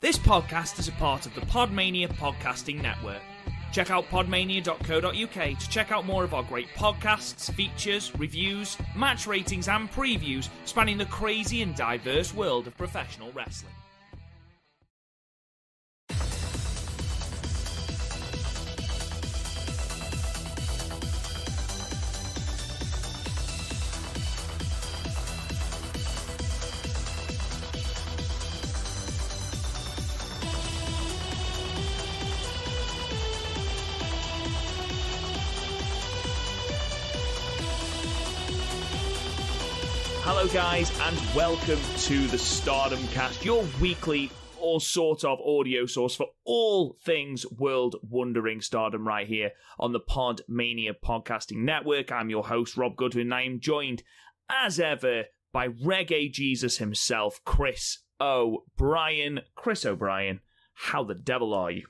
This podcast is a part of the Podmania Podcasting Network. Check out podmania.co.uk to check out more of our great podcasts, features, reviews, match ratings and previews spanning the crazy and diverse world of professional wrestling. Hello guys, and welcome to the Stardom Cast, your weekly or sort of audio source for all things world-wondering Stardom right here on the Podmania Podcasting Network. I'm your host, Rob Goodwin, and I am joined, as ever, by Reggae Jesus himself, Chris O'Brien. Chris O'Brien, how the devil are you?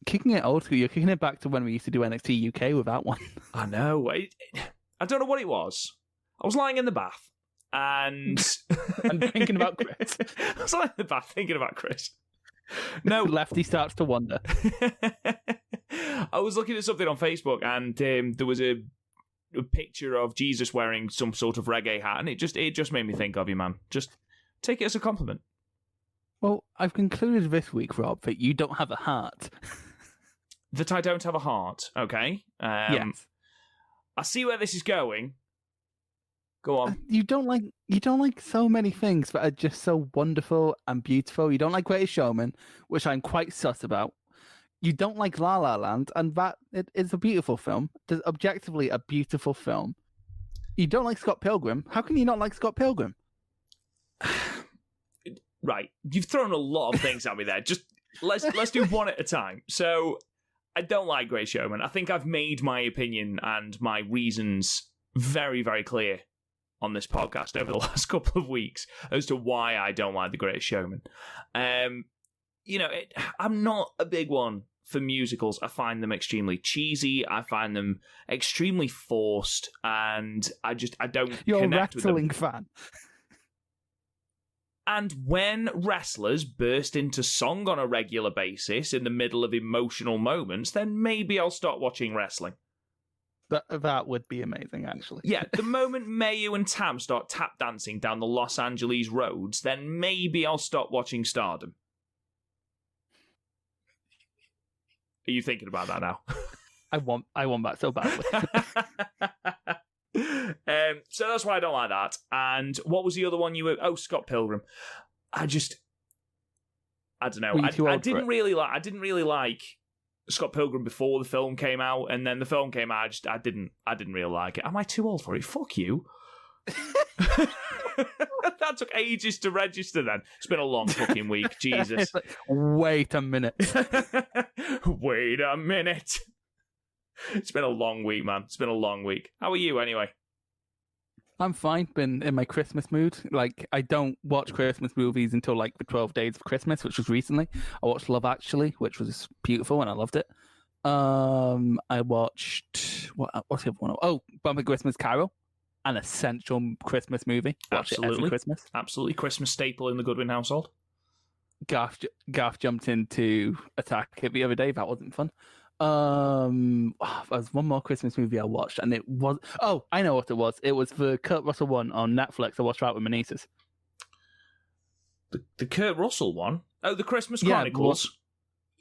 Kicking it old school, you're kicking it back to when we used to do NXT UK with that one. I know. I don't know what it was. I was lying in the bath. And thinking about Chris. I was like in the bath thinking about Chris. No, Lefty starts to wonder. I was looking at something on Facebook, and there was a picture of Jesus wearing some sort of reggae hat, and it just made me think of you, man. Just take it as a compliment. Well, I've concluded this week, Rob, that you don't have a heart. That I don't have a heart. Okay. Yes. I see where this is going. Go on. You don't like so many things that are just so wonderful and beautiful. You don't like Greatest Showman, which I'm quite sus about. You don't like La La Land, and that it is a beautiful film. It's objectively a beautiful film. You don't like Scott Pilgrim. How can you not like Scott Pilgrim? Right, you've thrown a lot of things at me there. Just let's do one at a time. So, I don't like Greatest Showman. I think I've made my opinion and my reasons very, very clear on this podcast over the last couple of weeks as to why I don't like The Greatest Showman. I'm not a big one for musicals. I find them extremely cheesy. I find them extremely forced, and I don't You're connect with them. You're a wrestling fan. And when wrestlers burst into song on a regular basis in the middle of emotional moments, then maybe I'll start watching wrestling. That would be amazing, actually. Yeah, the moment Mayu and Tam start tap dancing down the Los Angeles roads, then maybe I'll stop watching Stardom. Are you thinking about that now? I want that so badly. So that's why I don't like that. And what was the other one you were? Oh, Scott Pilgrim. I don't know. I didn't really like Scott Pilgrim before the film came out, and then the film came out. I didn't really like it. Am I too old for it? Fuck you. That took ages to register. Then it's been a long fucking week. Jesus. Wait a minute. Wait a minute. It's been a long week, man. It's been a long week. How are you, anyway? I'm fine. Been in my Christmas mood. Like, I don't watch Christmas movies until like the 12 Days of Christmas, which was recently. I watched Love Actually, which was beautiful, and I loved it. I watched what's the other one? Oh, Bumper Christmas Carol, an essential Christmas movie. Watch it every Christmas. Absolutely, Christmas staple in the Goodwin household. Garth jumped into Attack It the other day. That wasn't fun. There's one more Christmas movie I watched, and it was I know what it was. It was the Kurt Russell one on Netflix. I watched that with my nieces. The Kurt Russell one? Oh, the Christmas Chronicles.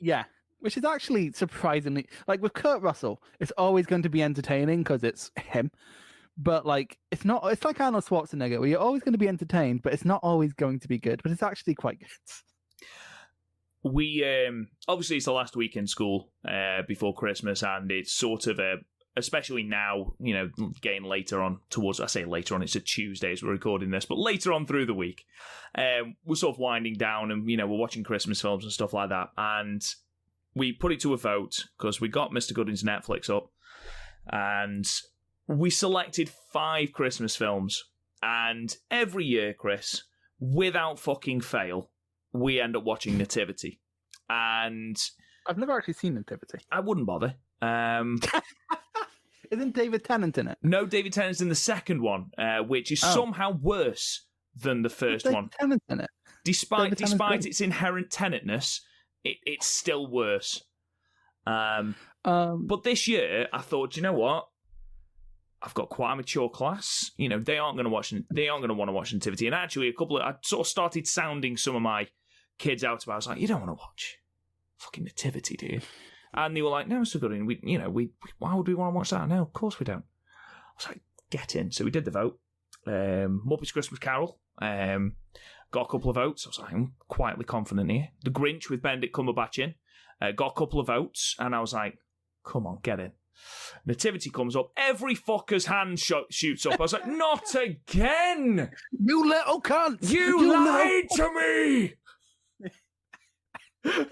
Yeah, which is actually surprisingly, like, with Kurt Russell, it's always going to be entertaining because it's him. But like, it's not. It's like Arnold Schwarzenegger, where you're always going to be entertained, but it's not always going to be good. But it's actually quite good. We obviously it's the last week in school before Christmas, and it's sort of especially now, getting later on towards, I say later on, it's a Tuesday as we're recording this, but later on through the week, we're sort of winding down, and we're watching Christmas films and stuff like that, and we put it to a vote because we got Mr. Goodwin's Netflix up, and we selected 5 Christmas films, and every year, Chris, without fucking fail, we end up watching Nativity. And I've never actually seen Nativity. I wouldn't bother. Isn't David Tennant in it? No, David Tennant's in the second one, which is somehow worse than the first one. David Tennant in it? Despite its inherent tenetness, it's still worse. But this year, I thought, you know what? I've got quite a mature class. You know, they aren't going to want to watch Nativity. And actually, I sort of started sounding some of my kids out about. I was like, you don't want to watch fucking Nativity, do you? And they were like, no, it's so good. And why would we want to watch that? No, of course we don't. I was like, get in. So we did the vote. Muppets Christmas Carol. Got a couple of votes. I was like, I'm quietly confident here. The Grinch with Benedict Cumberbatch in. Got a couple of votes. And I was like, come on, get in. Nativity comes up. Every fucker's hand shoots up. I was like, not again! You little cunt! You lied to me!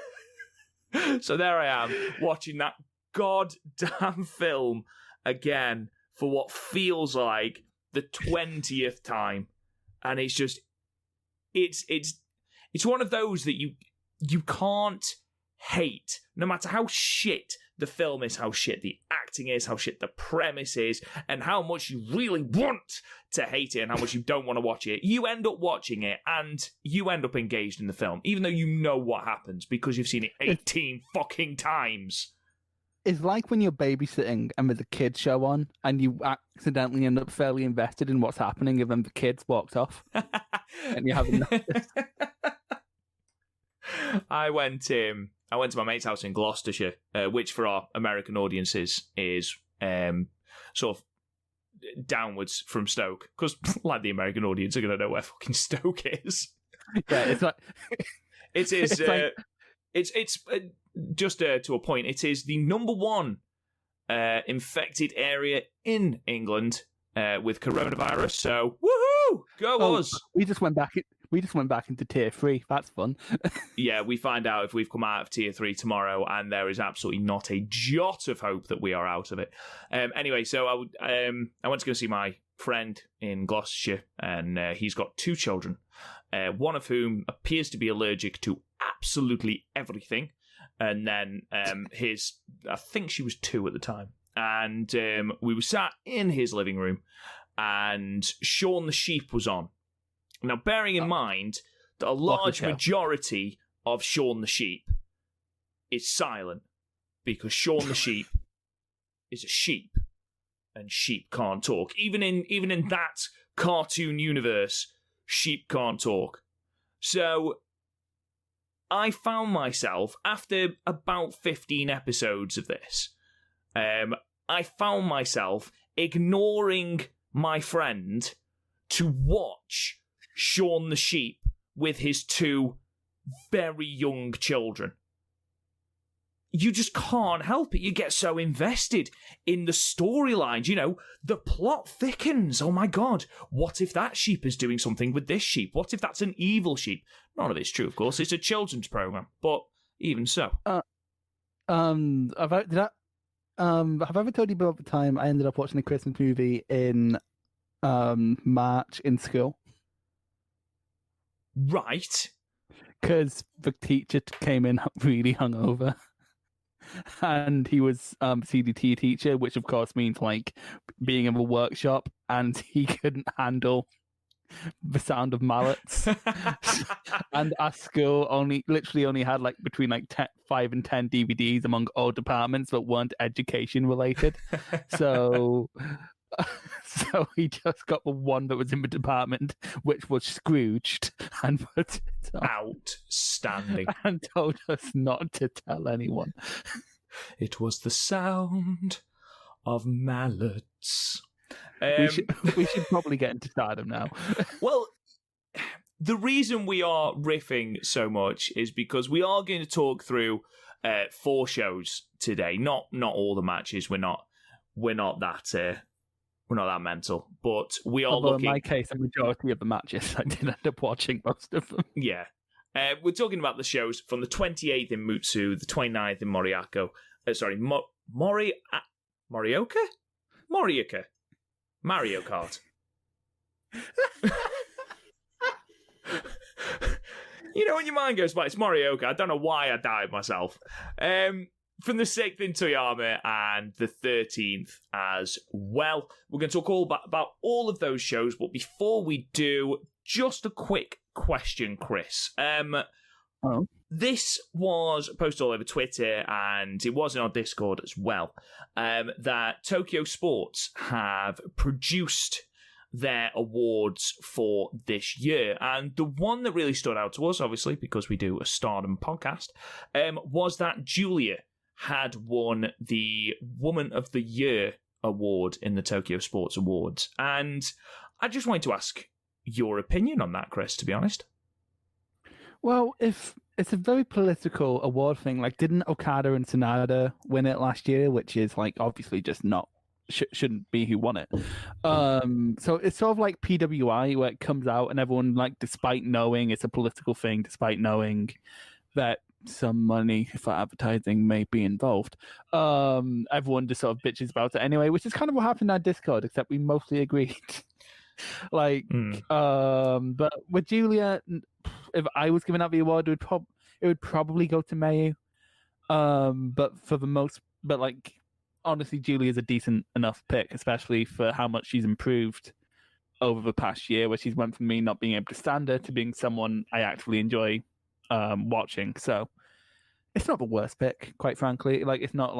So there I am, watching that goddamn film again for what feels like the 20th time. And it's just... It's one of those that you can't hate, no matter how shit the film is, how shit the acting is, how shit the premise is, and how much you really want to hate it and how much you don't want to watch it. You end up watching it and you end up engaged in the film, even though you know what happens because you've seen it 18 fucking times. It's like when you're babysitting and there's a kid show on and you accidentally end up fairly invested in what's happening and then the kids walked off and you haven't noticed. I went to my mate's house in Gloucestershire, which for our American audiences is sort of downwards from Stoke, because like the American audience are going to know where fucking Stoke is. Yeah, it's like it's just to a point. It is the number one infected area in England with coronavirus. So woohoo, go us! We just went back into tier 3. That's fun. Yeah, we find out if we've come out of tier 3 tomorrow, and there is absolutely not a jot of hope that we are out of it. Anyway, so I went to go see my friend in Gloucestershire, and he's got 2 children, one of whom appears to be allergic to absolutely everything, and then I think she was 2 at the time, and we were sat in his living room, and Shaun the Sheep was on. Now, bearing in mind that a large majority of Shaun the Sheep is silent, because Shaun the Sheep is a sheep, and sheep can't talk. Even in that cartoon universe, sheep can't talk. So I found myself, after about 15 episodes of this, I found myself ignoring my friend to watch Shaun the Sheep with his 2 very young children. You just can't help it. You get so invested in the storylines. You know, the plot thickens. Oh my God, what if that sheep is doing something with this sheep? What if that's an evil sheep? None of it's true, of course. It's a children's program, but even so. Have I ever told you about the time I ended up watching a Christmas movie in March in school? Right. Because the teacher came in really hungover. And he was CDT teacher, which of course means like being in a workshop, and he couldn't handle the sound of mallets. And our school literally only had like between like 5 and 10 DVDs among all departments that weren't education related. So he just got the one that was in the department, which was Scrooged, and put it on. Outstanding. And told us not to tell anyone. It was the sound of mallets. We should probably get into Stardom now. Well, the reason we are riffing so much is because we are going to talk through 4 shows today. Not all the matches. We're not that mental, but we are looking. In my case, a majority of the matches I did end up watching most of them. Yeah. We're talking about the shows from the 28th in Mutsu, the 29th in Morioka. Morioka? Mario Kart. You know when your mind goes back, it's Morioka. I don't know why I died myself. From the 6th in Toyama and the 13th as well. We're going to talk about all of those shows, but before we do, just a quick question, Chris. Oh. This was posted all over Twitter, and it was in our Discord as well, that Tokyo Sports have produced their awards for this year. And the one that really stood out to us, obviously, because we do a Stardom podcast, was that Julia had won the Woman of the Year award in the Tokyo Sports Awards. And I just wanted to ask your opinion on that, Chris, to be honest. Well, if it's a very political award thing, like didn't Okada and Sanada win it last year, which is like obviously just not shouldn't be who won it. So it's sort of like PWI where it comes out and everyone, like, despite knowing it's a political thing, despite knowing that some money for advertising may be involved, everyone just sort of bitches about it anyway, which is kind of what happened in our Discord, except we mostly agreed. But with Julia, if I was giving out the award, it would probably go to Mayu. But honestly, Julia's a decent enough pick, especially for how much she's improved over the past year, where she's went from me not being able to stand her to being someone I actually enjoy watching. So it's not the worst pick, quite frankly. Like, it's not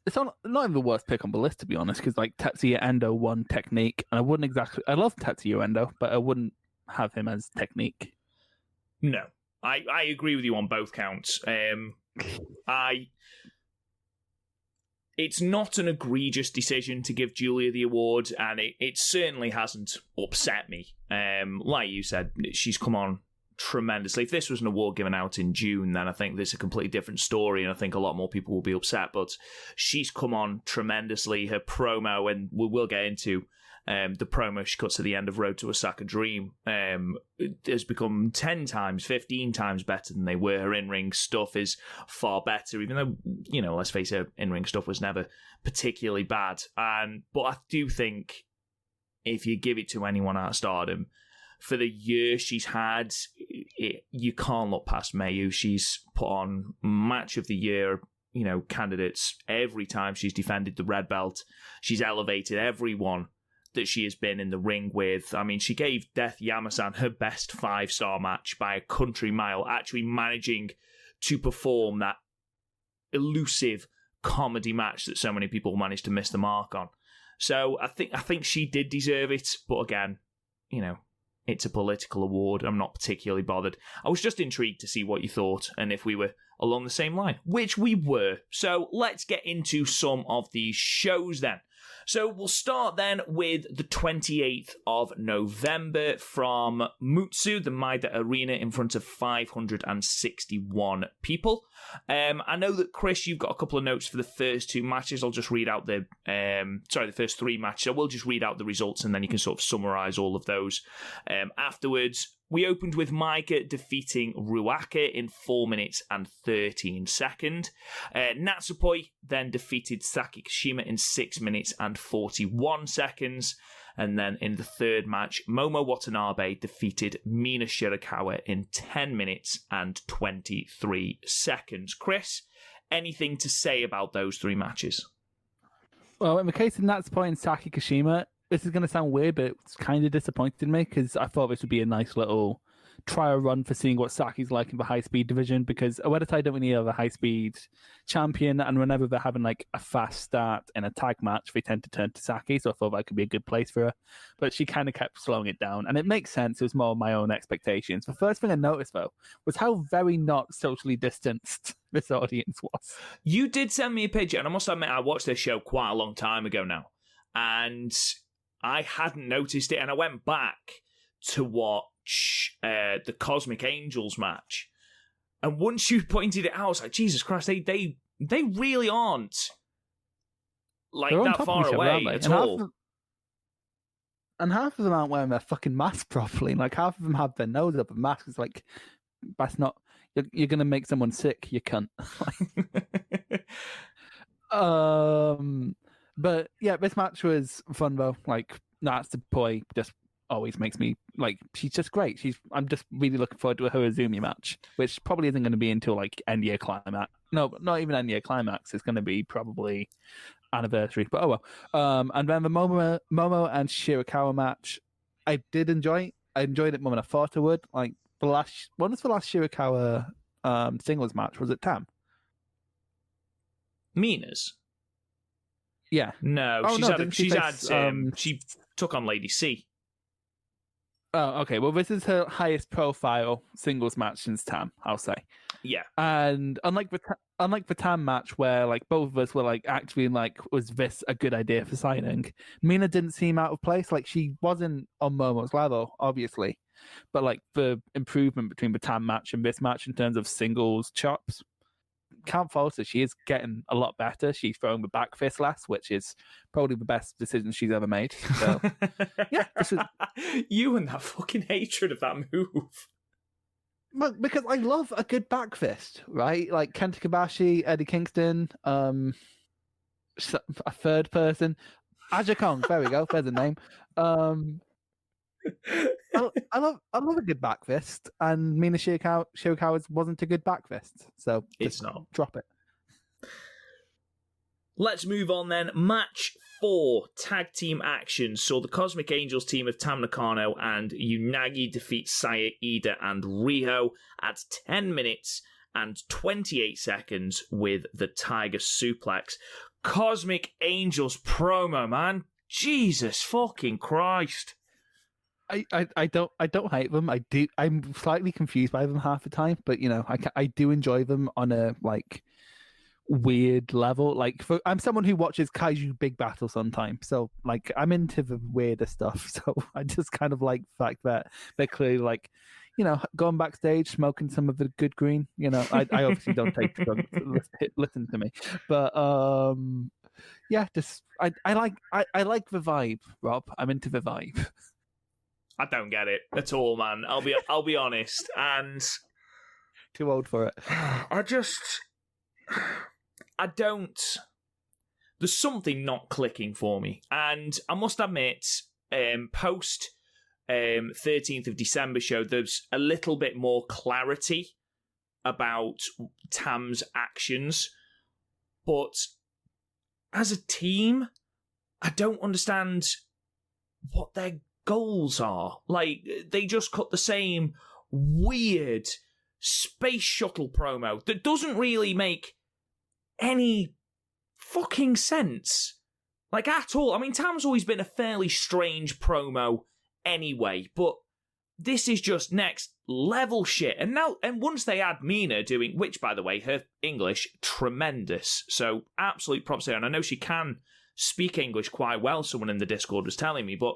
even the worst pick on the list, to be honest, because like Tetsuya Endo won Technique, and I love Tetsuya Endo, but I wouldn't have him as Technique. No, I agree with you on both counts. It's not an egregious decision to give Julia the award, and it certainly hasn't upset me. Like you said, she's come on tremendously. If this was an award given out in June, then I think this is a completely different story, and I think a lot more people will be upset, but she's come on tremendously. Her promo, and we'll get into the promo she cuts at the end of Road to Osaka Dream, has become 10 times, 15 times better than they were. Her in-ring stuff is far better, even though, let's face it, in-ring stuff was never particularly bad. But I do think if you give it to anyone out of Stardom, for the year she's had, you can't look past Mayu. She's put on match of the year, candidates every time she's defended the red belt. She's elevated everyone that she has been in the ring with. I mean, she gave Death Yamasan her best 5-star match by a country mile, actually managing to perform that elusive comedy match that so many people managed to miss the mark on. So I think she did deserve it, but again, it's a political award. I'm not particularly bothered. I was just intrigued to see what you thought and if we were along the same line, which we were. So let's get into some of these shows then. So we'll start then with the 28th of November from Mutsu, the Maida Arena, in front of 561 people. I know that, Chris, you've got a couple of notes for the first two matches. I'll just read out the first three matches. So we'll just read out the results and then you can sort of summarise all of those afterwards. We opened with Maika defeating Ruaka in 4 minutes and 13 seconds. Natsupoi then defeated Saki Kashima in 6 minutes and 41 seconds. And then in the third match, Momo Watanabe defeated Mina Shirakawa in 10 minutes and 23 seconds. Chris, anything to say about those three matches? Well, in the case of Natsupoi and Saki Kashima, this is going to sound weird, but it's kind of disappointed me because I thought this would be a nice little trial run for seeing what Saki's like in the high-speed division, because Oedetai don't really have a high-speed champion, and whenever they're having like a fast start in a tag match, they tend to turn to Saki, so I thought that could be a good place for her. But she kind of kept slowing it down, and it makes sense. It was more my own expectations. The first thing I noticed, though, was how very not socially distanced this audience was. You did send me a picture, and I must admit, I watched this show quite a long time ago now, and I hadn't noticed it, and I went back to watch the Cosmic Angels match, and once you pointed it out, I was like, Jesus Christ, they really aren't like that far away at all. And half of them aren't wearing their fucking mask properly. Like, half of them have their nose up, and mask is like, that's not. You're gonna make someone sick, you cunt. But yeah, this match was fun though. Like, Natsupoi just always makes me like. She's just great. I'm just really looking forward to her Azumi match, which probably isn't going to be until like end year climax. No, not even end year climax. It's going to be probably anniversary. But oh well. And then the Momo and Shirakawa match. I did enjoy it. I enjoyed it more than I thought I would. Like when was the last Shirakawa singles match? Was it Tam? Mina's? Yeah. No, Oh, she took on Lady C. Oh, okay. Well, this is her highest profile singles match since Tam, I'll say. Yeah. And unlike the Tam match where like both of us were like actually like, was this a good idea for signing? Mina didn't seem out of place. Like she wasn't on Momo's level, obviously, but like the improvement between the Tam match and this match in terms of singles chops, can't fault her. She is getting a lot better. She's throwing the back fist last, which is probably the best decision she's ever made. So yeah, you and that fucking hatred of that move. But because I love a good back fist, right? Like Kenta Kobashi, Eddie Kingston, a third person, Aja Kong. There we go. There's a name. I love a good back fist, and Mina Shirakawa's wasn't a good back fist, so it's not. Drop it. Let's move on then. Match 4, tag team action. So the Cosmic Angels team of Tam Nakano and Unagi defeat Saya Iida and Riho at 10 minutes and 28 seconds with the Tiger Suplex. Cosmic Angels promo, man. Jesus fucking Christ. I don't hate them. I'm slightly confused by them half the time, but you know, I do enjoy them on a like weird level. Like I'm someone who watches kaiju big battle sometimes, so like I'm into the weirder stuff. So I just kind of like the fact that they're clearly like, you know, going backstage, smoking some of the good green. You know, I obviously don't take drugs. Listen to me, but yeah, just I like the vibe, Rob. I'm into the vibe. I don't get it at all, man. I'll be honest, and too old for it. I don't. There's something not clicking for me, and I must admit, post 13th of December show, there's a little bit more clarity about Tam's actions, but as a team, I don't understand what their goals are. Like, they just cut the same weird space shuttle promo that doesn't really make any fucking sense. Like, at all. I mean, Tam's always been a fairly strange promo anyway, but this is just next level shit. And once they add Mina doing, which, by the way, her English, tremendous. So, absolute props there. And I know she can speak English quite well, someone in the Discord was telling me, but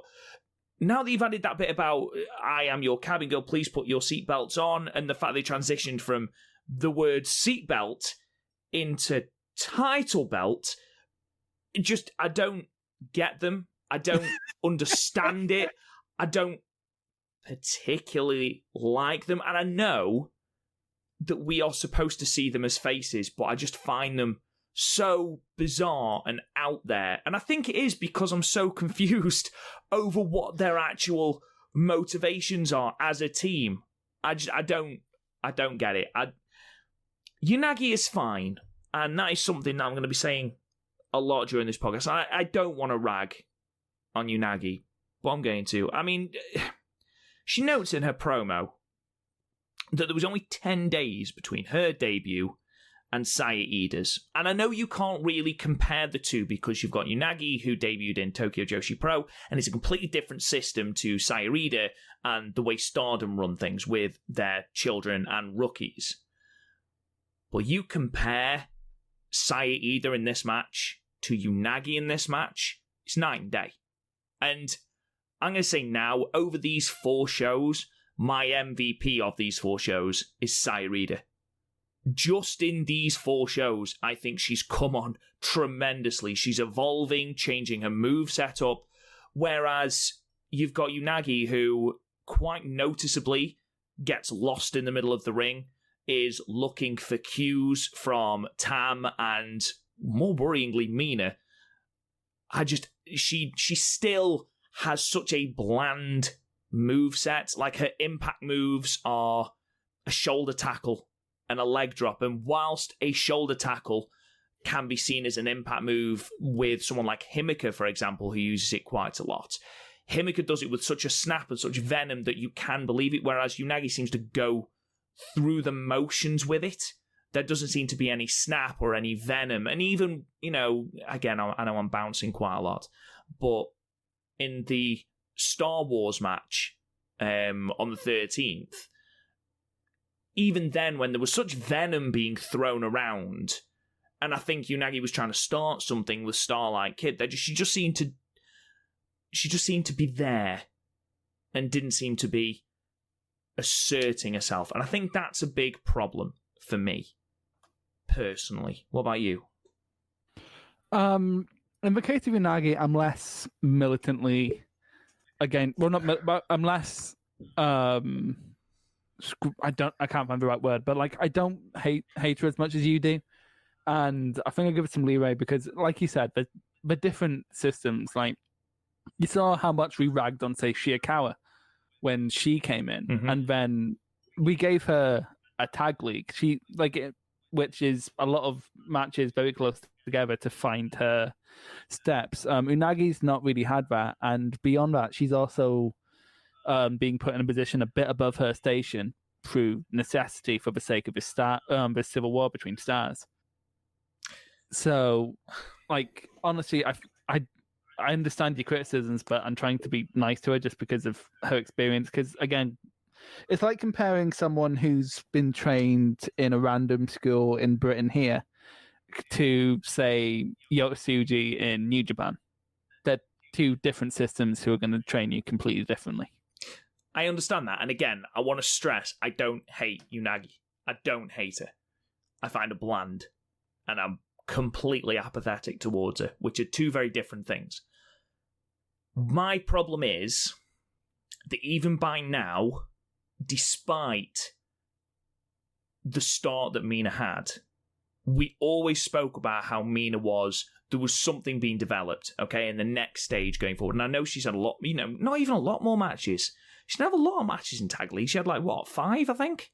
now that you've added that bit about I am your cabin girl, please put your seatbelts on, and the fact they transitioned from the word seatbelt into title belt, I don't get them. I don't understand it. I don't particularly like them. And I know that we are supposed to see them as faces, but I just find them so bizarre and out there. And I think it is because I'm so confused over what their actual motivations are as a team. I don't get it. Unagi is fine, and that is something that I'm going to be saying a lot during this podcast. I don't want to rag on Unagi, but I'm going to. I mean, she notes in her promo that there was only 10 days between her debut and Saya Iida's. And I know you can't really compare the two because you've got Unagi, who debuted in Tokyo Joshi Pro, and it's a completely different system to Saya Iida and the way Stardom run things with their children and rookies. But you compare Saya Iida in this match to Unagi in this match, it's night and day. And I'm going to say now, over these 4 shows, my MVP of these 4 shows is Saya Iida. Just in these 4 shows, I think she's come on tremendously. She's evolving, changing her move setup, whereas you've got Unagi, who quite noticeably gets lost in the middle of the ring, is looking for cues from Tam and, more worryingly, Mina. She still has such a bland moveset. Like, her impact moves are a shoulder tackle and a leg drop, and whilst a shoulder tackle can be seen as an impact move with someone like Himika, for example, who uses it quite a lot, Himika does it with such a snap and such venom that you can believe it, whereas Unagi seems to go through the motions with it. There doesn't seem to be any snap or any venom. And even, again, I know I'm bouncing quite a lot, but in the Star Wars match on the 13th, even then, when there was such venom being thrown around, and I think Unagi was trying to start something with Starlight Kid, she just seemed to be there and didn't seem to be asserting herself. And I think that's a big problem for me, personally. What about you? In the case of Unagi, I'm less militantly but I'm less I can't find the right word, but I don't hate her as much as you do. And I think I'll give it some leeway because, like you said, the different systems, you saw how much we ragged on, say, Shiakawa when she came in, and then we gave her a tag league. Which is a lot of matches very close together to find her steps. Unagi's not really had that, and beyond that, she's also being put in a position a bit above her station through necessity for the sake of the civil war between stars. So, honestly, I understand your criticisms, but I'm trying to be nice to her just because of her experience. Because, again, it's like comparing someone who's been trained in a random school in Britain here to, say, Yotsuji in New Japan. They're two different systems who are going to train you completely differently. I understand that. And again, I want to stress, I don't hate Unagi. I don't hate her. I find her bland. And I'm completely apathetic towards her, which are two very different things. My problem is that even by now, despite the start that Mina had, we always spoke about how Mina there was something being developed, okay, in the next stage going forward. And I know she's had a lot, not even a lot more matches. She didn't have a lot of matches in Tag League. She had 5, I think?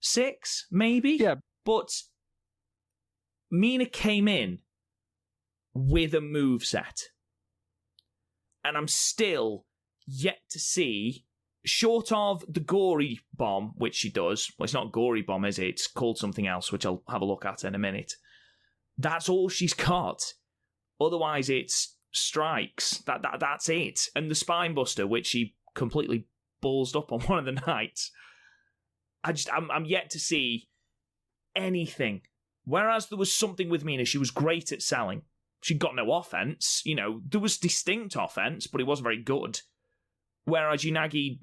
6, maybe? Yeah. But Mina came in with a moveset. And I'm still yet to see, short of the gory bomb, which she does. Well, it's not gory bomb, is it? It's called something else, which I'll have a look at in a minute. That's all she's got. Otherwise, it's strikes. That's it. And the spine buster, which she completely ballsed up on one of the nights. I'm yet to see anything. Whereas there was something with Mina, she was great at selling. She got no offense. There was distinct offense, but it wasn't very good. Whereas Unagi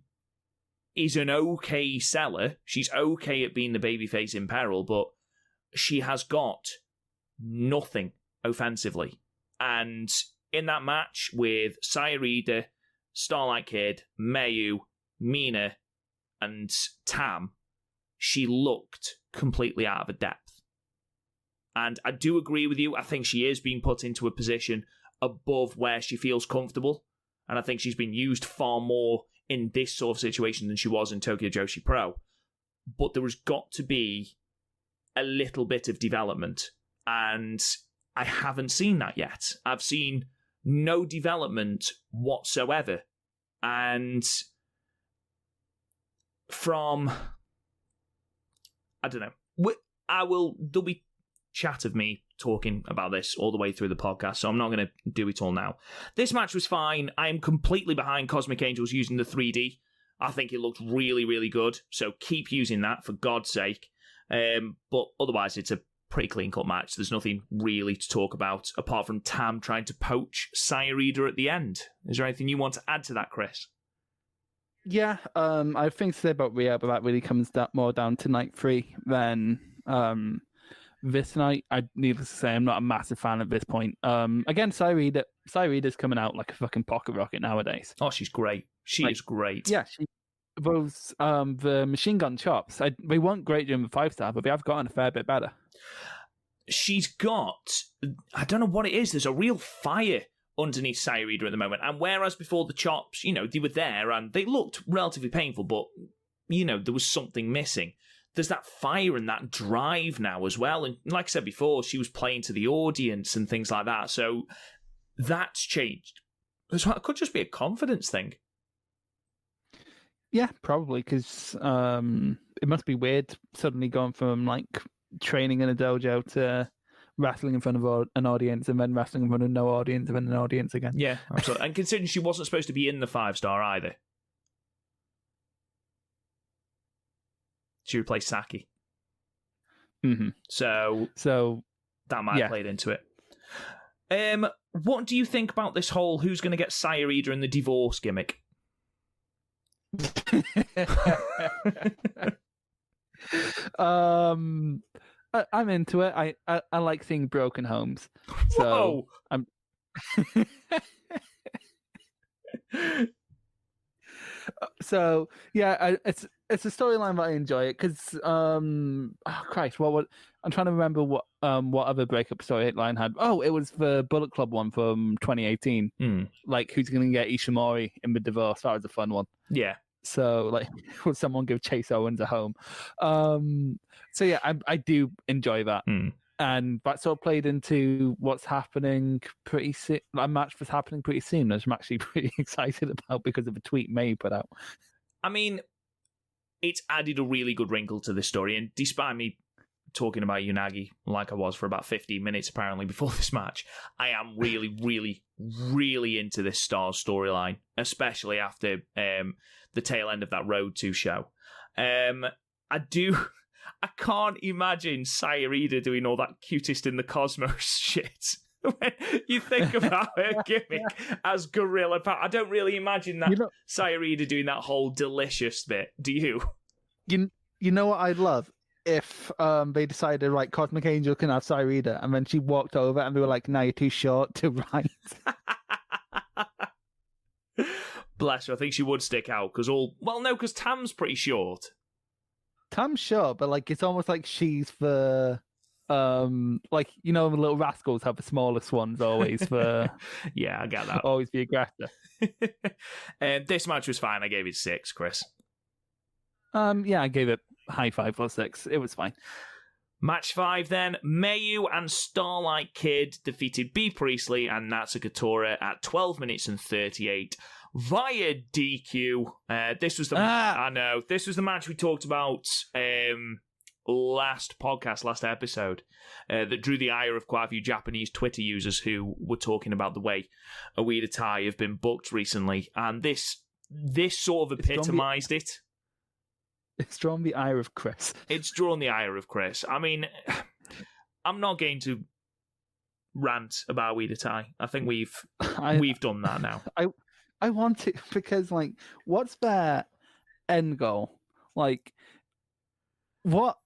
is an okay seller. She's okay at being the babyface in peril, but she has got nothing offensively. And in that match with Sayarida, Starlight Kid, Mayu, Mina, and Tam, she looked completely out of her depth. And I do agree with you. I think she is being put into a position above where she feels comfortable. And I think she's been used far more in this sort of situation than she was in Tokyo Joshi Pro. But there has got to be a little bit of development. And I haven't seen that yet. I've seen no development whatsoever. And from, I don't know, there'll be chat of me talking about this all the way through the podcast, so I'm not going to do it all now. This match was fine. I am completely behind Cosmic Angels using the 3D. I think it looked really, really good, so keep using that, for God's sake. But otherwise, it's a pretty clean-cut match. There's nothing really to talk about, apart from Tam trying to poach Sayarida at the end. Is there anything you want to add to that, Chris? Yeah, I think to say about Rhea, but that really comes more down to night 3 than this night. Needless to say, I'm not a massive fan at this point. Again, Sayarida's coming out like a fucking pocket rocket nowadays. Oh, she's great. She is great. Yeah, those the machine gun chops. They weren't great during the 5-star, but they have gotten a fair bit better. She's got, I don't know what it is. There's a real fire underneath Sayarida at the moment. And whereas before the chops, they were there and they looked relatively painful, but there was something missing. There's that fire and that drive now as well. And like I said before, she was playing to the audience and things like that. So that's changed. It could just be a confidence thing. Yeah, probably, because it must be weird suddenly going from like training in a dojo to wrestling in front of an audience and then wrestling in front of no audience and then an audience again. Yeah, absolutely. And considering she wasn't supposed to be in the 5-star either. She replaced Saki. Mm-hmm. So that might have played into it. What do you think about this whole who's going to get Sayarida in the divorce gimmick? I'm into it. I like seeing broken homes. So Whoa! I'm so yeah, it's a storyline that I enjoy it because Christ, I'm trying to remember what other breakup storyline had. Oh, it was the Bullet Club one from 2018. Like who's going to get Ishimori in the divorce? That was a fun one. Yeah. So like, would someone give Chase Owens a home? So yeah, I do enjoy that. And that sort of played into what's happening pretty soon. A match that's happening pretty soon, which I'm actually pretty excited about because of a tweet May put out. I mean, it's added a really good wrinkle to this story, and despite me talking about Unagi like I was for about 15 minutes apparently before this match, I am really, really, really into this Stars storyline, especially after the tail end of that Road to show. I can't imagine Sayarida doing all that cutest in the cosmos shit. When you think about her gimmick as Gorilla Power, I don't really imagine that Sayarida doing that whole delicious bit. Do you? You know what I'd love? If they decided, right, Cosmic Angel can have Sayarida, and then she walked over and they were like, "No, you're too short to write." Bless her. I think she would stick out because Tam's pretty short. Tam's short, but like it's almost like she's the like the little rascals have the smallest ones always for. Yeah, I get that. Always the aggressor. This match was fine. I gave it 6, Chris. Yeah, I gave it high 5 or 6. It was fine. Match 5 then. Mayu and Starlight Kid defeated Bea Priestley and Natsuko Tora at 12 minutes and 38 via DQ. This was the I know. This was the match we talked about last episode that drew the ire of quite a few Japanese Twitter users who were talking about the way Oedo Tai have been booked recently, and this sort of epitomised it. It's drawn the ire of Chris. It's drawn the ire of Chris. I mean, I'm not going to rant about Oedo Tai. I think we've done that now. I want it because, like, what's their end goal? Like, what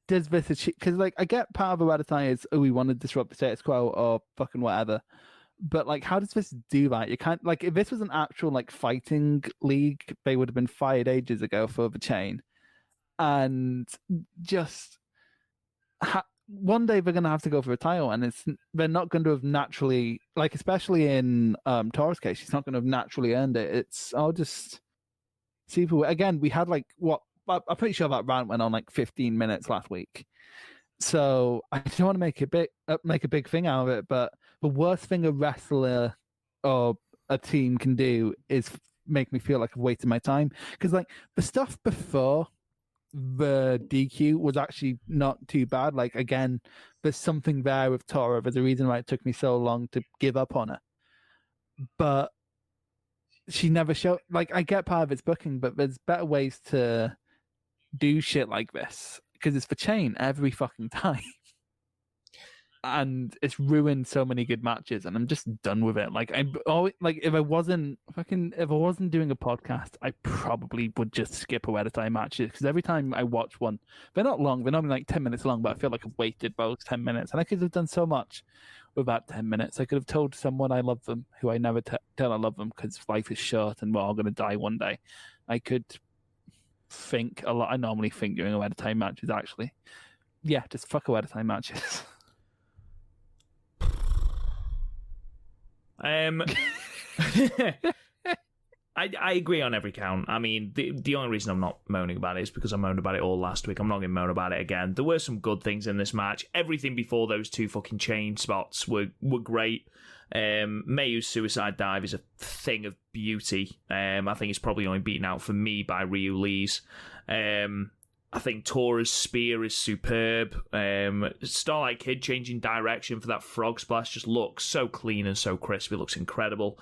does this achieve? Because, like, I get part of Oedo Tai is, we want to disrupt the status quo or fucking whatever. But, like, how does this do that? You can't, like, if this was an actual, like, fighting league, they would have been fired ages ago for the chain. And just one day they're going to have to go for a title, and they're not going to have naturally, like, especially in Tora's case, she's not going to have naturally earned it. I'll just see if again, we had like I'm pretty sure that rant went on like 15 minutes last week. So I don't want to make a big thing out of it, but the worst thing a wrestler or a team can do is make me feel like I've wasted my time. Because like the stuff before the DQ was actually not too bad. Like, again, there's something there with Tora. There's a reason why it took me so long to give up on her. But she never showed... Like, I get part of its booking, but there's better ways to do shit like this. Because it's for chain every fucking time. And it's ruined so many good matches, and I'm just done with it. Like, I always, like, if I wasn't doing a podcast, I probably would just skip Oedo Tai matches, because every time I watch one, they're not long, they're normally like 10 minutes long, but I feel like I've wasted those 10 minutes, and I could have done so much with that 10 minutes. I could have told someone I love them, who I never tell I love them, because life is short and we're all going to die one day. I could think a lot. I normally think during Oedo Tai matches, actually. Yeah, just fuck Oedo Tai matches. I agree on every count. I mean, the only reason I'm not moaning about it is because I moaned about it all last week. I'm not going to moan about it again. There were some good things in this match. Everything before those two fucking chain spots were great. Mayu's suicide dive is a thing of beauty. I think it's probably only beaten out for me by Ryu Lee's. I think Tora's spear is superb. Starlight Kid changing direction for that frog splash just looks so clean and so crisp. It looks incredible.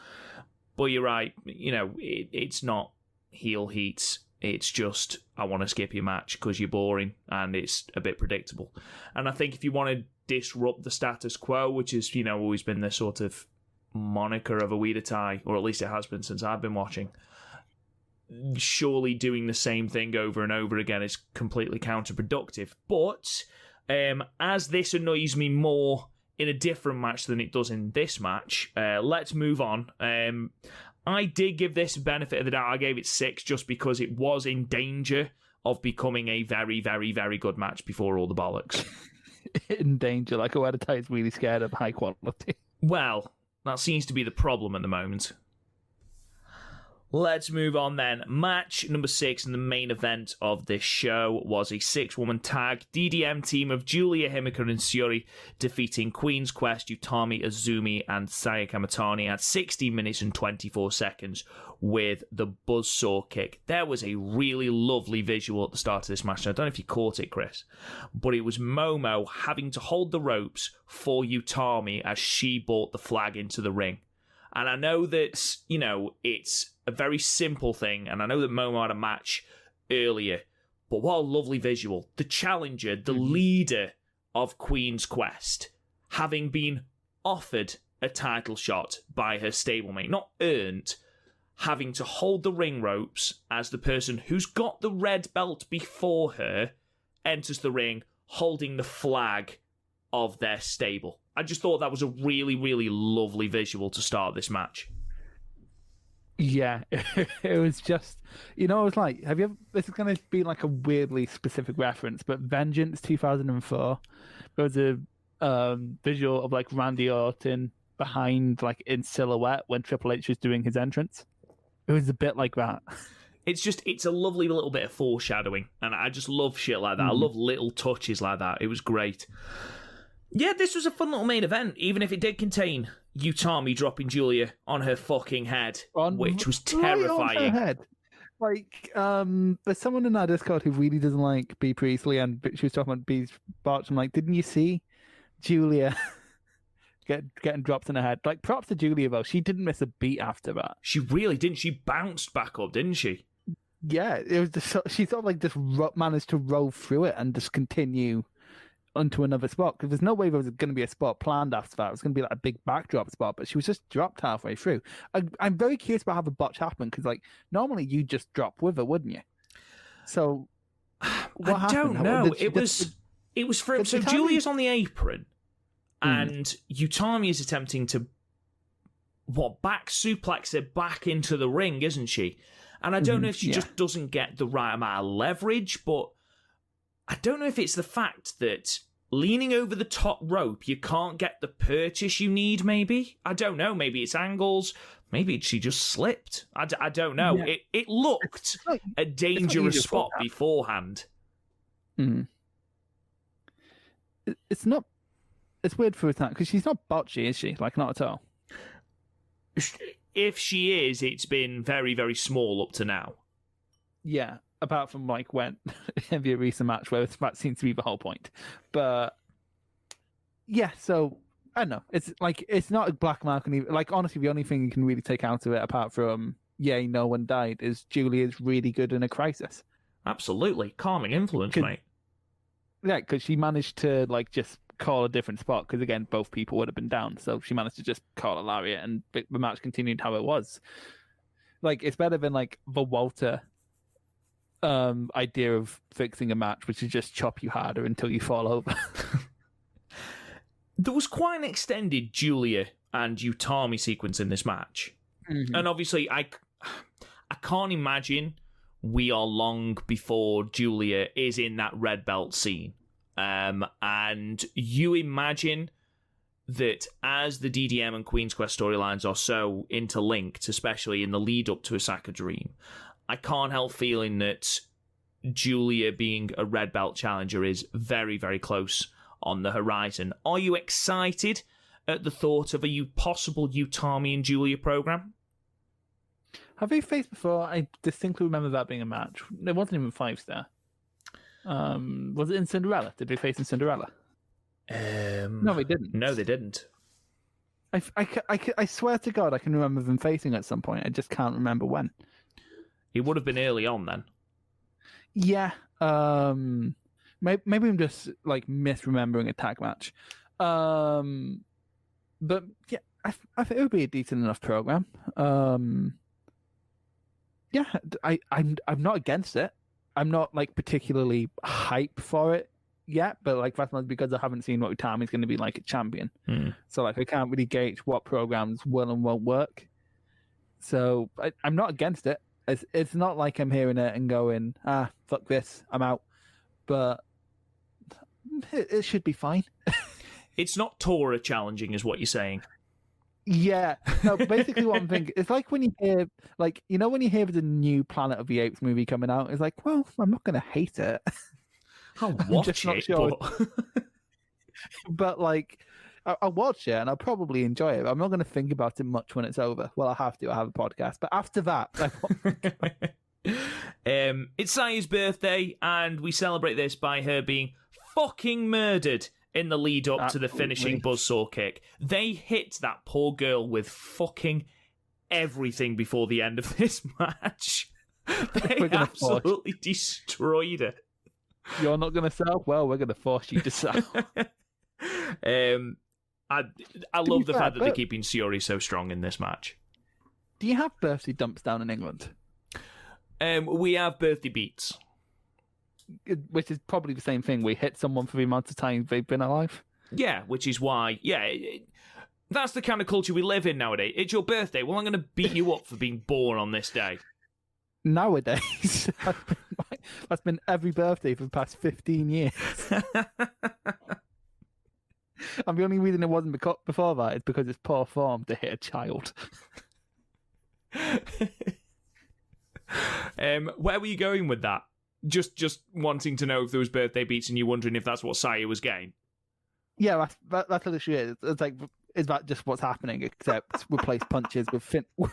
But you're right, it's not heel heat. It's just, I want to skip your match because you're boring and it's a bit predictable. And I think if you want to disrupt the status quo, which has, always been the sort of moniker of a Oedo, or at least it has been since I've been watching, surely doing the same thing over and over again is completely counterproductive. But as this annoys me more in a different match than it does in this match, let's move on. I did give this benefit of the doubt. I gave it 6 just because it was in danger of becoming a very, very, very good match before all the bollocks. In danger, like Oedo is really scared of high quality. Well, that seems to be the problem at the moment. Let's move on then. Match number 6 in the main event of this show was a 6-woman tag DDM team of Julia Himeka and Suri defeating Queen's Quest, Utami Azumi and Sayaka Matani at 16 minutes and 24 seconds with the buzzsaw kick. There was a really lovely visual at the start of this match. I don't know if you caught it, Chris, but it was Momo having to hold the ropes for Utami as she brought the flag into the ring. And I know that, it's a very simple thing, and I know that Momo had a match earlier, but what a lovely visual. The challenger, the leader of Queen's Quest, having been offered a title shot by her stablemate, not earned, having to hold the ring ropes as the person who's got the red belt before her enters the ring holding the flag of their stable. I just thought that was a really, really lovely visual to start this match. Yeah, it was just, it was like, have you ever, this is going to be like a weirdly specific reference, but Vengeance 2004, there was a visual of like Randy Orton behind, like in silhouette when Triple H was doing his entrance. It was a bit like that. It's a lovely little bit of foreshadowing, and I just love shit like that. I love little touches like that. It was great. Yeah, this was a fun little main event, even if it did contain Utami dropping Julia on her fucking head, which was terrifying. Right on her head. Like, there's someone in our Discord who really doesn't like B. Priestley, and she was talking about B's botch. I'm like, didn't you see Julia getting dropped in her head? Like, props to Julia, though. She didn't miss a beat after that. She really didn't. She bounced back up, didn't she? Yeah, it was just, she sort of like just managed to roll through it and just continue onto another spot, because there's no way there was going to be a spot planned after that. It was going to be like a big backdrop spot, but she was just dropped halfway through. I'm very curious about how the botch happened, because like normally you just drop with her, wouldn't you? So what I don't know. It was for so Julia's on the apron, and Utami is attempting to back suplex her back into the ring, isn't she? And I don't know if she just doesn't get the right amount of leverage, but I don't know if it's the fact that leaning over the top rope, you can't get the purchase you need, maybe? I don't know. Maybe it's angles. Maybe she just slipped. I don't know. Yeah. It looked a dangerous spot beforehand. It's not... It's weird for that, because she's not botchy, is she? Like, not at all. If she is, it's been very, very small up to now. Yeah. Apart from like when in the recent match where that seems to be the whole point. But yeah, so I don't know. It's like, it's not a black mark. Like, honestly, the only thing you can really take out of it, apart from yay, no one died, is Julia's really good in a crisis. Absolutely. Calming influence, mate. Yeah, because she managed to like just call a different spot, because again, both people would have been down. So she managed to just call a lariat, and the match continued how it was. Like, it's better than like the Walter idea of fixing a match, which is just chop you harder until you fall over. There was quite an extended Julia and Utami sequence in this match. And obviously, I can't imagine we are long before Julia is in that red belt scene. And you imagine that as the DDM and Queen's Quest storylines are so interlinked, especially in the lead up to Osaka Dream, I can't help feeling that Julia being a red belt challenger is very, very close on the horizon. Are you excited at the thought of a possible Utami and Julia program? Have they faced before? I distinctly remember that being a match. It wasn't even 5-star. Was it in Cinderella? Did they face in Cinderella? No, they didn't. No, they didn't. I swear to God, I can remember them facing at some point. I just can't remember when. It would have been early on then. Yeah. Maybe I'm just like misremembering a tag match. But yeah, I think it would be a decent enough program. Yeah, I'm not against it. I'm not like particularly hype for it yet, but like that's not because I haven't seen what Utami's going to be like at champion. So like I can't really gauge what programs will and won't work. So I'm not against it. It's not like I'm hearing it and going, fuck this, I'm out. But it should be fine. It's not Tora challenging, is what you're saying. Yeah. No, basically what I'm thinking, it's like when you hear, like, you know, when you hear the new Planet of the Apes movie coming out, it's like, well, I'm not going to hate it. I'll watch it, not sure. But like, I'll watch it and I'll probably enjoy it. I'm not going to think about it much when it's over. Well, I have a podcast. But after that, it's Saya's birthday, and we celebrate this by her being fucking murdered in the lead up to the finishing buzzsaw kick. They hit that poor girl with fucking everything before the end of this match. They absolutely destroyed her. You're not going to sell? Well, we're going to force you to sell. I love the fact that they're keeping Suri so strong in this match. Do you have birthday dumps down in England? We have birthday beats. Which is probably the same thing. We hit someone for the amount of time they've been alive. Yeah, which is why, that's the kind of culture we live in nowadays. It's your birthday. Well, I'm going to beat you up for being born on this day. Nowadays, that's been every birthday for the past 15 years. And the only reason it wasn't before that is because it's poor form to hit a child. Where were you going with that? Just wanting to know if there was birthday beats and you wondering if that's what Saya was getting? Yeah, that's literally it. It's like, is that just what's happening, except replace punches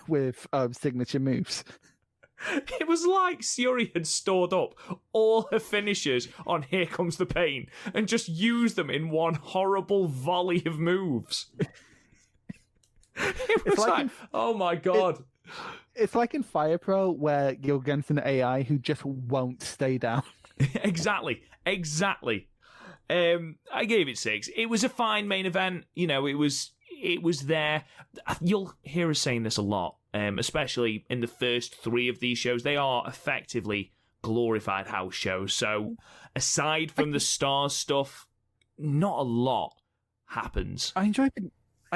with signature moves? It was like Suri had stored up all her finishers on Here Comes the Pain and just used them in one horrible volley of moves. It was like oh my God. It's like in Fire Pro where you're against an AI who just won't stay down. Exactly. I gave it 6. It was a fine main event. You know, it was there. You'll hear us saying this a lot, especially in the first 3 of these shows. They are effectively glorified house shows. So aside from the stars stuff, not a lot happens. I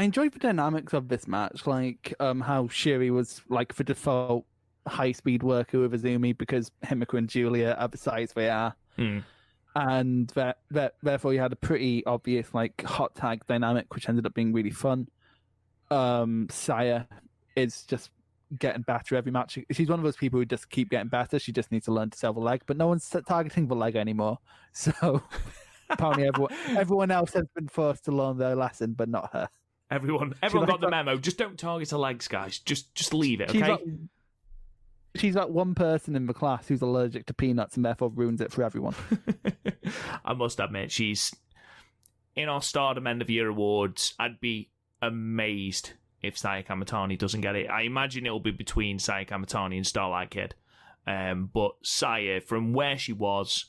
enjoyed the dynamics of this match, like how Shuri was like the default high-speed worker with Azumi because Himiko and Julia are the size they are. And therefore you had a pretty obvious like hot tag dynamic, which ended up being really fun. Saya is just getting better every match. She's one of those people who just keep getting better. She just needs to learn to sell the leg, but no one's targeting the leg anymore. So apparently everyone else has been forced to learn their lesson, but not her. Everyone got the memo. Just don't target her legs, guys. Just leave it, okay? She's like one person in the class who's allergic to peanuts and therefore ruins it for everyone. I must admit, she's in our Stardom End of Year Awards. I'd be amazed if Saya Kamatani doesn't get it. I imagine it'll be between Saya Kamatani and Starlight Kid. But Saya, from where she was,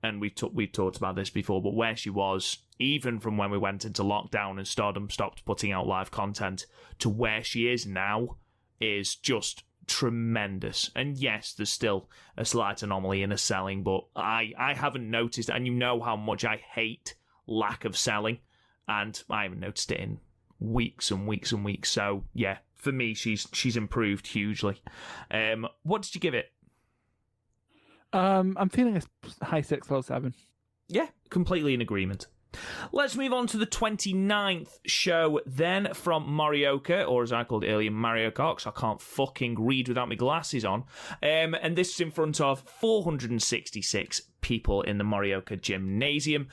and we've talked about this before, but where she was, even from when we went into lockdown and Stardom stopped putting out live content, to where she is now, is just tremendous. And yes, there's still a slight anomaly in her selling, but I haven't noticed, and you know how much I hate lack of selling, and I haven't noticed it in weeks and weeks and weeks. So yeah, for me, she's improved hugely. What did you give it? I'm feeling a high 6, low 7. Yeah, completely in agreement. Let's move on to the 29th show then from Morioka, or as I called it earlier, Mario Cox. I can't fucking read without my glasses on. And this is in front of 466 people in the Morioka Gymnasium.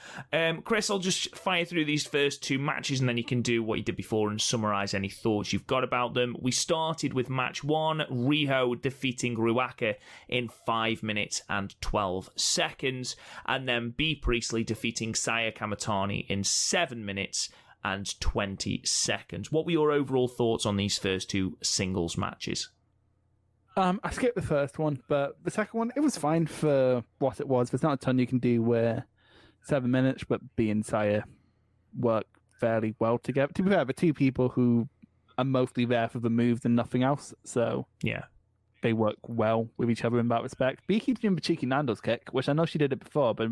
Chris, I'll just fire through these first two matches and then you can do what you did before and summarise any thoughts you've got about them. We started with match 1, Riho defeating Ruaka in 5 minutes and 12 seconds, and then B. Priestley defeating Saya Kamatani in 7 minutes and 20 seconds. What were your overall thoughts on these first two singles matches? I skipped the first one, but the second one, it was fine for what it was. There's not a ton you can do where 7 minutes, but B and Saya work fairly well together. To be fair, the two people who are mostly there for the moves and nothing else, so yeah, they work well with each other in that respect. B keeps doing the cheeky Nando's kick, which I know she did it before, but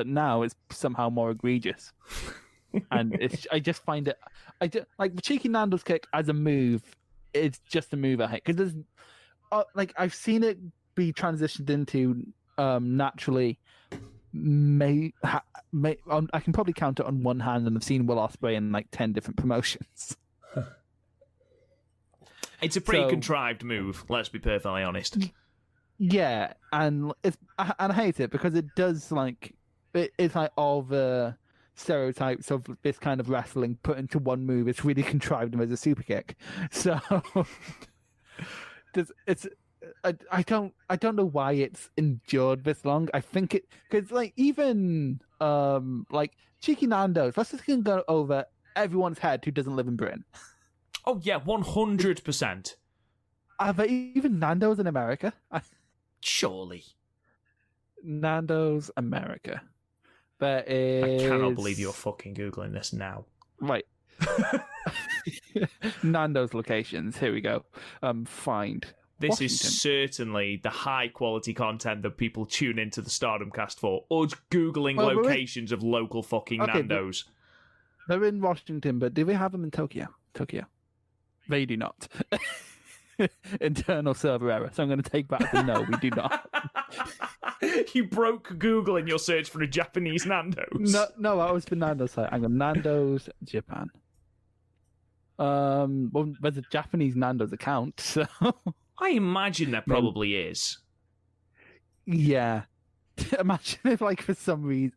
now it's somehow more egregious. And I just find it, like the cheeky Nando's kick as a move. It's just a move I hate because there's I've seen it be transitioned into naturally. I can probably count it on one hand, and I've seen Will Ospreay in like 10 different promotions. It's a pretty contrived move. Let's be perfectly honest. Yeah, and I hate it because it does it's like all the stereotypes of this kind of wrestling put into one move. It's really contrived as a super kick. So I don't know why it's endured this long. I think it because even cheeky Nando's. Let's just go over everyone's head who doesn't live in Britain. Oh yeah, 100%. Are there even Nando's in America? Surely. Nando's America. There is... I cannot believe you're fucking Googling this now. Right. Nando's locations. Here we go. Find. This Washington. Is certainly the high quality content that people tune into the Stardom cast for. Us Googling locations of local fucking Nando's. They're in Washington, but do they have them in Tokyo? They do not. Internal server error. So I'm going to take back the no, we do not. You broke Google in your search for a Japanese Nando's. No, I was the Nando's site. I'm going Nando's Japan. Well, there's a Japanese Nando's account, so I imagine there probably is. Yeah. Imagine if, for some reason,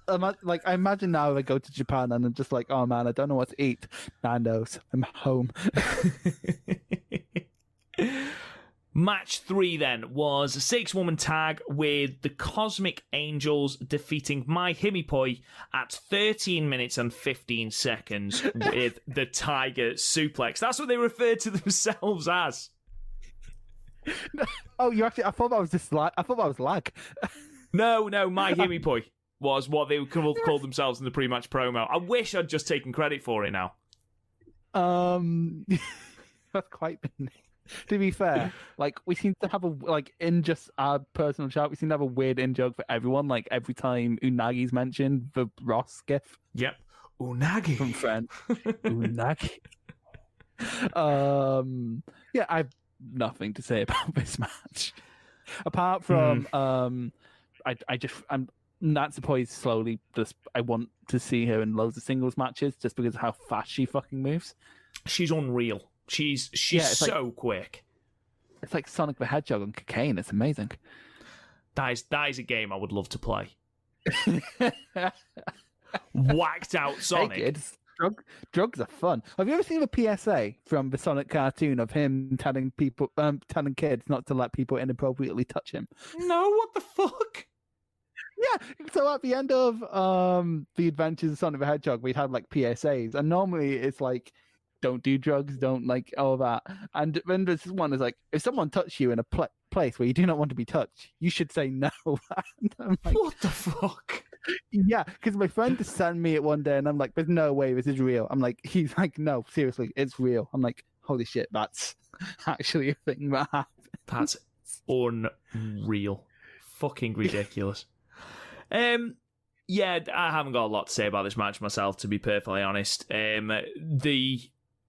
I imagine now I go to Japan and I'm just like, oh man, I don't know what to eat. Nando's, I'm home. Match 3 then was a 6-woman tag with the Cosmic Angels defeating Mai Himipoi at 13 minutes and 15 seconds with the Tiger Suplex. That's what they referred to themselves as. Oh, you actually? I thought that was just lag. I thought that was lag. No, Mai Himipoi was what they called themselves in the pre-match promo. I wish I'd just taken credit for it now. That's quite been. To be fair, we seem to have in just our personal chat, we seem to have a weird in-joke for everyone. Every time Unagi's mentioned, the Ross gif. Yep. Unagi. From Friends. Unagi. Yeah, I've nothing to say about this match. Apart from, I'm Natsupoi slowly just, I want to see her in loads of singles matches just because of how fast she fucking moves. She's unreal. She's so quick. It's like Sonic the Hedgehog on cocaine. It's amazing. That is a game I would love to play. Whacked out Sonic. Hey kids, drugs are fun. Have you ever seen the PSA from the Sonic cartoon of him telling kids not to let people inappropriately touch him? No, what the fuck? Yeah, so at the end of the Adventures of Sonic the Hedgehog, we had PSAs, and normally it's don't do drugs, don't all that. And then there's one is if someone touched you in a place where you do not want to be touched, you should say no. And I'm what the fuck? Yeah, because my friend just sent me it one day, and I'm like, there's no way this is real. I'm like, he's like, no, seriously, it's real. I'm like, holy shit, that's actually a thing that happened. That's unreal. Fucking ridiculous. Yeah, I haven't got a lot to say about this match myself, to be perfectly honest. The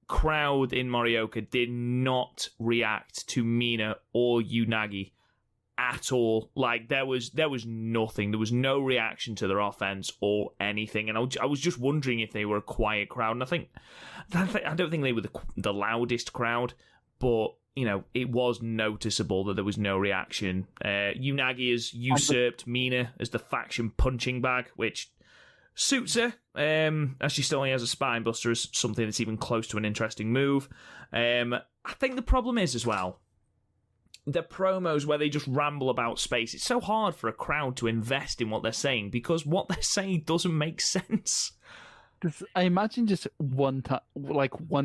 crowd in Morioka did not react to Mina or Unagi at all. There was nothing. There was no reaction to their offense or anything. And I was just wondering if they were a quiet crowd. And I don't think they were the loudest crowd, but it was noticeable that there was no reaction. Unagi has usurped Mina as the faction punching bag, which suits her, as she still only has a spine buster as something that's even close to an interesting move. I think the problem is, as well, the promos where they just ramble about space. It's so hard for a crowd to invest in what they're saying because what they're saying doesn't make sense. I imagine just one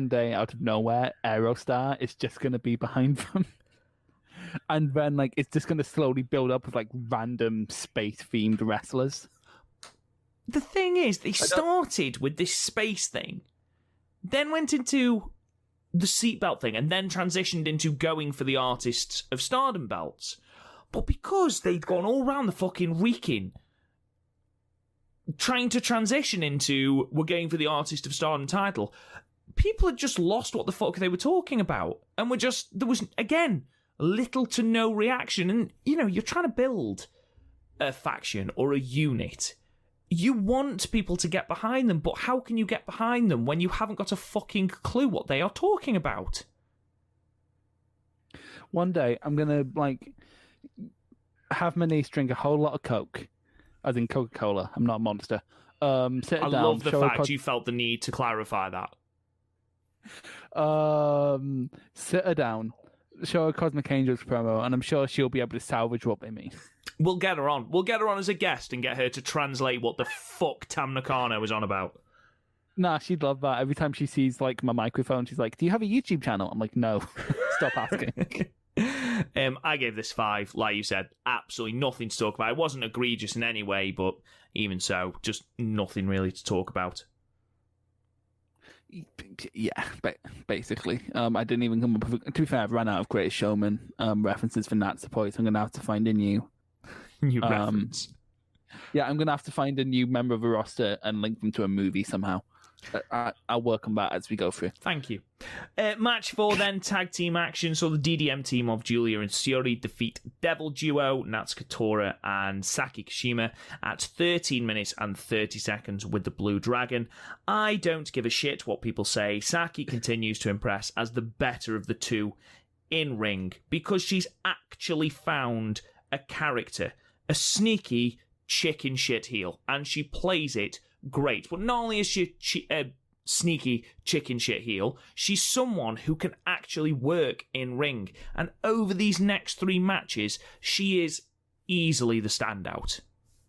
day out of nowhere, Aerostar is just going to be behind them. And then it's just going to slowly build up with random space-themed wrestlers. The thing is, they started with this space thing, then went into the seatbelt thing, and then transitioned into going for the Artists of Stardom belts. But because they'd gone all around the fucking weekend trying to transition into we're going for the Artist of Stardom title, people had just lost what the fuck they were talking about. And there was, again, little to no reaction. And, you're trying to build a faction or a unit. You want people to get behind them, but how can you get behind them when you haven't got a fucking clue what they are talking about? One day, I'm going to, have my niece drink a whole lot of Coke, as in Coca-Cola. I'm not a monster. Sit I down, love the fact you felt the need to clarify that. Sit her down, show her Cosmic Angels promo, and I'm sure she'll be able to salvage what they mean. We'll get her on. We'll get her on as a guest and get her to translate what the fuck Tam Nakano was on about. Nah, she'd love that. Every time she sees my microphone, she's like, "Do you have a YouTube channel?" I'm like, "No." Stop asking. I gave this 5, like you said, absolutely nothing to talk about. It wasn't egregious in any way, but even so, just nothing really to talk about. Yeah, basically. I didn't even come up with... To be fair, I've ran out of Greatest Showman references for Nat Support, so I'm going to have to find a new reference. Yeah, I'm going to have to find a new member of the roster and link them to a movie somehow. I'll work on that as we go through. Thank you. Match 4 then, tag team action. So the DDM team of Julia and Suri defeat Devil Duo, Natsuko Tora and Saki Kashima at 13 minutes and 30 seconds with the Blue Dragon. I don't give a shit what people say. Saki continues to impress as the better of the two in ring because she's actually found a character, a sneaky chicken shit heel, and she plays it great. But not only is she sneaky chicken shit heel, she's someone who can actually work in ring. And over these next 3 matches, she is easily the standout.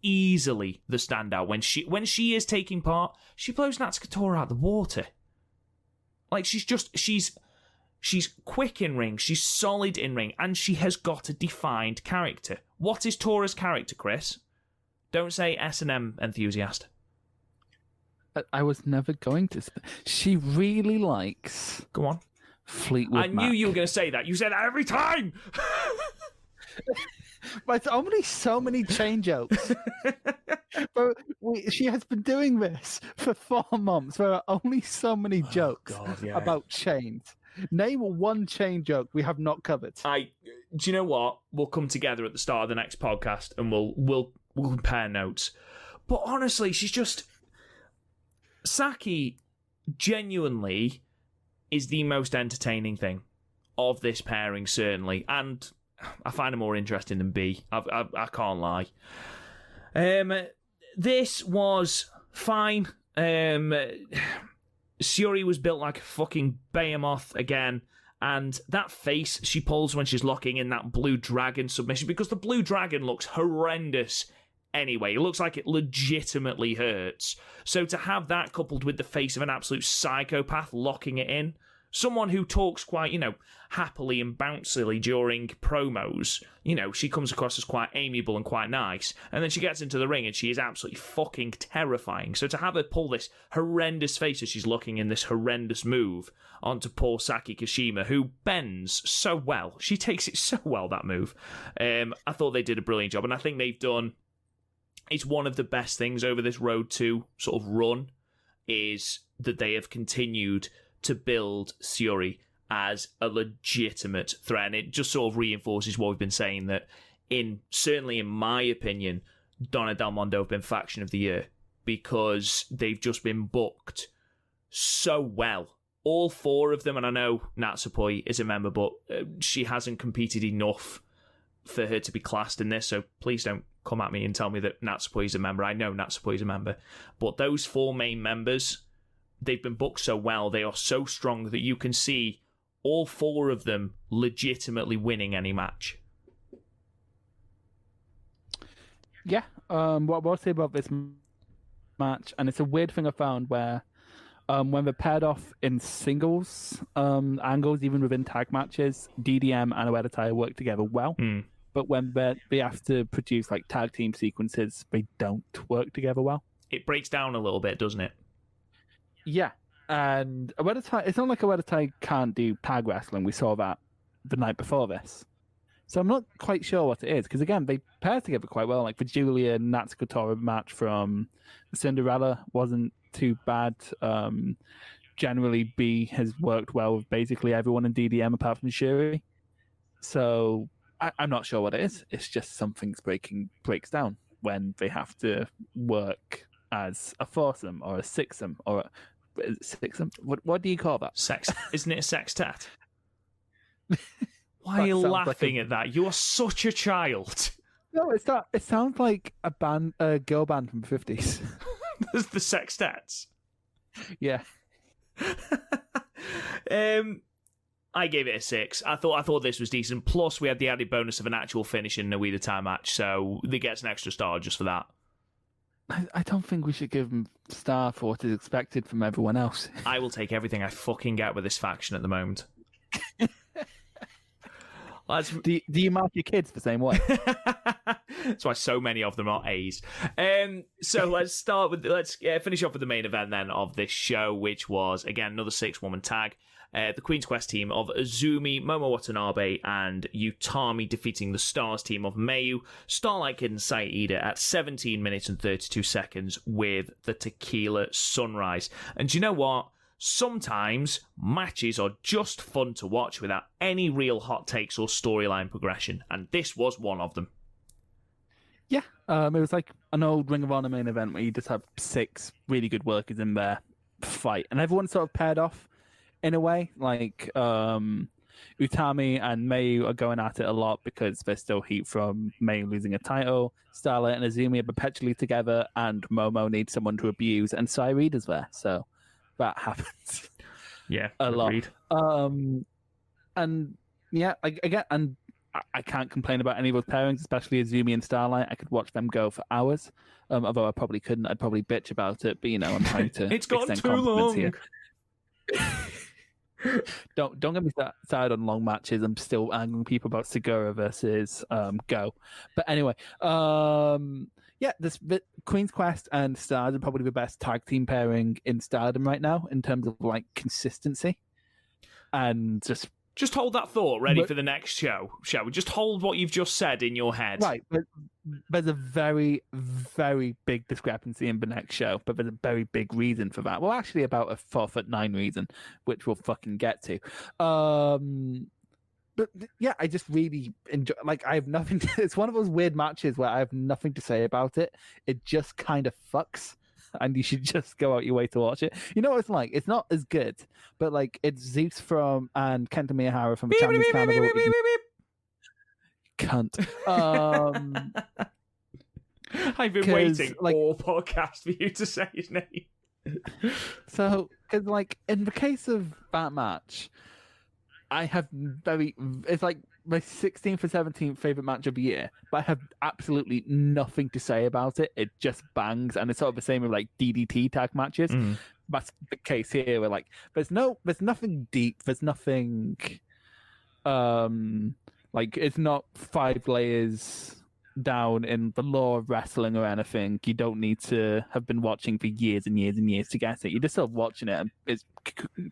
Easily the standout. When she is taking part, she blows Natsuko Tora out of the water. She's quick in ring, she's solid in ring, and she has got a defined character. What is Tora's character, Chris? Don't say S&M enthusiast. I was never going to say. She really likes... Go on. Fleetwood Mac. I knew you were going to say that. You say that every time! But it's only so many chain jokes. But she has been doing this for 4 months. There are only so many jokes about chains. Name one chain joke we have not covered. Do you know what? We'll come together at the start of the next podcast and we'll compare notes. But honestly, she's just... Saki genuinely is the most entertaining thing of this pairing, certainly. And I find her more interesting than B. I can't lie. This was fine. Suri was built like a fucking behemoth again. And that face she pulls when she's locking in that Blue Dragon submission, because the Blue Dragon looks horrendous anyway. It looks like it legitimately hurts. So to have that coupled with the face of an absolute psychopath locking it in, someone who talks quite, happily and bouncily during promos, she comes across as quite amiable and quite nice, and then she gets into the ring and she is absolutely fucking terrifying. So to have her pull this horrendous face as she's looking in this horrendous move onto poor Saki Kashima, who bends so well. She takes it so well, that move. I thought they did a brilliant job, and I think they've done... It's one of the best things over this Road to sort of run, is that they have continued to build Suri as a legitimate threat. And it just sort of reinforces what we've been saying, that certainly in my opinion, Donna Del Mondo have been Faction of the Year, because they've just been booked so well all four of them, and I know Natsupoi is a member, but she hasn't competed enough for her to be classed in this, so please don't come at me and tell me that Natsupoi is a member. I know Natsupoi is a member, but those four main members, they've been booked so well, they are so strong that you can see all four of them legitimately winning any match. Yeah, what I'll say about this match, and it's a weird thing I found where when they're paired off in singles angles, even within tag matches, DDM and Oedo Tai work together well. But when they have to produce like tag team sequences, they don't work together well. It breaks down a little bit, doesn't it? Yeah, and Oedo Tai, it's not like Oedo Tai can't do tag wrestling. We saw that the night before this. So I'm not quite sure what it is, because again, they pair together quite well. Like the Julia Natsuko Tora match from Cinderella wasn't too bad. Generally, B has worked well with basically everyone in DDM apart from Suri. So I'm not sure what it is. It's just something's breaks down when they have to work as a foursome or a sixsome or a sixsome. What do you call that? Sex, isn't it a sextet? Why are you laughing at that? You are such a child. No, it's not. It sounds like a girl band from the 50s. The Sextets. Yeah. I gave it a 6. I thought this was decent. Plus, we had the added bonus of an actual finish in a Oedo Tai match, so it gets an extra star just for that. I don't think we should give them star for what is expected from everyone else. I will take everything I fucking get with this faction at the moment. Do you mark your kids the same way? That's why so many of them are A's. So let's finish off with the main event then of this show, which was again another 6-woman tag. The Queen's Quest team of Azumi, Momo Watanabe, and Utami defeating the Stars team of Mayu, Starlight Kid, and Saida at 17 minutes and 32 seconds with the Tequila Sunrise. And you know what? Sometimes matches are just fun to watch without any real hot takes or storyline progression, and this was one of them. Yeah, it was like an old Ring of Honor main event where you just have 6 really good workers in there fight, and everyone's sort of paired off in a way. Like Utami and Mayu are going at it a lot because there's still heat from Mayu losing a title. Starlight and Azumi are perpetually together, and Momo needs someone to abuse, and Sairida's there, so that happens. Yeah, a agreed. lot. And yeah, I can't complain about any of those pairings, especially Azumi and Starlight. I could watch them go for hours. Although I probably couldn't. I'd probably bitch about it. But I'm trying to. It's gone too long. Here. Don't get me started on long matches. I'm still angering people about Segura versus Go. But anyway, yeah, Queen's Quest and Stars are probably the best tag team pairing in Stardom right now in terms of like consistency and just hold that thought ready for the next show, shall we? Just hold what you've just said in your head. Right, but there's a very, very big discrepancy in the next show, but there's a very big reason for that. Well, actually about a 4'9" reason, which we'll fucking get to. But yeah, I just really enjoy. Like, I have nothing. It's one of those weird matches where I have nothing to say about it. It just kind of fucks, and you should just go out your way to watch it. You know what it's like? It's not as good, but like it's Zeus and Kenta Miyahara from Champions Carnival. Cunt. I've been waiting all podcast for you to say his name. So, because like in the case of that match, I have it's like my 16th or 17th favorite match of the year, but I have absolutely nothing to say about it. It just bangs, and it's sort of the same with like DDT tag matches. That's the case here, where like there's nothing deep, there's nothing, like it's not 5 layers down in the lore of wrestling or anything. You don't need to have been watching for years and years and years to get it. You're just sort of watching it, and it's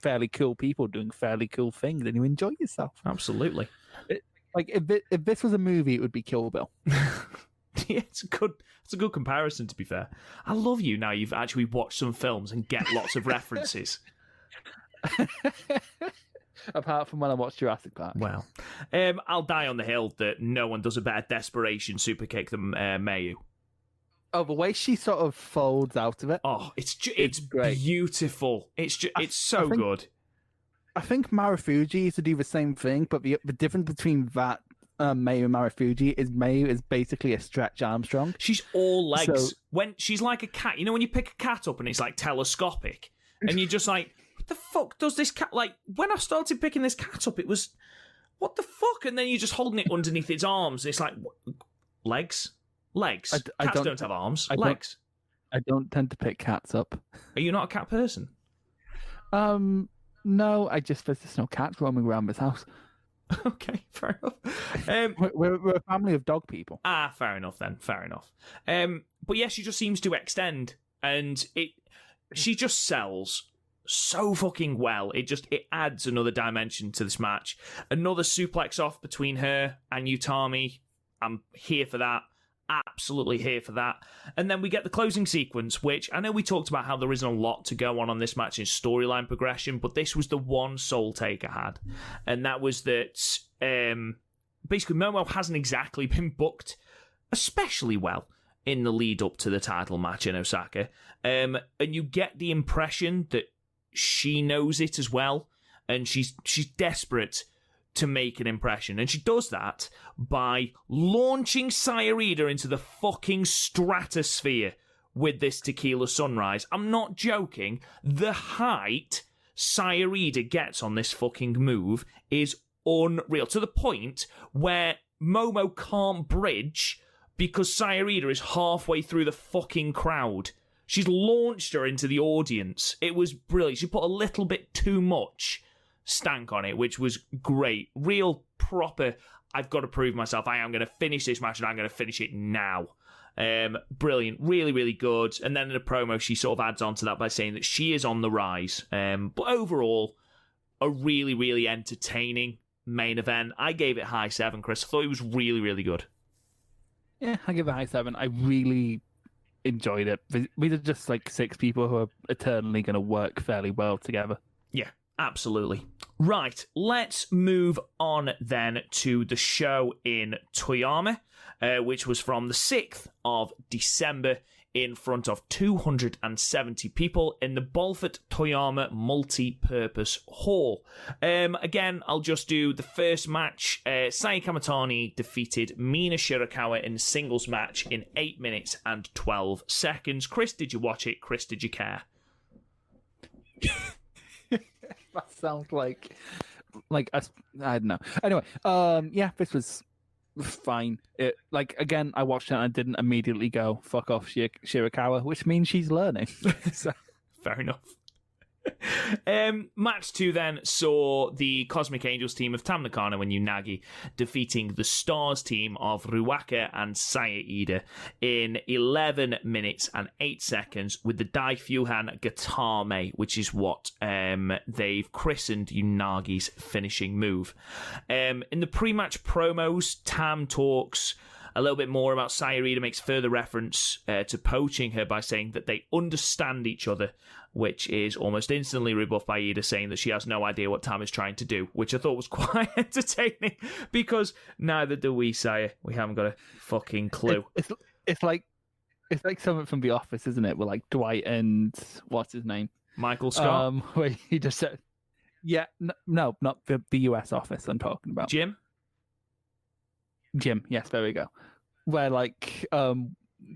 fairly cool people doing fairly cool things, and you enjoy yourself. Absolutely. Like if this was a movie, it would be Kill Bill. Yeah, it's a good comparison, to be fair. I love you now. You've actually watched some films and get lots of references. Apart from when I watched Jurassic Park. Well, I'll die on the hill that no one does a better desperation super kick than Mayu. Oh, the way she sort of folds out of it. Oh, it's great. Beautiful. It's so good. I think Marufuji used to do the same thing, but the difference between that Mayu and Marufuji is Mayu is basically a Stretch Armstrong. She's all legs. So, when she's like a cat, you know when you pick a cat up and it's like telescopic, and you're just like, what the fuck does this cat like? When I started picking this cat up, it was what the fuck, and then you're just holding it underneath its arms. It's like legs. Cats don't have arms. Legs. I don't tend to pick cats up. Are you not a cat person? No, there's just no cats roaming around this house. Okay, fair enough. We're a family of dog people. Fair enough then. Fair enough. But yeah, she just seems to extend, and she just sells so fucking well. It adds another dimension to this match. Another suplex off between her and Utami. I'm here for that. Absolutely here for that. And then we get the closing sequence, which I know we talked about how there isn't a lot to go on this match in storyline progression, but this was the one soul taker had. And that was that basically Momo hasn't exactly been booked especially well in the lead up to the title match in Osaka. And you get the impression that she knows it as well, and she's desperate to make an impression. And she does that by launching Sayarida into the fucking stratosphere with this Tequila Sunrise. I'm not joking. The height Sayarida gets on this fucking move is unreal, to the point where Momo can't bridge because Sayarida is halfway through the fucking crowd. She's launched her into the audience. It was brilliant. She put a little bit too much stank on it, which was great. Real proper, I've got to prove myself. I am going to finish this match, and I'm going to finish it now. Brilliant. Really, really good. And then in a promo, she sort of adds on to that by saying that she is on the rise. But overall, a really, really entertaining main event. I gave it high 7, Chris. I thought it was really, really good. Yeah, I give it a high 7. I really enjoyed it. We are just like 6 people who are eternally going to work fairly well together. Yeah. Absolutely. Right, let's move on then to the show in Toyama, which was from the 6th of December in front of 270 people in the Bolford Toyama Multi-Purpose Hall. Again, I'll just do the first match. Sai Kamatani defeated Mina Shirakawa in a singles match in 8 minutes and 12 seconds. Chris, did you watch it? Chris, did you care? That sounds like I don't know. Anyway, yeah, this was fine. Again, I watched it and I didn't immediately go fuck off Shirakawa, which means she's learning. So. Fair enough. Match 2 then saw the Cosmic Angels team of Tam Nakano and Unagi defeating the Stars team of Ruaka and Sayada in 11 minutes and 8 seconds with the Daifuhan Gatame, which is what they've christened Unagi's finishing move. In the pre-match promos, Tam talks a little bit more about Sayarida, makes further reference to poaching her by saying that they understand each other, which is almost instantly rebuffed by Ida saying that she has no idea what Tam is trying to do, which I thought was quite entertaining because neither do we, Saya. We haven't got a fucking clue. It's like something from The Office, isn't it? With like Dwight and what's his name? Michael Scott. Where he just said, yeah, no, not the US Office I'm talking about. Jim, yes, there we go. Where like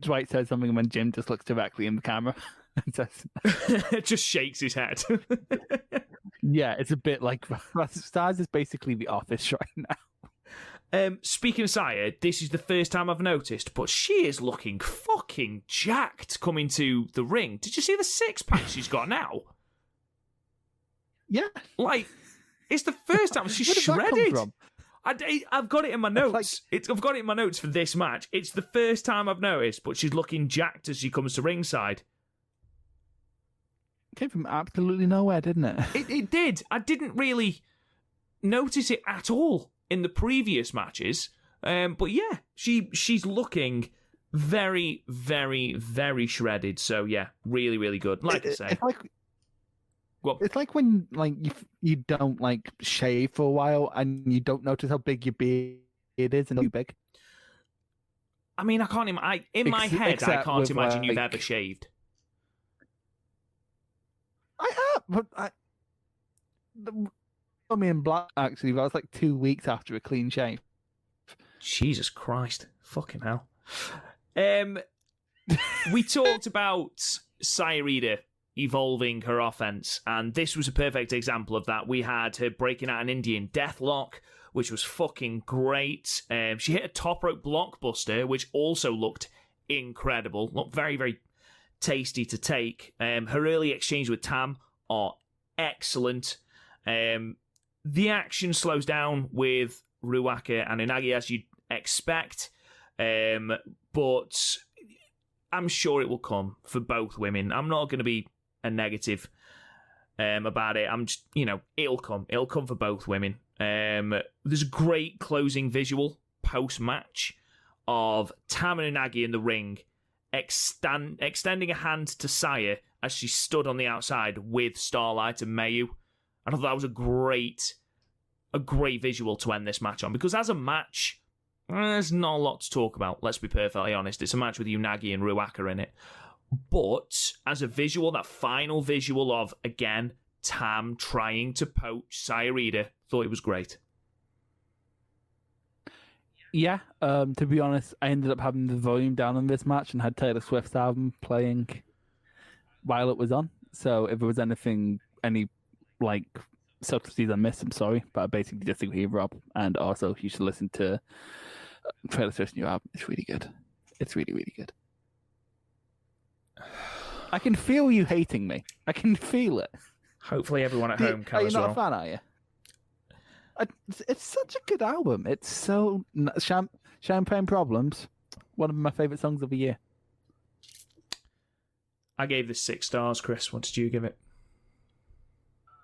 Dwight says something and when Jim just looks directly in the camera and says just shakes his head. Yeah, it's a bit like Stars is basically The Office right now. Speaking of Saya, this is the first time I've noticed, but she is looking fucking jacked coming to the ring. Did you see the 6-pack she's got now? Yeah. Like, it's the first time she's shredded. That come from? I've got it in my notes. I've got it in my notes for this match. It's the first time I've noticed, but she's looking jacked as she comes to ringside. Came from absolutely nowhere, didn't it? It did. I didn't really notice it at all in the previous matches. But yeah, she's looking very, very, very shredded. So yeah, really, really good. Like I say. It's like when you don't shave for a while and you don't notice how big your beard is and too big. I mean, I can't. In my head, I can't imagine you've ever shaved. I have, but me in black, actually. That was like 2 weeks after a clean shave. Jesus Christ. Fucking hell. We talked about Sayarida evolving her offense, and this was a perfect example of that. We had her breaking out an Indian deathlock, which was fucking great. She hit a top rope blockbuster, which also looked incredible. Looked very, very tasty to take. Her early exchange with Tam are excellent. The action slows down with Ruaka and Unagi, as you'd expect, but I'm sure it will come for both women. I'm not going to be a negative about it. I'm just, it'll come. It'll come for both women. There's a great closing visual post-match of Tam and Unagi in the ring, extending a hand to Saya as she stood on the outside with Starlight and Mayu. I thought that was a great visual to end this match on, because as a match, there's not a lot to talk about, let's be perfectly honest. It's a match with Unagi and Ruaka in it. But as a visual, that final visual of, again, Tam trying to poach Sayarida, thought it was great. Yeah, to be honest, I ended up having the volume down on this match and had Taylor Swift's album playing while it was on. So if there was any subtleties I missed, I'm sorry, but I basically just agree with Rob. And also, you should listen to Taylor Swift's new album. It's really good. It's really, really good. I can feel you hating me. I can feel it. Hopefully everyone at home can as well. Are you not a fan, are you? It's such a good album. It's so... Champagne Problems, one of my favourite songs of the year. I gave this 6 stars, Chris. What did you give it?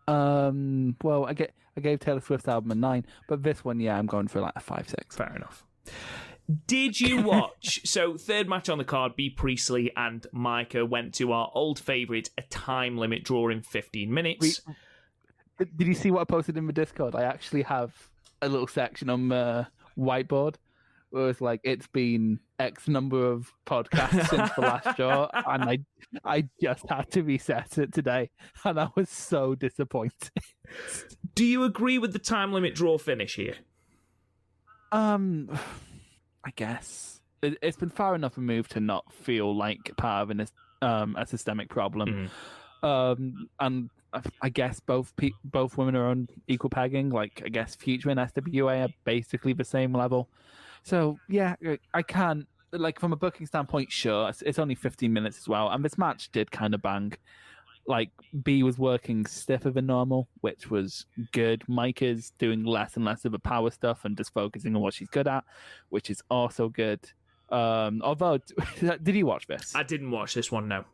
Well, I gave Taylor Swift's album a 9, but this one, I'm going for like a 5-6. Fair enough. Did you watch? So, third match on the card, B. Priestley and Micah went to our old favourite, a time limit draw in 15 minutes. Did you see what I posted in the Discord? I actually have a little section on the whiteboard where it's like, it's been X number of podcasts since the last draw, and I just had to reset it today, and I was so disappointed. Do you agree with the time limit draw finish here? I guess it's been far enough removed to not feel like part of a systemic problem. And I guess both women are on equal pegging. Like, I guess Future and SWA are basically the same level. So yeah, I can't, like, from a booking standpoint, sure, it's only 15 minutes as well, and this match did kind of bang. Like, B was working stiffer than normal, which was good. Mike is doing less and less of the power stuff and just focusing on what she's good at, which is also good. Although, did you watch this? I didn't watch this one, no.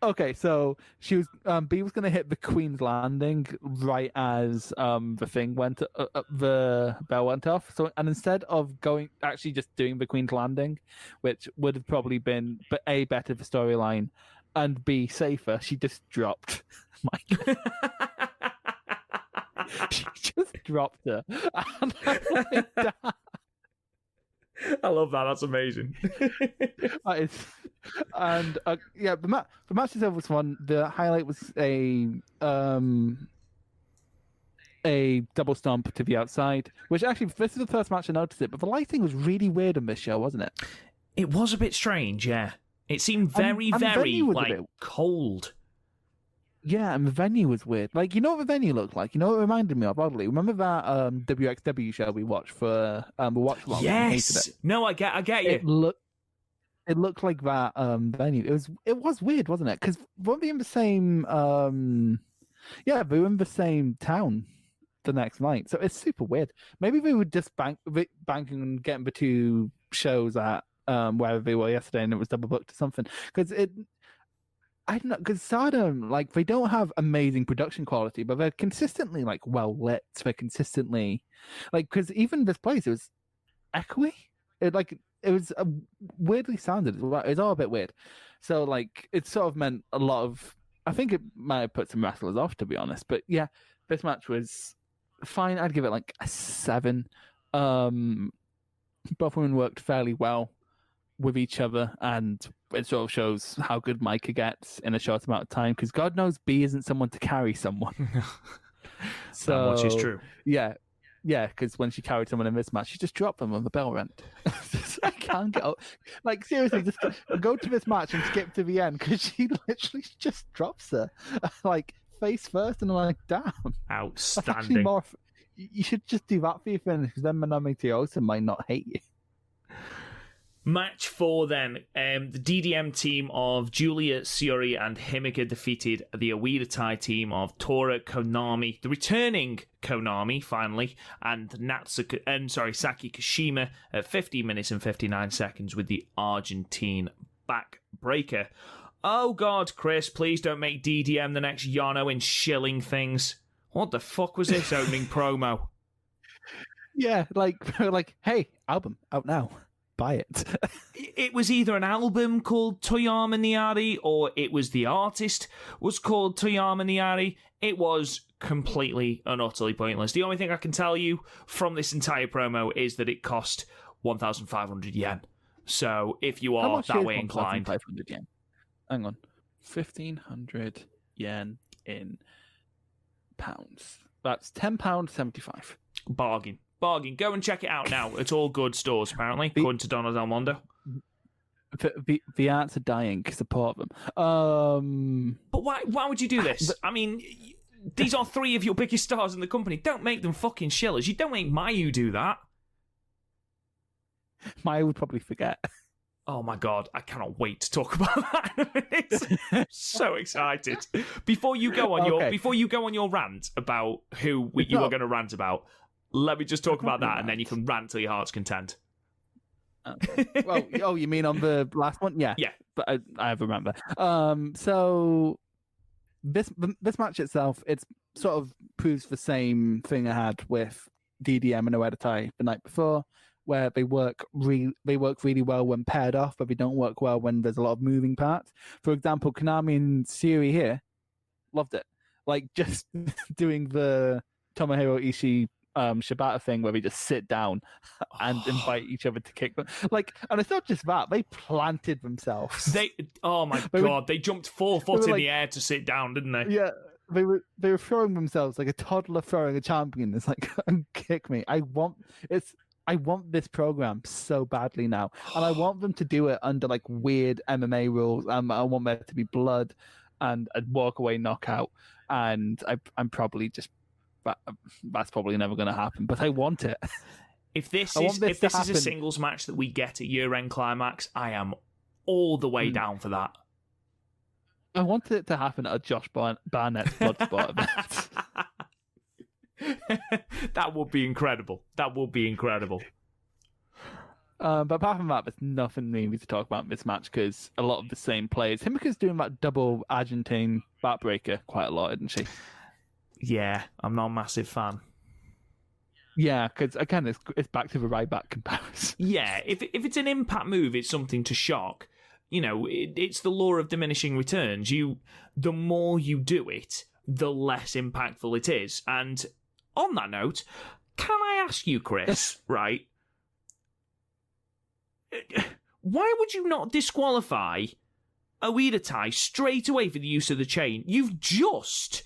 Okay, so she was B was going to hit the Queen's Landing right as the thing went, the bell went off. So, and instead of actually just doing the Queen's Landing, which would have probably been A, better for storyline, and B, safer, she just dropped Mike. She just dropped her. And I love that. That's amazing. The match itself was fun. The highlight was a double stomp to the outside, which actually, this is the first match I noticed it, but the lighting was really weird on this show, wasn't it? It was a bit strange, yeah. It seemed very cold. Yeah, and the venue was weird. Like, you know what the venue looked like? You know what it reminded me of, oddly? Remember that WXW show we watched for Watch Along? Yes! No, I get you. It looked like that venue. It was weird, wasn't it? Because weren't we in the same... we were in the same town the next night. So it's super weird. Maybe we would just bank and getting the two shows at wherever they were yesterday, and it was double booked or something. Because I don't know, because Stardom, like, they don't have amazing production quality, but they're consistently, like, well lit. They're consistently, like, because even this place, it was echoey. It was weirdly sounded. It was all a bit weird. So, like, it sort of meant a lot of. I think it might have put some wrestlers off, to be honest. But yeah, this match was fine. I'd give it like a 7. Both women worked fairly well with each other, and it sort of shows how good Micah gets in a short amount of time, because God knows B isn't someone to carry someone. So That much is true. Yeah, because when she carried someone in this match, she just dropped them when the bell rang. I can't get out. Like, seriously, just go to this match and skip to the end because she literally just drops her, like, face first, and I'm like, damn. Outstanding. You should just do that for your finish because then Manami Teosa might not hate you. Match 4 then. The DDM team of Julia, Suri, and Himika defeated the Oedo team of Tora, Konami, the returning Konami, finally, and Saki Kashima at 15 minutes and 59 seconds with the Argentine backbreaker. Oh God, Chris, please don't make DDM the next Yano in shilling things. What the fuck was this opening promo? Yeah, like, hey, album out now. Buy it. It was either an album called Toyama Niari or it was the artist was called Toyama Niari. It was completely and utterly pointless. The only thing I can tell you from this entire promo is that it cost 1,500 yen. So if you are that way inclined... 1,500 yen? Hang on. 1,500 yen in pounds. That's £10.75. Bargain. Go and check it out now. It's all good stores, apparently, according to Donna Del Mondo. The arts are dying. Support them. But why would you do this? I mean, these are 3 of your biggest stars in the company. Don't make them fucking shillers. You don't make Mayu do that. Mayu would probably forget. Oh my God, I cannot wait to talk about that in a minute. I'm so excited. Before you go on your rant about who you are going to rant about, let me just talk about that, and then you can rant till your heart's content. Okay. Well, you mean on the last one? Yeah. Yeah. But I remember. So this match itself, it's sort of proves the same thing I had with DDM and Oedo the night before, where they work really well when paired off, but they don't work well when there's a lot of moving parts. For example, Konami and Suri here, loved it. Like, just doing the Tomohiro Ishii Shibata thing where we just sit down and invite each other to kick them. Like, and it's not just that, they planted themselves. They jumped 4 foot in the air to sit down, didn't they? Yeah, they were throwing themselves like a toddler throwing a champion. It's like, kick me. I want this program so badly now, and I want them to do it under like weird MMA rules. I want there to be blood and a walk away knockout, and I'm probably just. That's probably never going to happen, but I want it. If this is a singles match that we get at year-end climax, I am all the way down for that. I want it to happen at a Josh Barnett's Bloodsport event. That would be incredible. But apart from that, there's nothing really to talk about in this match because a lot of the same players. Himika's doing that double Argentine backbreaker quite a lot, isn't she? Yeah, I'm not a massive fan. Yeah, because again, it's back to the Ryback comparison. Yeah, if it's an impact move, it's something to shock. You know, it's the law of diminishing returns. The more you do it, the less impactful it is. And on that note, can I ask you, Chris, right? Why would you not disqualify Oedo straight away for the use of the chain? You've just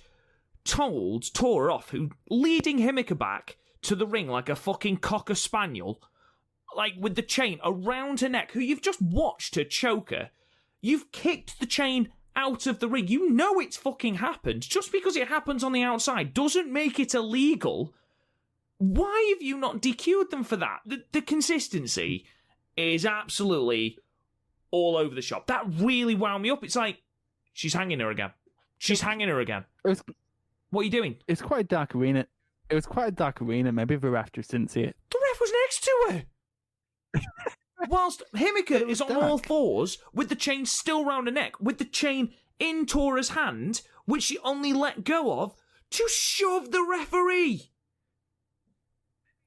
told Tora off, who leading Himika back to the ring like a fucking cocker spaniel, like with the chain around her neck, who you've just watched her choke her. You've kicked the chain out of the ring. You know it's fucking happened. Just because it happens on the outside doesn't make it illegal. Why have you not DQ'd them for that? The consistency is absolutely all over the shop. That really wound me up. It's like, she's hanging her again. What are you doing? It's quite a dark arena. It was quite a dark arena. Maybe the ref just didn't see it. The ref was next to her. Whilst Himika is on all fours with the chain still round her neck, with the chain in Tora's hand, which she only let go of to shove the referee.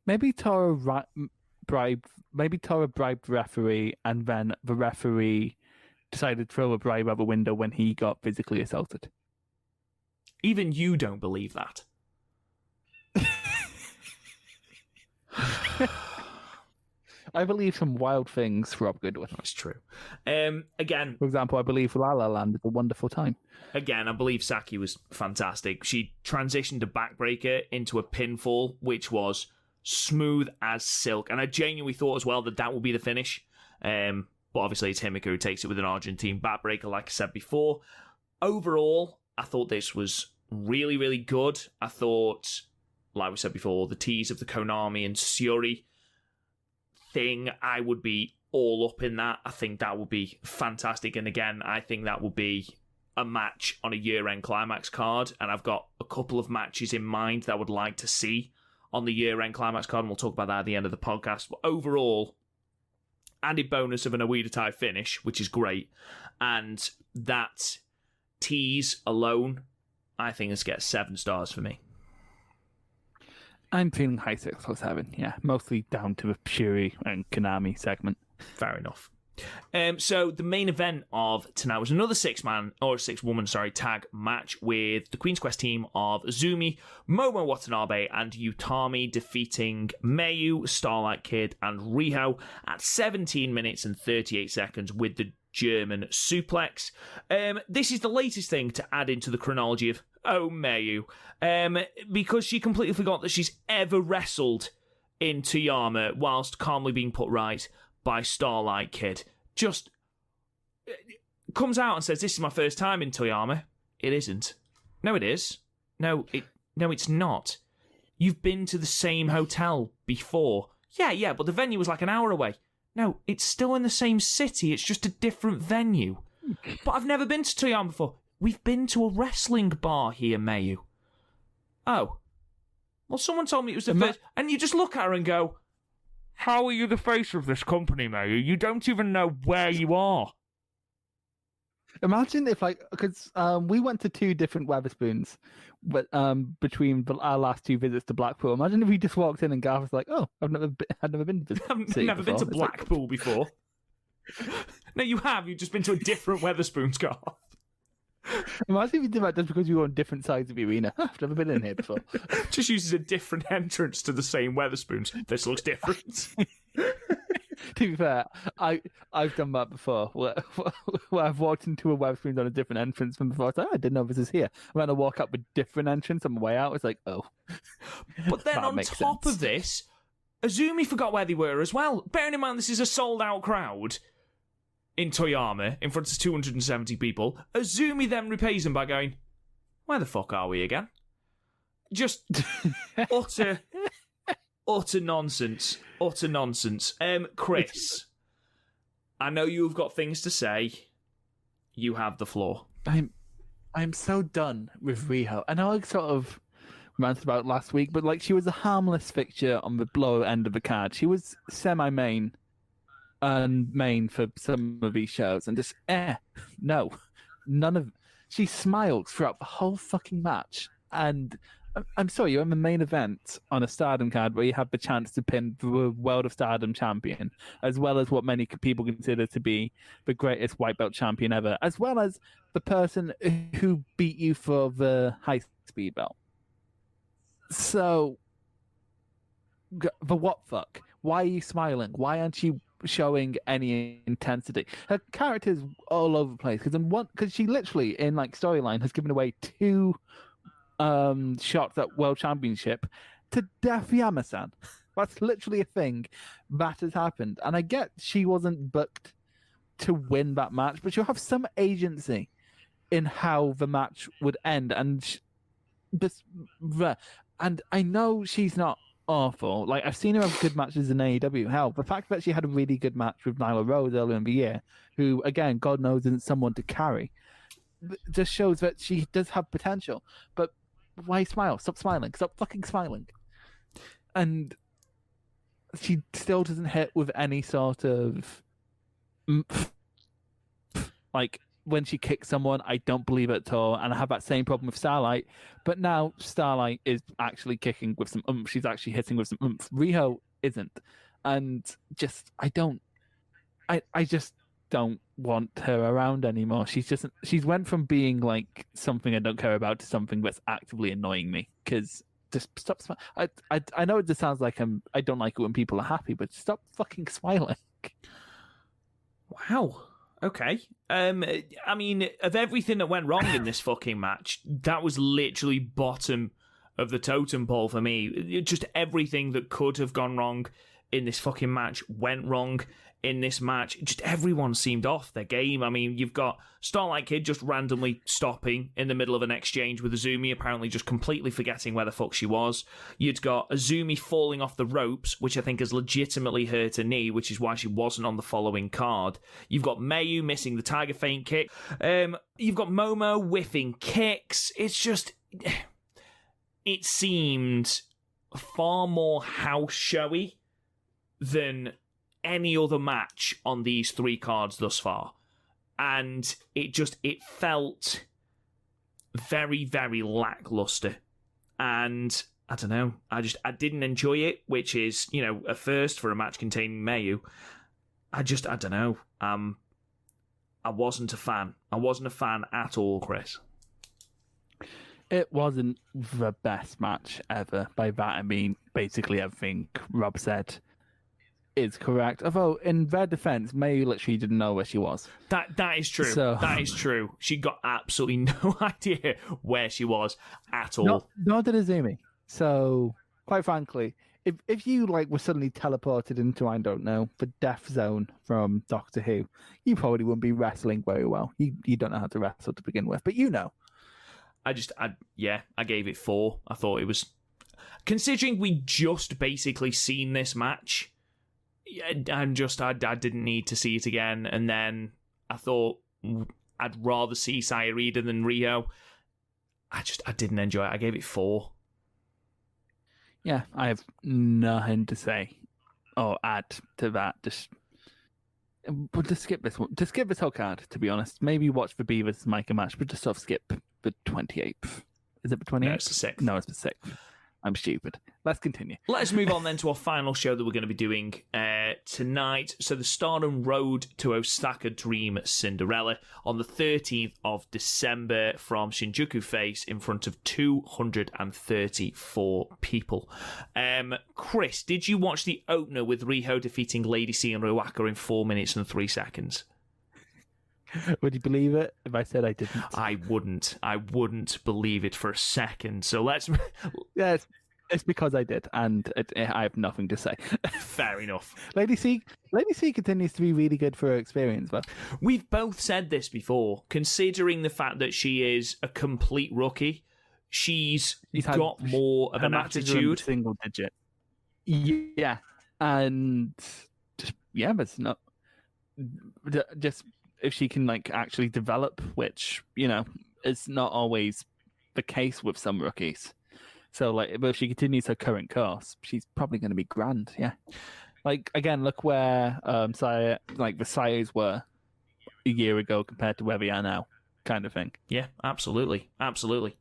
Maybe Tora bribed the referee, and then the referee decided to throw a bribe out the window when he got physically assaulted. Even you don't believe that. I believe some wild things for Rob Goodwin. That's true. Again, For example, I believe La La Land is a wonderful time. Again, I believe Saki was fantastic. She transitioned a backbreaker into a pinfall, which was smooth as silk. And I genuinely thought as well that would be the finish. But obviously it's Himika who takes it with an Argentine backbreaker, like I said before. Overall, I thought this was really, really good. I thought, like we said before, the tease of the Konami and Suri thing, I would be all up in that. I think that would be fantastic. And again, I think that would be a match on a year-end climax card, and I've got a couple of matches in mind that I would like to see on the year-end climax card, and we'll talk about that at the end of the podcast. But overall, added bonus of an Oedo Tai finish, which is great, and that tease alone, I think this gets 7 stars for me. I'm feeling high 6 or 7, yeah. Mostly down to the Shuri and Konami segment. Fair enough. So the main event of tonight was another 6-woman tag match with the Queen's Quest team of Azumi, Momo Watanabe, and Utami defeating Mayu, Starlight Kid, and Riho at 17 minutes and 38 seconds with the German suplex. This is the latest thing to add into the chronology of Mayu, because she completely forgot that she's ever wrestled in Toyama whilst calmly being put right by Starlight Kid. Just comes out and says, "This is my first time in Toyama." It isn't. No, it is. No, it's not. You've been to the same hotel before. Yeah, but the venue was like an hour away. No, it's still in the same city. It's just a different venue. But I've never been to Toyama before. We've been to a wrestling bar here, Mayu. Oh. Well, someone told me it was the first... And you just look at her and go, "How are you the face of this company, Mayu? You don't even know where you are." Imagine if, because we went to 2 different Weatherspoons, but between our last 2 visits to Blackpool. Imagine if we just walked in and Garth was like, "Oh, I've never been to I've never been to Blackpool before." No, you have. You've just been to a different Weatherspoons, Garth. Imagine if you did that just because we were on different sides of the arena. I've never been in here before. Just uses a different entrance to the same Weatherspoons. This looks different. To be fair, I've done that before, where I've walked into a Weatherspoons on a different entrance from before. I was like, "Oh, I didn't know this is here." When I walk up with different entrance on my way out, it's like, "Oh." But then on top of this, Azumi forgot where they were as well. Bearing in mind this is a sold-out crowd in Toyama, in front of 270 people. Azumi then repays them by going, "Where the fuck are we again?" Just utter nonsense. Utter nonsense. Chris, I know you've got things to say. You have the floor. I'm so done with Riho. I know I sort of ranted about it last week, but she was a harmless fixture on the lower end of the card. She was semi-main and main for some of these shows, and just no, none of. She smiled throughout the whole fucking match, and I'm sorry, you're in the main event on a Stardom card where you have the chance to pin the World of Stardom champion, as well as what many people consider to be the greatest white belt champion ever, as well as the person who beat you for the high speed belt. So, the what fuck? Why are you smiling? Why aren't you showing any intensity? Her character's all over the place because she literally in storyline has given away 2 shots at World Championship to Def Yamasan. That's literally a thing that has happened, and I get she wasn't booked to win that match, but she'll have some agency in how the match would end, and I know she's not awful. I've seen her have good matches in AEW. Hell, the fact that she had a really good match with Nyla Rose earlier in the year, who, again, God knows isn't someone to carry, just shows that she does have potential. But why smile? Stop smiling. Stop fucking smiling. And she still doesn't hit with any sort of... when she kicks someone, I don't believe it at all. And I have that same problem with Starlight. But now Starlight is actually kicking with some oomph. She's actually hitting with some oomph. Riho isn't. And I just don't want her around anymore. She's went from being something I don't care about to something that's actively annoying me. Because just stop smiling. I know it just sounds like I don't like it when people are happy, but stop fucking smiling. Wow. Okay. I mean, of everything that went wrong in this fucking match, that was literally bottom of the totem pole for me. Just everything that could have gone wrong in this fucking match went wrong in this match. Just everyone seemed off their game. I mean, you've got Starlight Kid just randomly stopping in the middle of an exchange with Azumi, apparently just completely forgetting where the fuck she was. You'd got Azumi falling off the ropes, which I think has legitimately hurt her knee, which is why she wasn't on the following card. You've got Mayu missing the Tiger Feint kick. You've got Momo whiffing kicks. It's just... It seemed far more house showy than any other match on these 3 cards thus far. And it felt very, very lackluster. And I don't know, I didn't enjoy it, which is, a first for a match containing Mayu. I don't know. I wasn't a fan. I wasn't a fan at all, Chris. It wasn't the best match ever. By that I mean basically everything Rob said is correct. Although, in their defense, May literally didn't know where she was. That is true. That is true. She got absolutely no idea where she was at all. Nor did Azumi. So, quite frankly, if you were suddenly teleported into, I don't know, the death zone from Doctor Who, you probably wouldn't be wrestling very well. You don't know how to wrestle to begin with, but I gave it 4. I thought it was... Considering we just basically seen this match, I didn't need to see it again. And then I thought I'd rather see Sayarida than Rio. I didn't enjoy it. I gave it 4. Yeah, I have nothing to say or add to that. Just skip this one. Just skip this whole card, to be honest. Maybe watch the Beavers Micah match, but just sort of skip the 28th. Is it the 28th? No, it's the 6th. No, it's the 6th. I'm stupid. Let's continue. Let us move on then to our final show that we're going to be doing tonight. So the Stardom Road to Osaka Dream Cinderella on the 13th of December from Shinjuku Face in front of 234 people. Chris, did you watch the opener with Riho defeating Lady C and Ruaka in 4 minutes and 3 seconds? Would you believe it if I said I didn't? I wouldn't. I wouldn't believe it for a second. So let's... Yeah, it's because I did, and I have nothing to say. Fair enough. Lady C continues to be really good for her experience, but we've both said this before. Considering the fact that she is a complete rookie, she's got more of an attitude. Single digit. Yeah, and but not just if she can actually develop, which is not always the case with some rookies. So, but if she continues her current course, she's probably going to be grand, yeah. Again, look where the Sayas were a year ago compared to where they are now, kind of thing. Yeah, absolutely. Absolutely.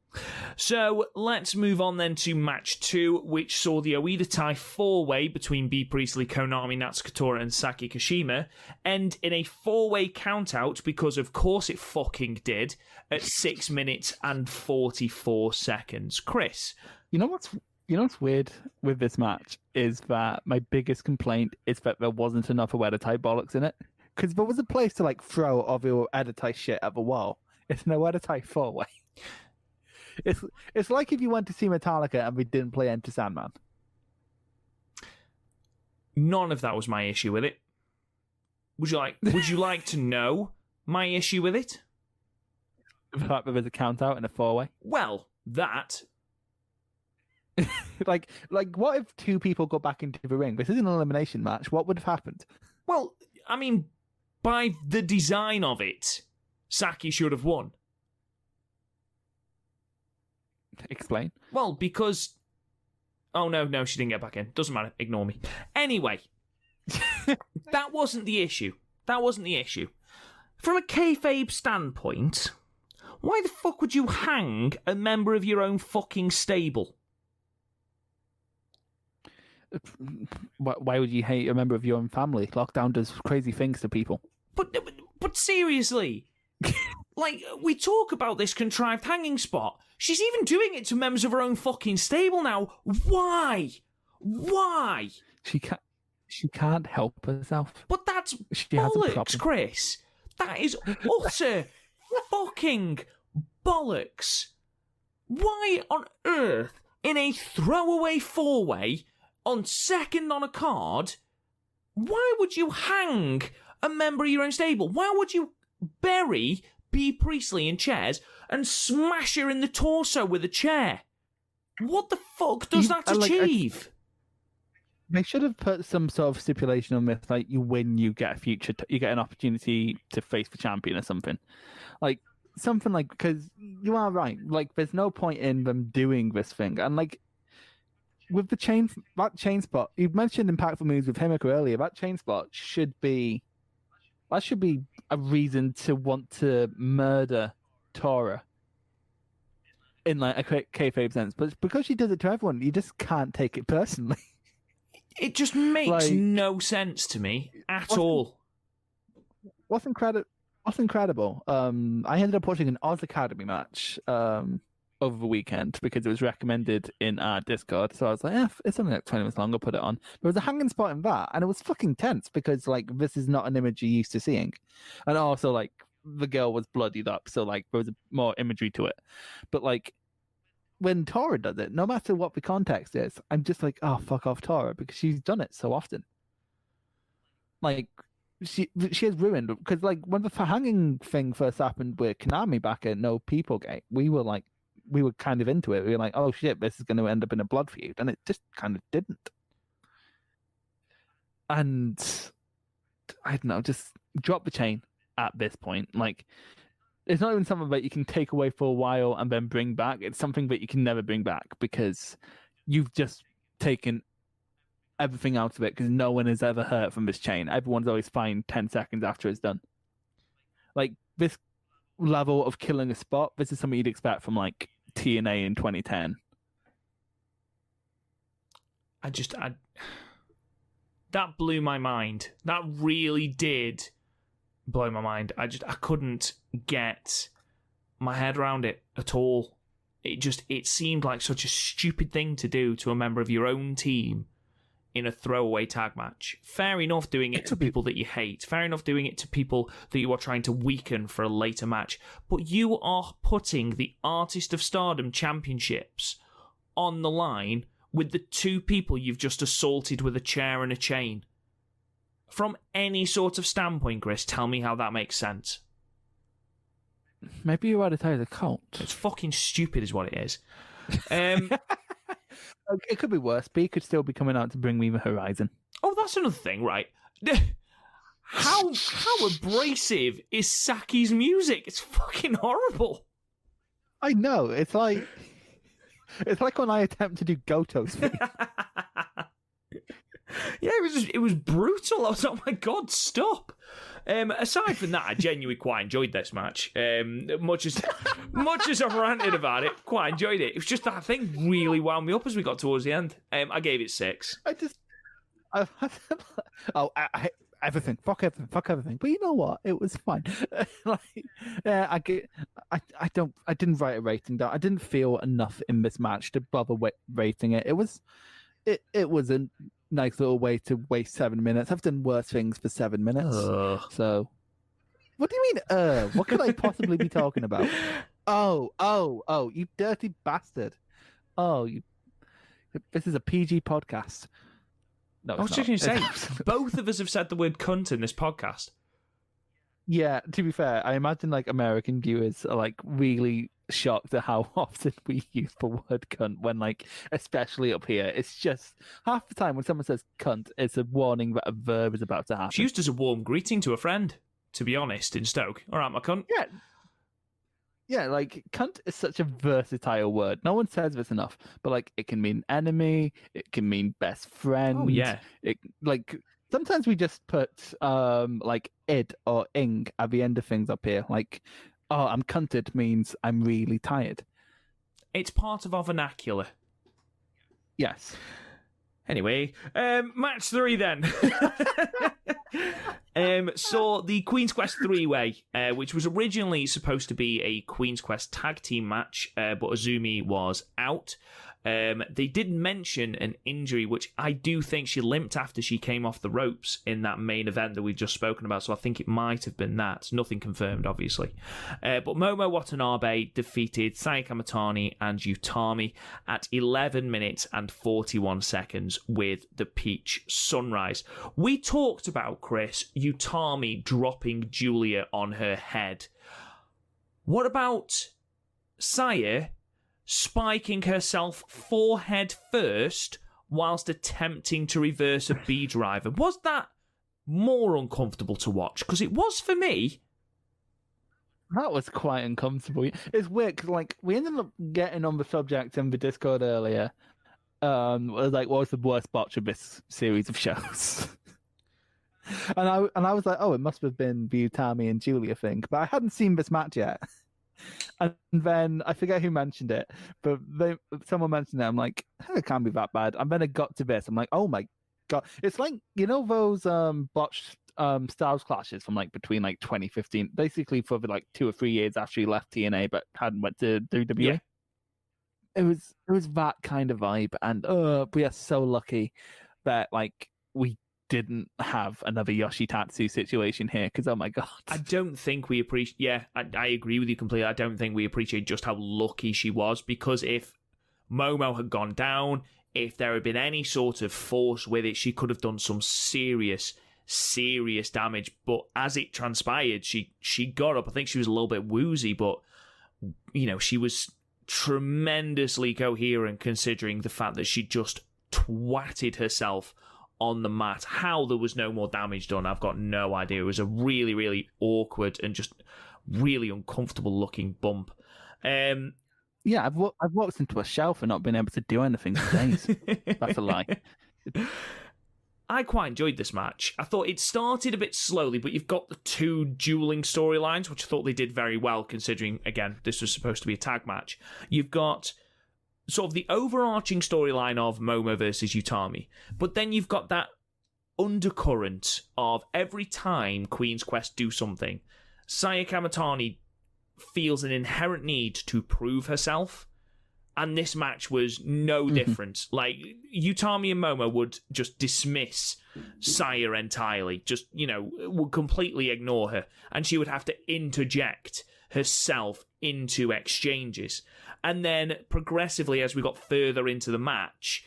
So, let's move on then to match 2, which saw the Oedo Tai 4-way between Bea Priestley, Konami, Natsuko Tora, and Saki Kashima end in a 4-way countout, because of course it fucking did, at 6 minutes and 44 seconds. Chris... You know what's weird with this match is that my biggest complaint is that there wasn't enough Oedo Tai bollocks in it. Because there was a place to throw all the Oedo Tai shit at the wall. It's an Oedo Tai 4-way. It's like if you went to see Metallica and we didn't play Enter Sandman. None of that was my issue with it. Would you like to know my issue with it? The fact that there's a count out in a 4-way? Well, that... what if 2 people go back into the ring? This is an elimination match. What would have happened? Well, I mean, by the design of it, Saki should have won. Explain. Well, because... Oh, no, she didn't get back in. Doesn't matter. Ignore me. Anyway, that wasn't the issue. From a kayfabe standpoint, why the fuck would you hang a member of your own fucking stable? Why would you hate a member of your own family? Lockdown does crazy things to people. But seriously, Like, we talk about this contrived hanging spot. She's even doing it to members of her own fucking stable now. Why? Why? She can't help herself. But that's She has a bollocks, problem. Chris. That is utter fucking bollocks. Why on earth, in a throwaway four-way, on second on a card, why would you hang a member of your own stable? Why would you bury Bea Priestley in chairs and smash her in the torso with a chair? What the fuck does that achieve? They should have put some sort of stipulation on this, like you win, you get you get an opportunity to face the champion or something, like something like, because you are right. Like, there's no point in them doing this thing, and like with the chain spot, you mentioned impactful moves with Himiko earlier. That chain spot should be a reason to want to murder Tora in like a kayfabe sense, but because she does it to everyone, you just can't take it personally. It just makes no sense to me at all. What's incredible? I ended up watching an Oz Academy match over the weekend because it was recommended in our Discord. So I was like, it's only like 20 minutes long, I'll put it on. There was a hanging spot in that, and it was fucking tense because like this is not an image you're used to seeing. And also like the girl was bloodied up, so like there was more imagery to it. But like when Tora does it, no matter what the context is, I'm just like, oh, fuck off Tora, because she's done it so often. Like, she has ruined, because like when the hanging thing first happened with Konami back at No People Gate, we were kind of into it. We were like, oh shit, this is going to end up in a blood feud, and it just kind of didn't. And I don't know, just drop the chain at this point. Like, it's not even something that you can take away for a while and then bring back. It's something that you can never bring back because you've just taken everything out of it, because no one is ever hurt from this chain. Everyone's always fine 10 seconds after it's done. Like, this level of killing a spot, this is something you'd expect from like TNA in 2010. That blew my mind. That really did blow my mind. I couldn't get my head around it at all. It seemed like such a stupid thing to do to a member of your own team in a throwaway tag match. Fair enough doing it to people that you hate. Fair enough doing it to people that you are trying to weaken for a later match. But you are putting the Artist of Stardom championships on the line with the two people you've just assaulted with a chair and a chain. From any sort of standpoint, Chris, tell me how that makes sense. Maybe you ought to tell the cult. It's fucking stupid is what it is. It could be worse. B could still be coming out to bring me the horizon. Oh, that's another thing, right? How abrasive is Saki's music? It's fucking horrible. I know. It's like when I attempt to do Goto's face. Yeah, it was brutal. I was like, oh my god, stop. Aside from that, I genuinely quite enjoyed this match. Much as I've ranted about it, quite enjoyed it. It was just that thing really wound me up as we got towards the end. I gave it 6. Everything. Fuck everything. But you know what? It was fine. I didn't write a rating down. I didn't feel enough in this match to bother rating it. It was a nice little way to waste 7 minutes. I've done worse things for 7 minutes. So, what do you mean? What could I possibly be talking about? Oh, you dirty bastard! This is a PG podcast. No, I was just going to say, both of us have said the word cunt in this podcast. Yeah, to be fair, I imagine like American viewers are like really shocked at how often we use the word cunt when, like, especially up here. It's just half the time when someone says cunt, it's a warning that a verb is about to happen. It's used as a warm greeting to a friend, to be honest, in Stoke. All right, my cunt. Yeah, like, cunt is such a versatile word. No one says this enough, but like, it can mean enemy, it can mean best friend. Oh yeah. It like. Sometimes we just put like id or ing at the end of things up here. Like, oh, I'm cunted means I'm really tired. It's part of our vernacular. Yes. Anyway, match 3 then. Saw the Queen's Quest 3-way, which was originally supposed to be a Queen's Quest tag team match, but Azumi was out. They did mention an injury, which I do think she limped after she came off the ropes in that main event that we've just spoken about, so I think it might have been that. Nothing confirmed, obviously. But Momo Watanabe defeated Sayaka Mitani and Utami at 11 minutes and 41 seconds with the Peach Sunrise. We talked about, Chris, Utami dropping Julia on her head. What about Saya spiking herself forehead first whilst attempting to reverse a B driver? Was that more uncomfortable to watch? Because it was for me. That was quite uncomfortable. It's weird because, like, we ended up getting on the subject in the Discord earlier. Was like, what was the worst botch of this series of shows? and I was like, oh, it must have been the Utami and Julia thing, but I hadn't seen this match yet. And then I forget who mentioned it, but someone mentioned it. I'm like, it can't be that bad. And then it got to this. I'm like, oh my god! It's like, you know, those botched Styles clashes from like between like 2015, basically for the like 2 or 3 years after he left TNA but hadn't went to WWE. Yeah. It was that kind of vibe, and we are so lucky that like we didn't have another Yoshitatsu situation here, because oh my god, I don't think we appreciate. Yeah, I agree with you completely. I don't think we appreciate just how lucky she was, because if Momo had gone down, if there had been any sort of force with it, she could have done some serious damage. But as it transpired, she got up. I think she was a little bit woozy, but you know, she was tremendously coherent considering the fact that she just twatted herself on the mat. How there was no more damage done, I've got no idea. It was a really, really awkward and just really uncomfortable looking bump. Yeah, I've walked into a shelf and not been able to do anything for days. That's a lie. I quite enjoyed this match. I thought it started a bit slowly, but you've got the 2 dueling storylines, which I thought they did very well, considering, again, this was supposed to be a tag match. You've got sort of the overarching storyline of Momo versus Utami, but then you've got that undercurrent of every time Queen's Quest do something, Sayaka Mitani feels an inherent need to prove herself, and this match was no different. Like, Utami and Momo would just dismiss Saya entirely, just, you know, would completely ignore her, and she would have to interject herself into exchanges. And then progressively, as we got further into the match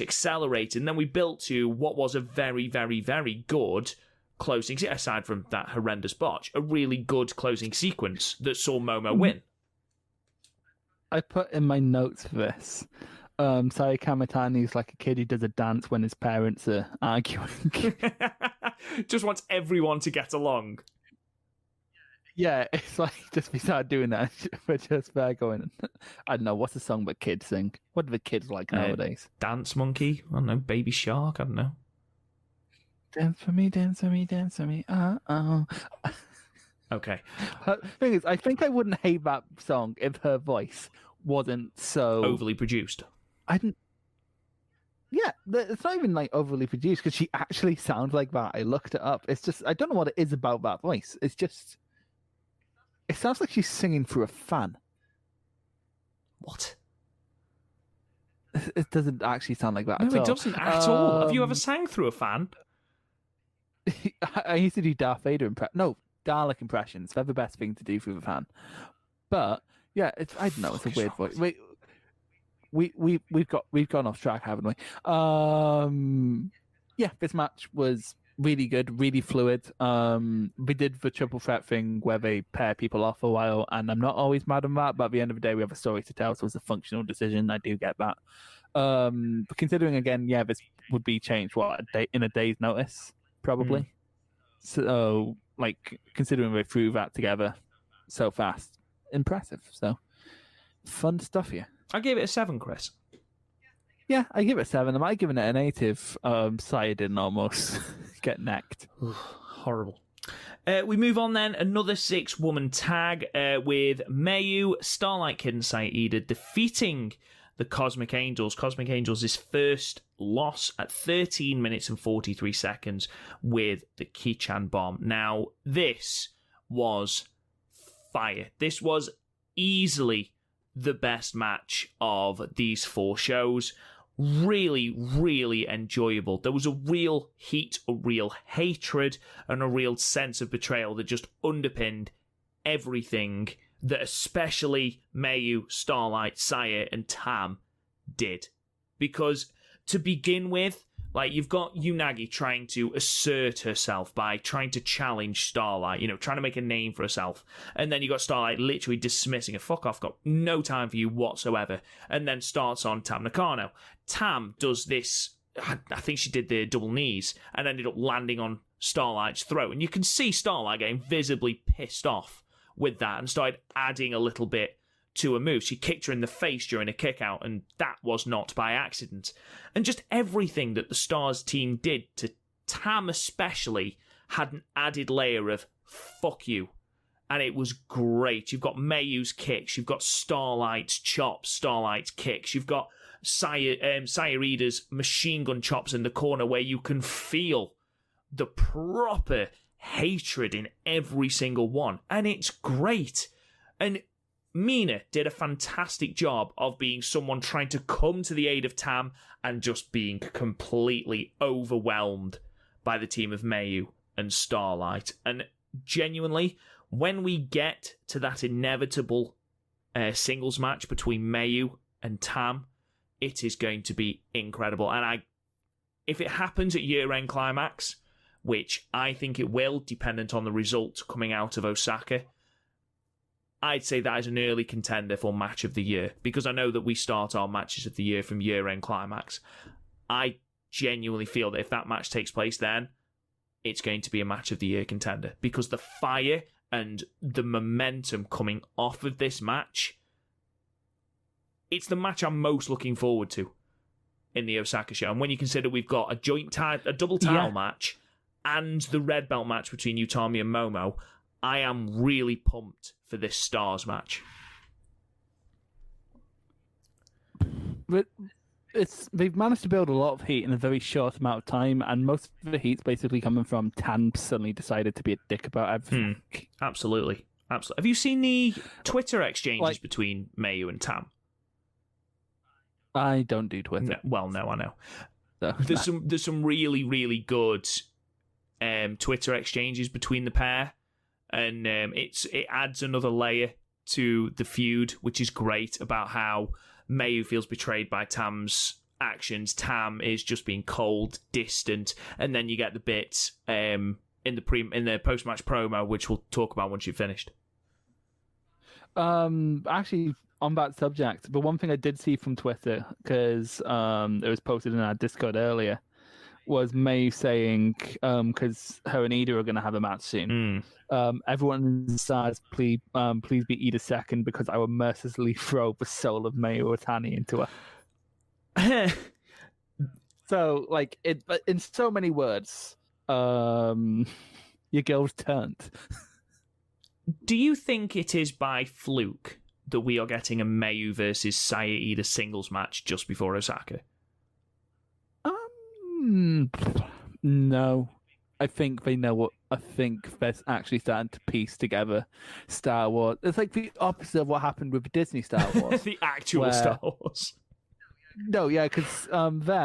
accelerated, and then we built to what was a very, very, very good closing, aside from that horrendous botch, a really good closing sequence that saw Momo win. I put in my notes for this, Sayaka Mitani is like a kid who does a dance when his parents are arguing. Just wants everyone to get along. Yeah, it's like, just we started doing that, we're just there going, I don't know, what's a song that kids sing? What do the kids like nowadays? Dance Monkey? I don't know, Baby Shark? I don't know. Dance for me, dance for me, dance for me, oh. Okay. Thing is, I think I wouldn't hate that song if her voice wasn't so overly produced. I didn't. Yeah, it's not even like overly produced, because she actually sounds like that. I looked it up. It's just, I don't know what it is about that voice. It's just, it sounds like she's singing through a fan. What? It doesn't actually sound like that at all. No, it doesn't at all. Have you ever sang through a fan? I used to do Darth Vader Dalek impressions. They're the best thing to do through the fan. But yeah, I don't know. It's a weird voice. Wait, we've gone off track, haven't we? Yeah, this match was really good, really fluid. We did the triple threat thing where they pair people off a while, and I'm not always mad on that. But at the end of the day, we have a story to tell, so it's a functional decision. I do get that. But considering again, yeah, this would be changed in a day's notice, probably. So, like, considering we threw that together so fast, impressive. So, fun stuff here. I gave it a 7, Chris. Yeah, I give it a 7. I might give it an 8 if Saya didn't almost get necked. Horrible. We move on then. Another 6-woman tag with Mayu, Starlight Kid, and Saida defeating the Cosmic Angels. Cosmic Angels' first loss at 13 minutes and 43 seconds with the Kichan bomb. Now, this was fire. This was easily the best match of these 4 shows. Really, really enjoyable. There was a real heat, a real hatred, and a real sense of betrayal that just underpinned everything that especially Mayu, Starlight, Saya, and Tam did. Because to begin with, like, you've got Unagi trying to assert herself by trying to challenge Starlight, trying to make a name for herself. And then you got Starlight literally dismissing her. Fuck off, got no time for you whatsoever. And then starts on Tam Nakano. Tam does this, I think she did the double knees, and ended up landing on Starlight's throat. And you can see Starlight getting visibly pissed off with that and started adding a little bit to a move. She kicked her in the face during a kick out, and that was not by accident. And just everything that the Stars team did to Tam especially had an added layer of fuck you. And it was great. You've got Mayu's kicks, you've got Starlight's chops, Starlight's kicks, you've got Sayurida's machine gun chops in the corner where you can feel the proper hatred in every single one. And it's great. And Mina did a fantastic job of being someone trying to come to the aid of Tam and just being completely overwhelmed by the team of Mayu and Starlight. And genuinely, when we get to that inevitable singles match between Mayu and Tam, it is going to be incredible. And if it happens at year-end climax, which I think it will, dependent on the result coming out of Osaka, I'd say that is an early contender for match of the year, because I know that we start our matches of the year from year-end climax. I genuinely feel that if that match takes place then, it's going to be a match of the year contender, because the fire and the momentum coming off of this match, it's the match I'm most looking forward to in the Osaka show. And when you consider we've got a double title match and the red belt match between Utami and Momo, I am really pumped for this Stars match. But they've managed to build a lot of heat in a very short amount of time, and most of the heat's basically coming from Tam suddenly decided to be a dick about everything. Absolutely. Have you seen the Twitter exchanges between Mayu and Tam? I don't do Twitter. No, I know. So, there's some really, really good Twitter exchanges between the pair. And it adds another layer to the feud, which is great, about how Mayu feels betrayed by Tam's actions. Tam is just being cold, distant, and then you get the bits in the post-match promo, which we'll talk about once you've finished. Actually, on that subject, the one thing I did see from Twitter, because it was posted in our Discord earlier, was May saying, because her and Ida are going to have a match soon. Everyone in stars, please be Ida second, because I will mercilessly throw the soul of May Otani into her. So, in so many words, your girl's turned. Do you think it is by fluke that we are getting a Mayu versus Saya Ida singles match just before Osaka? No. I think they know what. I think they're actually starting to piece together Star Wars. It's like the opposite of what happened with Disney Star Wars. The actual Star Wars. No, yeah, because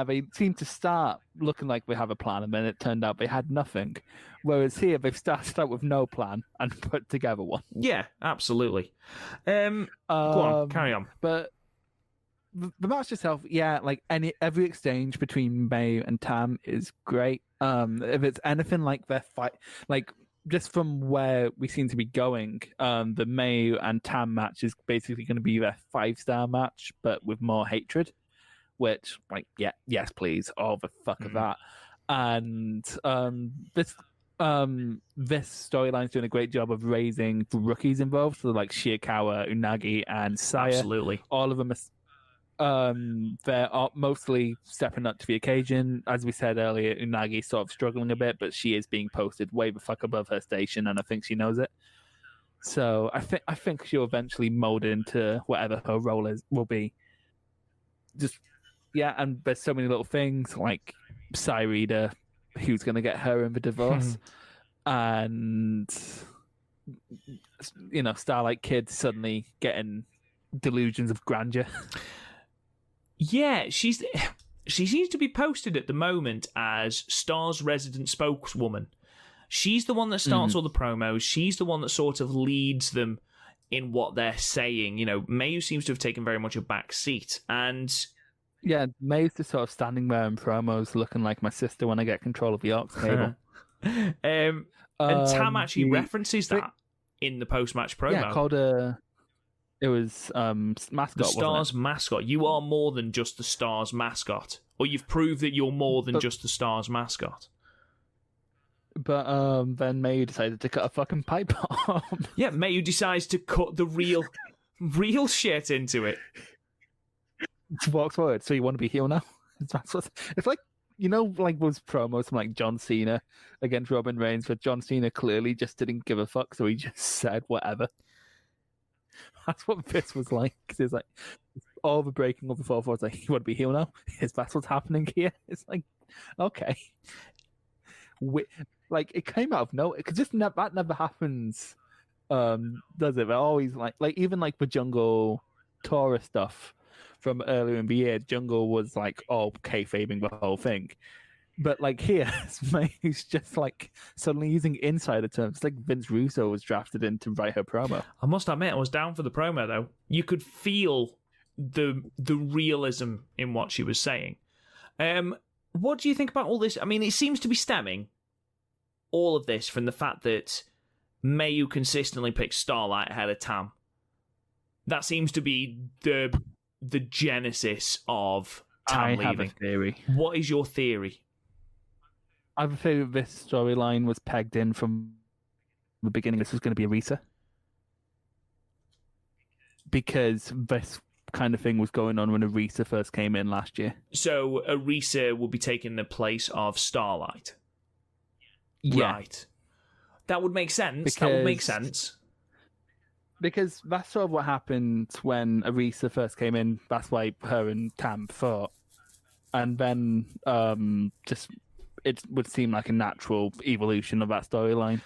they seem to start looking like they have a plan, and then it turned out they had nothing. Whereas here, they've started out with no plan and put together one. Yeah, absolutely. Go on, carry on. But the match itself, yeah, every exchange between May and Tam is great. If it's anything like their fight, just from where we seem to be going, the May and Tam match is basically going to be their 5-star match, but with more hatred. Which, yes, please, all the fuck of that. And this storyline's doing a great job of raising the rookies involved, so Shiikawa, Unagi, and Saya. Absolutely, all of them are. They're mostly stepping up to the occasion. As we said earlier, Unagi's sort of struggling a bit, but she is being posted way the fuck above her station, and I think she knows it. So I think she'll eventually mold into whatever her role will be. Just Yeah, and there's so many little things like Suri, who's going to get her in the divorce, and Starlight Kid suddenly getting delusions of grandeur. Yeah, she seems to be posted at the moment as Star's resident spokeswoman. She's the one that starts all the promos. She's the one that sort of leads them in what they're saying. Mayu seems to have taken very much a back seat. And yeah, May's just sort of standing there in promos looking like my sister when I get control of the aux cable. And Tam actually references that in the post-match promo. Yeah, called it was mascot. The Stars wasn't it? mascot. You are more than just the Stars mascot. Or you've proved that you're more than just the Stars mascot. But then Mayu decided to cut a fucking pipe bomb. Yeah, Mayu decides to cut the real shit into it. Walks forward. So you want to be heel now? It's like, like those promos from like John Cena against Roman Reigns, where John Cena clearly just didn't give a fuck, so he just said whatever. That's what this was like. It's like all the breaking of the 4-4. It's like, you want to be heel now? That's what's happening here. It's like, okay. Like it came out of nowhere because that never happens, does it? But always like even like the Jungle Tora stuff from earlier in the year, Jungle was like kayfabing the whole thing, but like here, he's just like suddenly using insider terms. It's like Vince Russo was drafted in to write her promo. I must admit, I was down for the promo though. You could feel the realism in what she was saying. What do you think about all this? I mean, it seems to be stemming all of this from the fact that Mayu consistently picks Starlight ahead of Tam. That seems to be the genesis of Tam leaving. I have a theory. What is your theory? I have a theory that this storyline was pegged in from the beginning. This was going to be Arisa. Because this kind of thing was going on when Arisa first came in last year. So Arisa will be taking the place of Starlight. Yeah. Right. That would make sense. That would make sense. Because that's sort of what happened when Arisa first came in. That's why her and Tam fought. And then it would seem like a natural evolution of that storyline.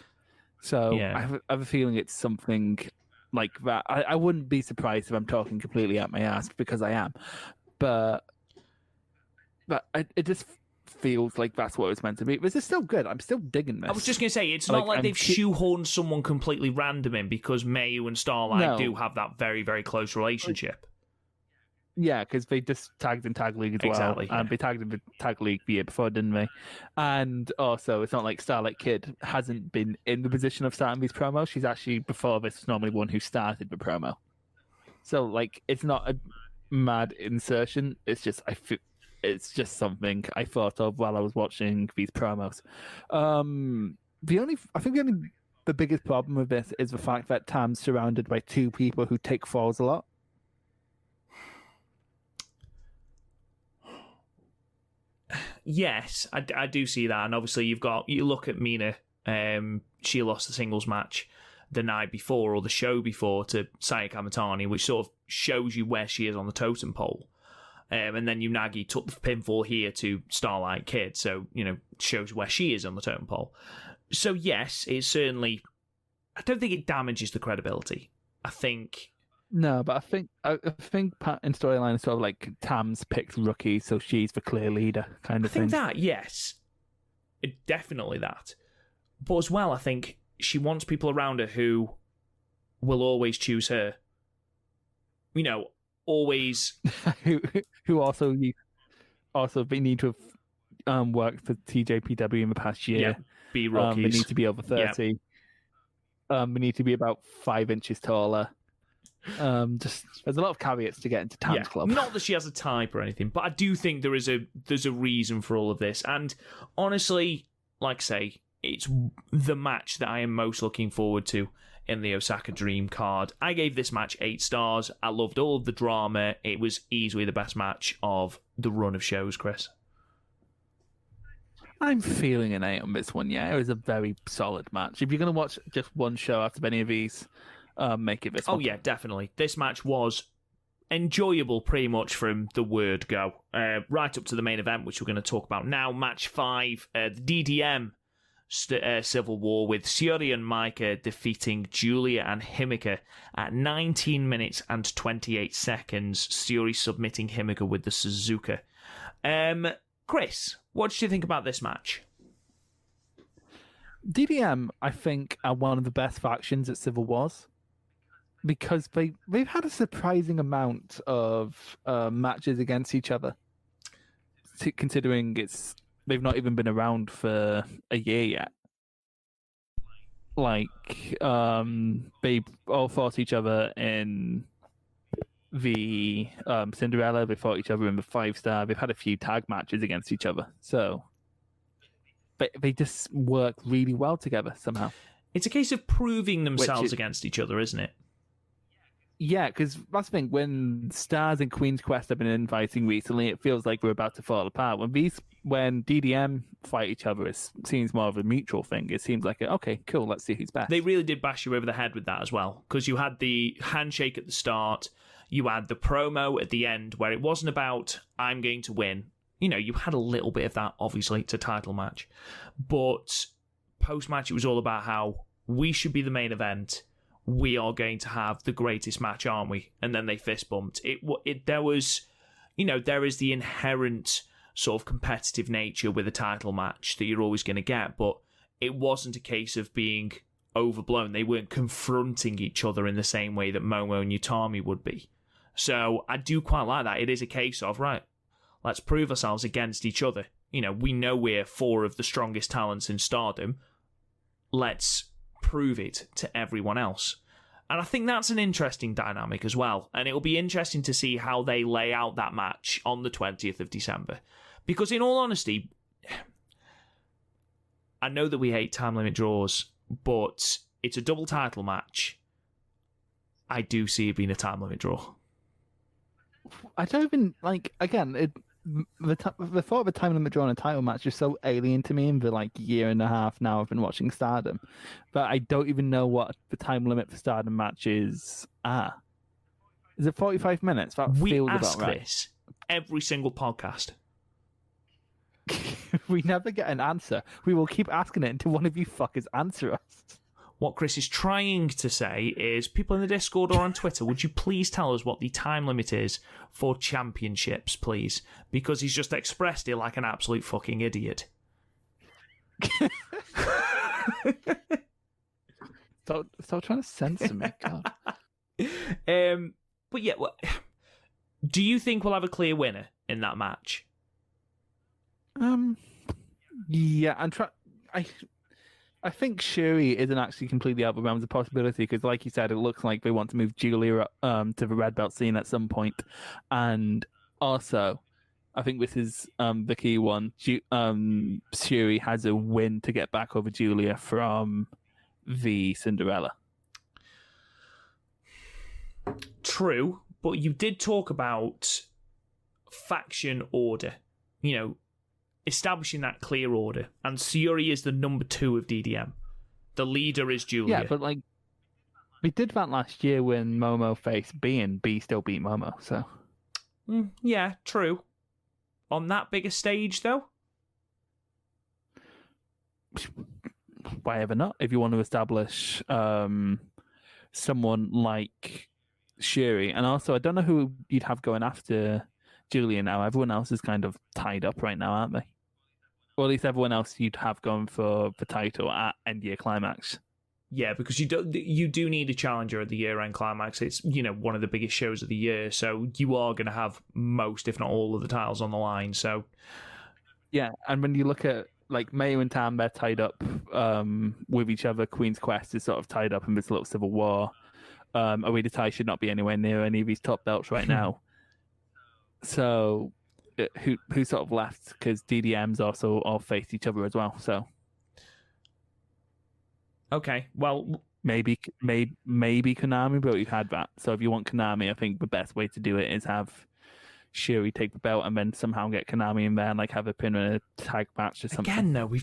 So yeah. I have a feeling it's something like that. I wouldn't be surprised if I'm talking completely out my ass, because I am. But it just feels like that's what it was meant to be. This is still good. I'm still digging this. I was just going to say, it's not like they've shoehorned someone completely random in, because Mayu and Starlight do have that very, very close relationship. Yeah, because they just tagged in Tag League as well. Exactly. And they tagged in the Tag League the year before, didn't they? And also, it's not like Starlight Kid hasn't been in the position of starting these promos. She's actually, before this, normally one who started the promo. So, like, it's not a mad insertion. It's just, it's just something I thought of while I was watching these promos. The biggest problem with this is the fact that Tam's surrounded by two people who take falls a lot. Yes, I do see that, and obviously you look at Mina. She lost the singles match the night before, or the show before, to Saya Kamatani, which sort of shows you where she is on the totem pole. And then Unagi took the pinfall here to Starlight Kid, so shows where she is on the totem pole. So yes, it certainly. I don't think it damages the credibility. I think. No, but I think Pat in storyline is sort of like Tam's picked rookie, so she's the clear leader kind of thing. I think that, yes. Definitely that. But as well, I think she wants people around her who will always choose her. Always. who also they need to have worked for TJPW in the past year. Yeah, be rookies. They need to be over 30. Yeah. They need to be about 5 inches taller. There's a lot of caveats to get into Tam's club. Not that she has a type or anything, but I do think there's a reason for all of this. And honestly, like I say, it's the match that I am most looking forward to in the Osaka Dream card. I gave this match 8 stars. I loved all of the drama. It was easily the best match of the run of shows, Chris. I'm feeling an 8 on this one, yeah. It was a very solid match. If you're going to watch just one show out of any of these, make it this one. Oh, yeah, definitely. This match was enjoyable pretty much from the word go. Right up to the main event, which we're going to talk about now. Match 5, the DDM Civil War with Suri and Micah defeating Julia and Himeka at 19 minutes and 28 seconds. Suri submitting Himeka with the Suzuka. Chris, what did you think about this match? DDM, I think, are one of the best factions at Civil Wars because they've had a surprising amount of matches against each other, considering they've not even been around for a year yet. Like, they all fought each other in the Cinderella. They fought each other in the 5-star. They've had a few tag matches against each other. So they just work really well together somehow. It's a case of proving themselves against each other, isn't it? Yeah, because that's the thing. When Stars and Queen's Quest have been infighting recently, it feels like we're about to fall apart. When DDM fight each other, it seems more of a mutual thing. It seems like, okay, cool, let's see who's best. They really did bash you over the head with that as well, because you had the handshake at the start, you had the promo at the end, where it wasn't about, I'm going to win. You know, you had a little bit of that, obviously, it's a title match. But post-match, it was all about how we should be the main event. We are going to have the greatest match, aren't we? And then they fist bumped. There is the inherent sort of competitive nature with a title match that you're always going to get, but it wasn't a case of being overblown. They weren't confronting each other in the same way that Momo and Utami would be. So I do quite like that. It is a case of, right, let's prove ourselves against each other. You know, we know we're 4 of the strongest talents in Stardom. Let's prove it to everyone else. And I think that's an interesting dynamic as well. And it'll be interesting to see how they lay out that match on the 20th of December. Because in all honesty, I know that we hate time limit draws, but it's a double title match. I do see it being a time limit draw. I don't even, again, the thought of a time limit draw on a title match is so alien to me in the year and a half now I've been watching Stardom, but I don't even know what the time limit for Stardom matches are. Is it 45 minutes? That feels about right. This every single podcast. We never get an answer. We will keep asking it until one of you fuckers answer us. What Chris is trying to say is, people in the Discord or on Twitter, would you please tell us what the time limit is for championships, please? Because he's just expressed it like an absolute fucking idiot. Stop trying to censor me, God. But yeah, do you think we'll have a clear winner in that match? Yeah, I think Suri isn't actually completely out of the realms of possibility because, like you said, it looks like they want to move Julia to the red belt scene at some point. And also, I think this is the key one. Suri has a win to get back over Julia from the Cinderella. True, but you did talk about faction order. You know, establishing that clear order, and Suri is the number 2 of DDM. The leader is Julia. Yeah, but we did that last year when Momo faced B, and B still beat Momo. So, yeah, true. On that bigger stage, though, why ever not? If you want to establish someone like Suri, and also I don't know who you'd have going after Julia now. Everyone else is kind of tied up right now, aren't they? Or at least everyone else you'd have going for the title at End Year Climax. Yeah, because you do need a challenger at the year-end climax. It's, one of the biggest shows of the year, so you are going to have most, if not all, of the titles on the line. So, yeah, and when you look at Mayu and Tam, they're tied up with each other. Queen's Quest is sort of tied up in this little civil war. Oedo Tai should not be anywhere near any of these top belts right now. So, who sort of left? Because DDMs also all faced each other as well. So, okay, well, maybe Konami, but we've had that. So if you want Konami, I think the best way to do it is have Suri take the belt and then somehow get Konami in there and have a pin in a tag match or something. Again, though,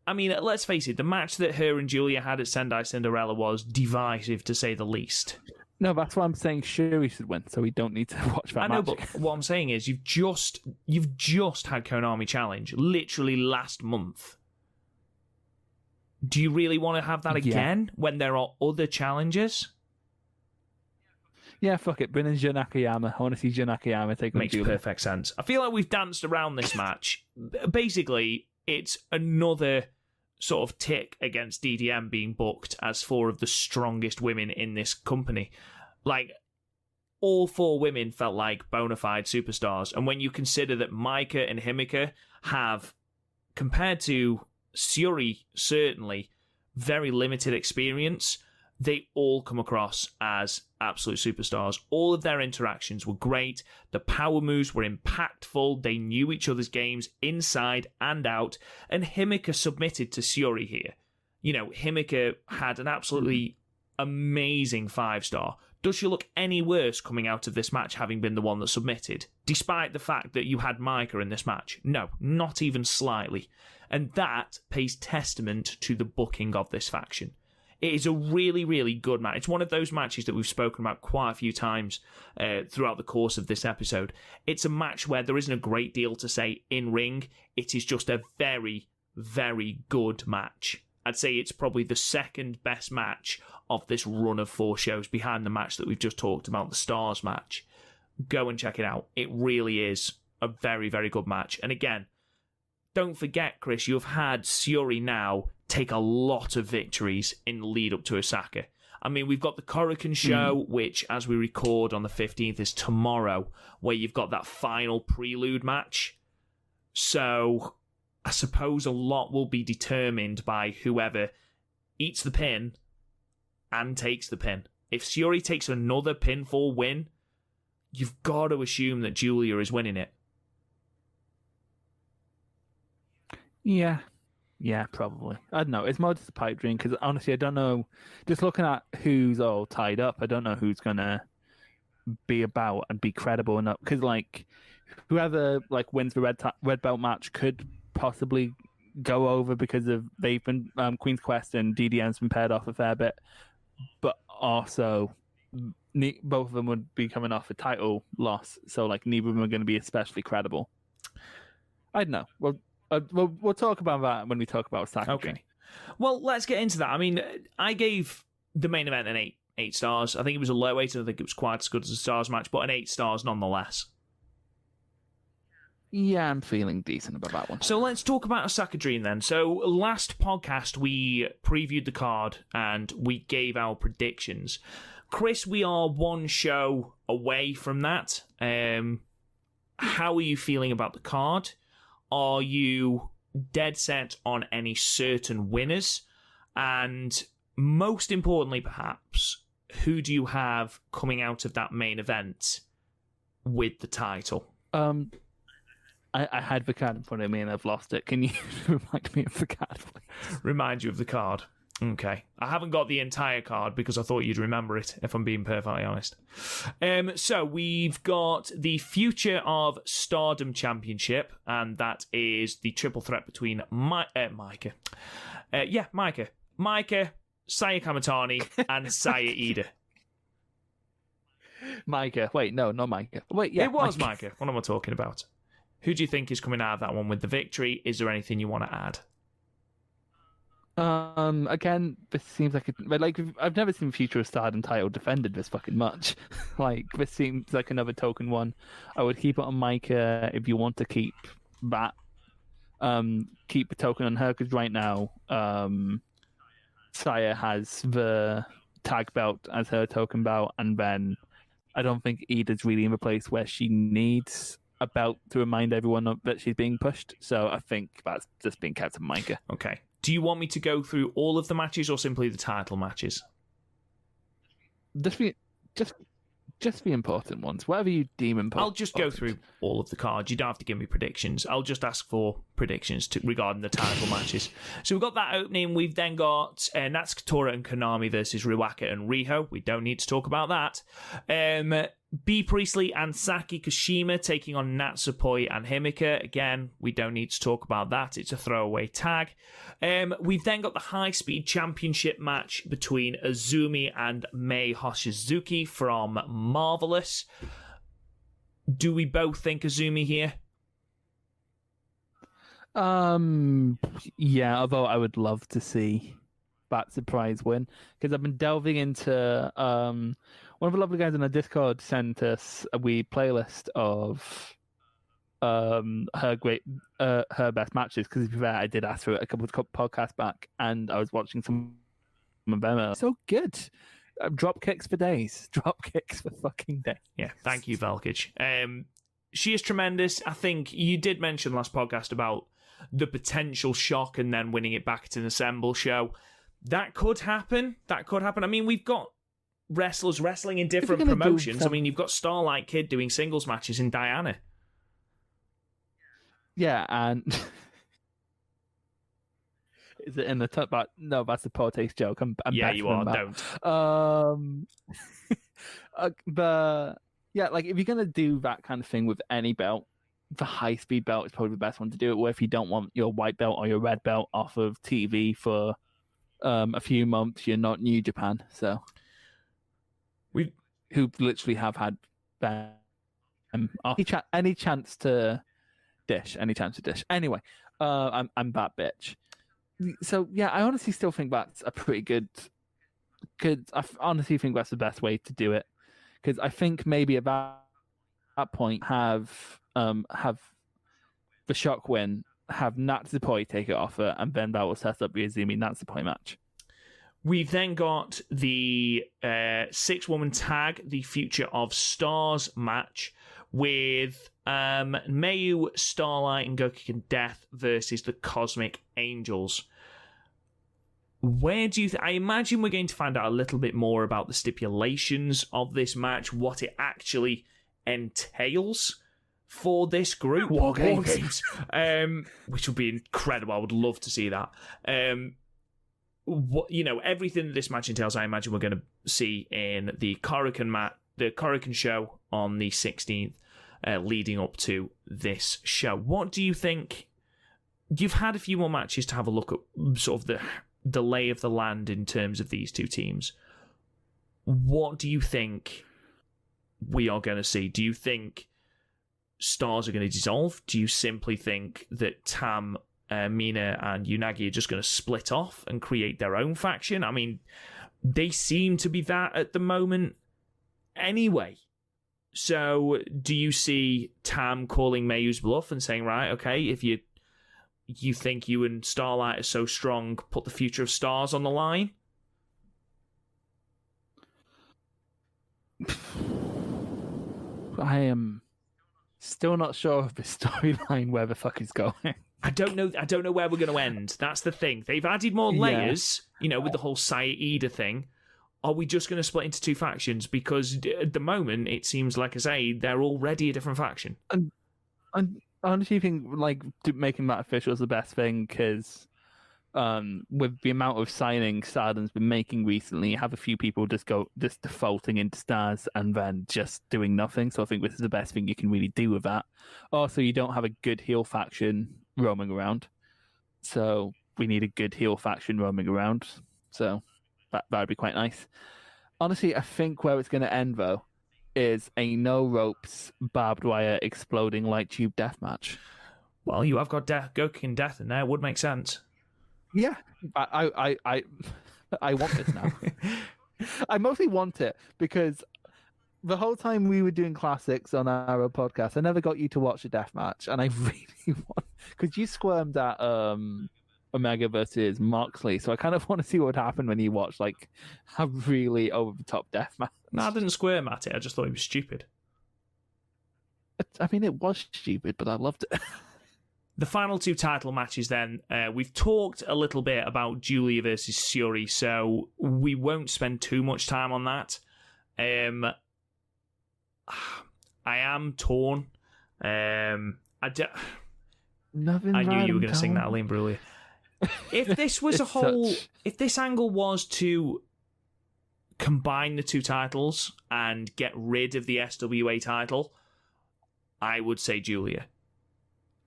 I mean, let's face it, the match that her and Julia had at Sendai Cinderella was divisive, to say the least. No, that's why I'm saying Suri should win, so we don't need to watch that I know, match. but what I'm saying is you've just had Konami Challenge literally last month. Do you really want to have that again when there are other challenges? Yeah, fuck it. Bring in Jun Akiyama. I want to see Jun Akiyama take on Makes Julia. perfect sense. I feel like we've danced around this match. Basically, it's another sort of tick against DDM being booked as 4 of the strongest women in this company. Like, all 4 women felt like bona fide superstars. And when you consider that Maika and Himika have, compared to Suri, certainly, very limited experience, they all come across as absolute superstars. All of their interactions were great. The power moves were impactful. They knew each other's games inside and out. And Himika submitted to Suri here. You know, Himika had an absolutely amazing 5-star. Does she look any worse coming out of this match having been the one that submitted? Despite the fact that you had Maika in this match? No, not even slightly. And that pays testament to the booking of this faction. It is a really, really good match. It's one of those matches that we've spoken about quite a few times throughout the course of this episode. It's a match where there isn't a great deal to say in ring. It is just a very, very good match. I'd say it's probably the second best match of this run of 4 shows behind the match that we've just talked about, the Stars match. Go and check it out. It really is a very, very good match. And again, don't forget, Chris, you've had Suri now take a lot of victories in the lead up to Osaka. I mean, we've got the Korakuen show, which, as we record on the 15th, is tomorrow, where you've got that final prelude match. So I suppose a lot will be determined by whoever eats the pin and takes the pin. If Suri takes another pinfall win, you've got to assume that Julia is winning it. Yeah, probably. I don't know. It's more just a pipe dream because honestly, I don't know. Just looking at who's all tied up, I don't know who's gonna be about and be credible enough. Because like, whoever like wins the red belt match could possibly go over because of they've been Queen's Quest and DDM's been paired off a fair bit, but also both of them would be coming off a title loss, so like neither of them are going to be especially credible. I don't know. We'll talk about that when we talk about Osaka. Okay. Well, let's get into that. I mean, I gave the main event an 8 stars. I think it was a low 8. I think it was quite as good as a Stars match, but an 8 stars nonetheless. Yeah, I'm feeling decent about that one. So let's talk about Osaka Dream then. So last podcast, we previewed the card and we gave our predictions. Chris, we are 1 show away from that. How are you feeling about the card? Are you dead set on any certain winners? And most importantly, perhaps, who do you have coming out of that main event with the title? I had the card in front of me and I've lost it. Can you remind me of the card, please? Remind you of the card. Okay. I haven't got the entire card because I thought you'd remember it, if I'm being perfectly honest. So we've got the Future of Stardom Championship, and that is the triple threat between Maika. Maika, Saya Kamatani, and Saya Ida. Maika. Wait, no, not Maika. Wait, yeah. It was Maika. What am I talking about? Who do you think is coming out of that one with the victory? Is there anything you want to add? Again, this seems like I've never seen Future of Stardom title defended this fucking much. Like, this seems like another token one. I would keep it on Maika if you want to keep that. Keep the token on her because right now, Saya has the tag belt as her token belt, and then I don't think Ida's really in the place where she needs a belt to remind everyone that she's being pushed. So I think that's just being kept on Maika. Okay. Do you want me to go through all of the matches or simply the title matches? Just the important ones. Whatever you deem important. I'll just go through all of the cards. You don't have to give me predictions. I'll just ask for predictions regarding the title matches. So we've got that opening. We've then got Natsukatora and Konami versus Ruaka and Riho. We don't need to talk about that. Bea Priestley and Saki Kashima taking on Natsupoi and Himika. Again, we don't need to talk about that. It's a throwaway tag. We've then got the High Speed Championship match between Azumi and Mei Hoshizuki from Marvelous. Do we both think Azumi here? Yeah, although I would love to see that surprise win, because I've been delving into one of the lovely guys in our Discord sent us a wee playlist of her best matches, because to be fair, I did ask for it a couple of podcasts back, and I was watching some of them. So good. Drop kicks for days. Drop kicks for fucking days. Yeah, thank you, Valkic. She is tremendous. I think you did mention last podcast about the potential shock and then winning it back at an Assemble show. That could happen. I mean, we've got wrestlers wrestling in different promotions. I mean, you've got Starlight Kid doing singles matches in Diana. Yeah, and is it in the top? But no, that's a poor taste joke. I'm yeah, you are. Don't. But yeah, like if you're gonna do that kind of thing with any belt, the high speed belt is probably the best one to do it with. You don't want your white belt or your red belt off of TV for a few months. You're not New Japan, so who literally have had any chance to dish. Anyway, I'm that bitch. So yeah, I honestly still think that's a pretty good. I honestly think that's the best way to do it, because I think maybe at that point have the shock win, have Natsupoi take it off her, and then that will set up the Azumi Natsupoi match. We've then got the 6-woman tag, the Future of Stars match, with Mayu, Starlight, and Gokuken Death versus the Cosmic Angels. Where do you I imagine we're going to find out a little bit more about the stipulations of this match, what it actually entails for this group. War games. Which would be incredible. I would love to see that. Everything that this match entails, I imagine we're going to see in the Korakuen show on the 16th, leading up to this show. What do you think? You've had a few more matches to have a look at sort of the lay of the land in terms of these two teams. What do you think we are going to see? Do you think Stars are going to dissolve? Do you simply think that Tam, Mina, and Unagi are just going to split off and create their own faction? I mean, they seem to be that at the moment anyway. So do you see Tam calling Mayu's bluff and saying, right, okay, if you think you and Starlight are so strong, put the Future of Stars on the line? I am still not sure of the storyline where the fuck is going. I don't know where we're going to end. That's the thing. They've added more layers, with the whole Saida thing. Are we just going to split into two factions? Because at the moment, it seems like, I say, they're already a different faction. And I honestly think making that official is the best thing, because with the amount of signings Stardom's been making recently, you have a few people just defaulting into Stars and then just doing nothing. So I think this is the best thing you can really do with that. Also, you don't have a good heel faction roaming around, so we need a good heel faction roaming around. So that would be quite nice. Honestly, I think where it's going to end though is a no ropes barbed wire exploding light tube death match. Well, you have got Gokuken Death in there. It would make sense. Yeah, I want this now. I mostly want it because the whole time we were doing classics on our podcast, I never got you to watch a death match, and I really want, because you squirmed at Omega versus Moxley, so I kind of want to see what would happen when you watch like a really over the top death match. No, I didn't squirm at it. I just thought it was stupid. I mean, it was stupid, but I loved it. The final two title matches then, we've talked a little bit about Julia versus Suri, so we won't spend too much time on that. I am torn. I knew you were going to sing that, Elaine Bruley. If this was if this angle was to combine the two titles and get rid of the SWA title, I would say Julia.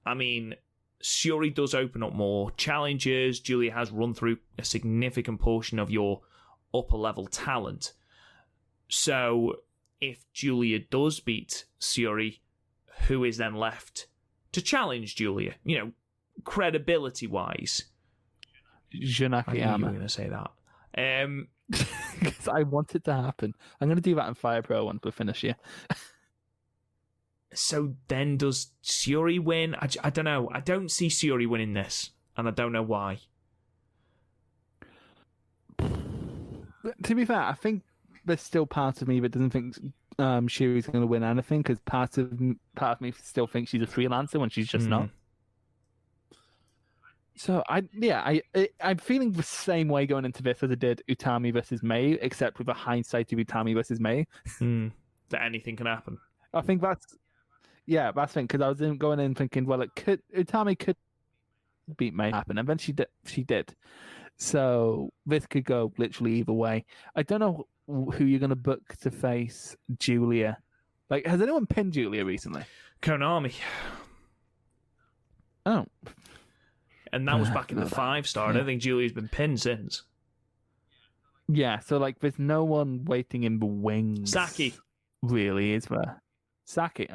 I mean, Suri does open up more challenges. Julia has run through a significant portion of your upper level talent. So if Julia does beat Suri, who is then left to challenge Julia? You know, credibility wise. Junaki I knew you Yama. were going to say that. Because I want it to happen. I'm going to do that in Fire Pro once we finish here. So then does Suri win? I don't know. I don't see Suri winning this, and I don't know why. To be fair, I think there's still part of me that doesn't think Shuri's going to win anything, because part of me still thinks she's a freelancer when she's just not. So I'm feeling the same way going into this as I did Utami versus May, except with a hindsight of Utami versus May. That anything can happen. I think that's the thing, because I was going in thinking, well, Utami could beat May happen, and then she did. So this could go literally either way. I don't know who you're going to book to face Julia. Like, has anyone pinned Julia recently? Konami. Oh. And that was back in the 5-star. I don't think Julia's been pinned since. Yeah, so like there's no one waiting in the wings. Saki. Really, is there? Saki.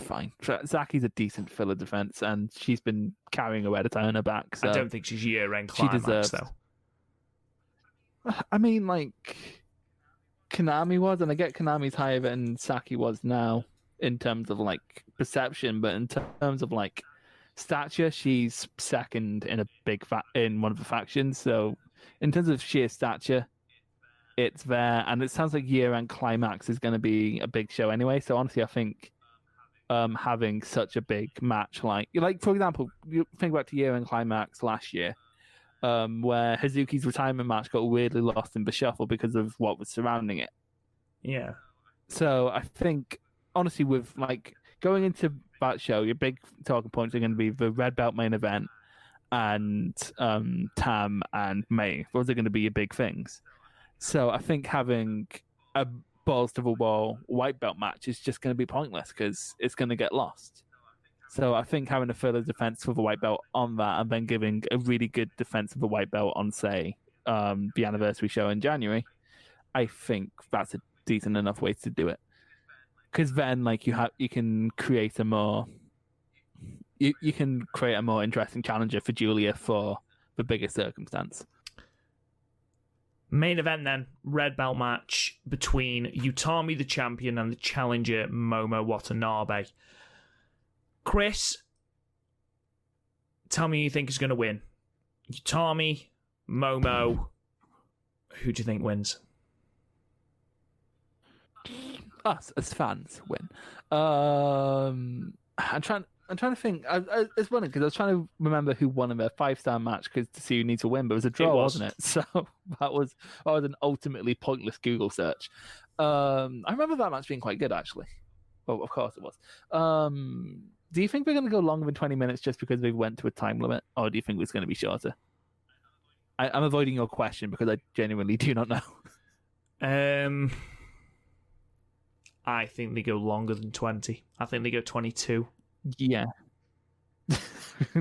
Fine. Saki's a decent filler defense, and she's been carrying a red tie on her back. So I don't think she's year-end climax, though. I mean, like, Konami was, and I get Konami's higher than Saki was now in terms of, like, perception, but in terms of, like, stature, she's second in in one of the factions. So in terms of sheer stature, it's there, and it sounds like year-end climax is going to be a big show anyway. So honestly, I think having such a big match, like for example, you think back to year-end climax last year, where Hazuki's retirement match got weirdly lost in the shuffle because of what was surrounding it. Yeah. So I think honestly, with like going into that show, your big talking points are going to be the red belt main event and Tam and May. Those are going to be your big things. So I think having a balls to the wall white belt match is just going to be pointless because it's going to get lost. So I think having a further defense with a white belt on that, and then giving a really good defense of a white belt on, say, the anniversary show in January, I think that's a decent enough way to do it. Because then, like, you can create a more interesting challenger for Julia for the bigger circumstance. Main event then, red belt match between Utami the champion and the challenger Momo Watanabe. Chris, tell me who you think is going to win. Utami, Momo, who do you think wins? Us as fans win. I'm trying to think. It's funny because I was trying to remember who won in their 5-star match to see who needs to win, but it was a draw, wasn't it? So that was an ultimately pointless Google search. I remember that match being quite good, actually. Well, of course it was. Do you think we're going to go longer than 20 minutes just because we went to a time limit, or do you think it's going to be shorter? I'm avoiding your question because I genuinely do not know. I think they go longer than 20. I think they go 22. Yeah.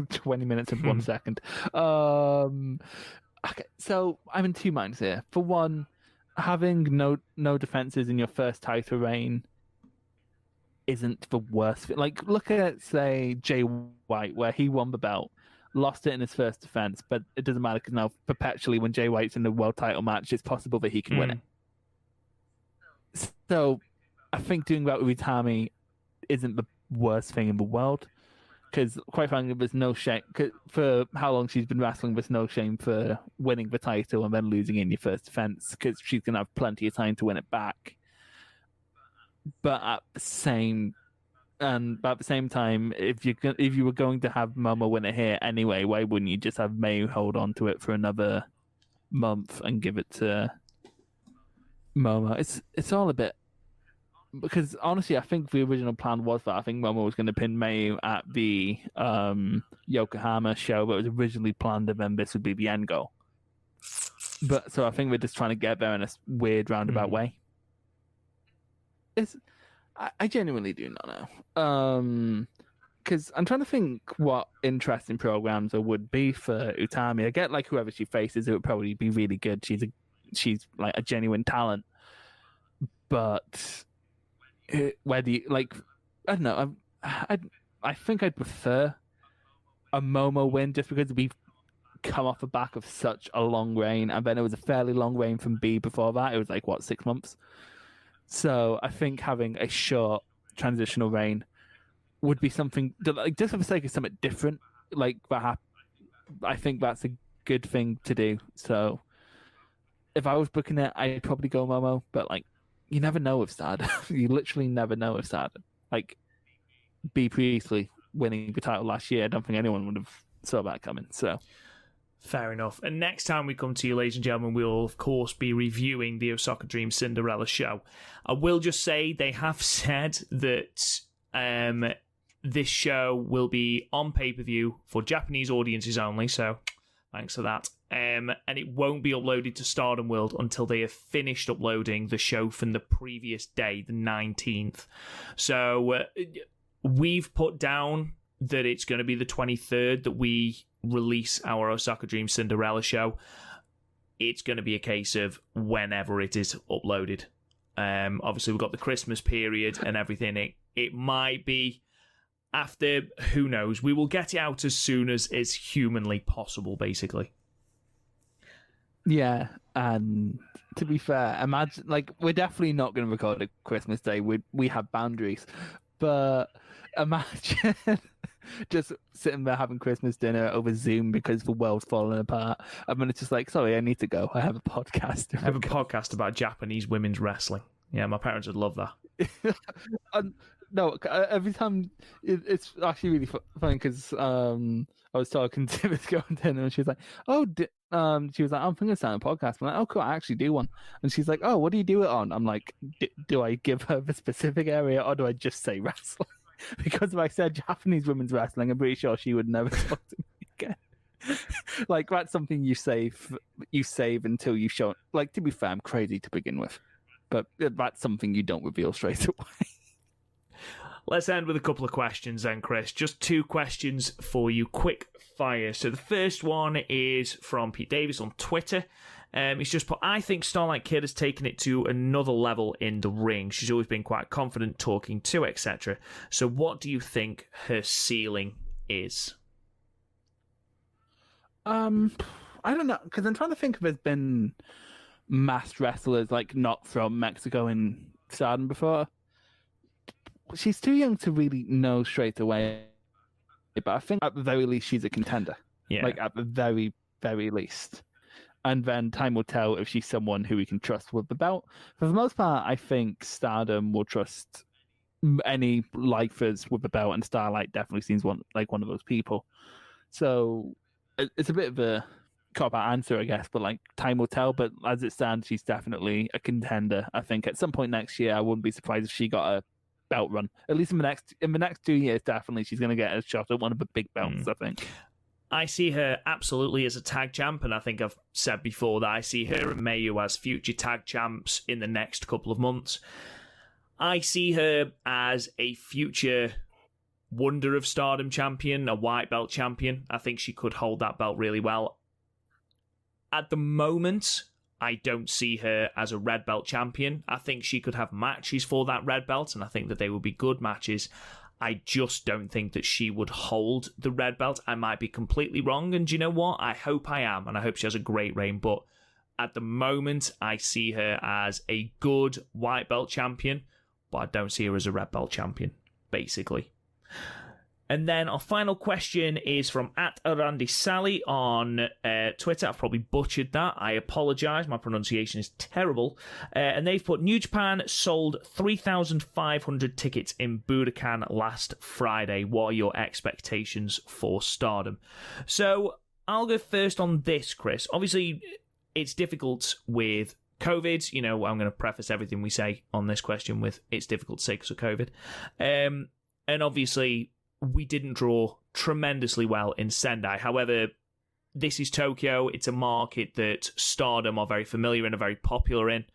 20 minutes and 1 second. Okay, so I'm in two minds here. For one, having no defenses in your first title reign isn't the worst. Like, look at, say, Jay White, where he won the belt, lost it in his first defense, but it doesn't matter because now perpetually when Jay White's in the world title match, it's possible that he can win it. So I think doing that with Utami isn't the worst thing in the world, because quite frankly, there's no shame for how long she's been wrestling. There's no shame for winning the title and then losing in your first defense, because she's gonna have plenty of time to win it back. But at the same time, if you were going to have Momo win it here anyway, why wouldn't you just have May hold on to it for another month and give it to Momo? It's all a bit. Because honestly, I think the original plan was that I think Momo was going to pin Mayu at the Yokohama show, but it was originally planned, and then this would be the end goal. But so I think we're just trying to get there in a weird roundabout way. I genuinely do not know. Because I'm trying to think what interesting programs there would be for Utami. I get like whoever she faces, it would probably be really good. She's like a genuine talent. But whether you, like, I don't know. I think I'd prefer a Momo win just because we've come off the back of such a long reign, and then it was a fairly long reign from B before that. It was like, what, 6 months? So I think having a short transitional reign would be something that, like, just for the sake of something different, like that. I think that's a good thing to do. So if I was booking it, I'd probably go Momo. But like, you never know with Stardom. You literally never know with Stardom. Like B Priestley winning the title last year, I don't think anyone would have saw that coming. So. Fair enough. And next time we come to you, ladies and gentlemen, we will, of course, be reviewing the Osaka Dream Cinderella show. I will just say they have said that this show will be on pay-per-view for Japanese audiences only, so thanks for that. And it won't be uploaded to Stardom World until they have finished uploading the show from the previous day, the 19th. So we've put down that it's going to be the 23rd that we release our Osaka Dream Cinderella show. It's going to be a case of whenever it is uploaded. Obviously, we've got the Christmas period and everything. It might be after, who knows. We will get it out as soon as is humanly possible, basically. Yeah, and to be fair, imagine, like, we're definitely not going to record it Christmas Day. We have boundaries, but imagine just sitting there having Christmas dinner over Zoom because the world's falling apart. And then it's just like, sorry, I need to go. I have a podcast. I have a podcast about Japanese women's wrestling. Yeah, my parents would love that. No, every time it's actually really funny because I was talking to this girl on dinner and she was like, she was like, I'm thinking of starting a podcast. I'm like, oh, cool, I actually do one. And she's like, oh, what do you do it on? I'm like, do I give her the specific area or do I just say wrestling? Because if I said Japanese women's wrestling, I'm pretty sure she would never talk to me again. Like, that's something you save until you show. Like, to be fair, I'm crazy to begin with, but that's something you don't reveal straight away. Let's end with a couple of questions then, Chris. Just 2 questions for you, quick fire. So the first one is from Pete Davis on Twitter. He's just put, I think Starlight Kid has taken it to another level in the ring. She's always been quite confident talking to, etc. So what do you think her ceiling is? I don't know, because I'm trying to think if there's been masked wrestlers, like, not from Mexico in Stardom before. She's too young to really know straight away, but I think at the very least she's a contender. Yeah. Like, at the very, very least. And then time will tell if she's someone who we can trust with the belt. For the most part, I think Stardom will trust any lifers with the belt, and Starlight definitely seems one of those people. So it's a bit of a cop-out answer, I guess, but like, time will tell. But as it stands, she's definitely a contender. I think at some point next year, I wouldn't be surprised if she got a belt run. At least in the next 2 years, definitely she's going to get a shot at one of the big belts. I think. I see her absolutely as a tag champ, and I think I've said before that I see her and Mayu as future tag champs in the next couple of months. I see her as a future Wonder of Stardom champion, a white belt champion. I think she could hold that belt really well. At the moment, I don't see her as a red belt champion. I think she could have matches for that red belt, and I think that they would be good matches. I just don't think that she would hold the red belt. I might be completely wrong, and you know what? I hope I am, and I hope she has a great reign, but at the moment, I see her as a good white belt champion, but I don't see her as a red belt champion, basically. And then our final question is from @RandySally on Twitter. I've probably butchered that. I apologise. My pronunciation is terrible. And they've put, New Japan sold 3,500 tickets in Budokan last Friday. What are your expectations for Stardom? So I'll go first on this, Chris. Obviously, it's difficult with COVID. You know, I'm going to preface everything we say on this question with it's difficult to say because of COVID. And obviously, we didn't draw tremendously well in Sendai. However, this is Tokyo. It's a market that Stardom are very familiar in, are very popular in.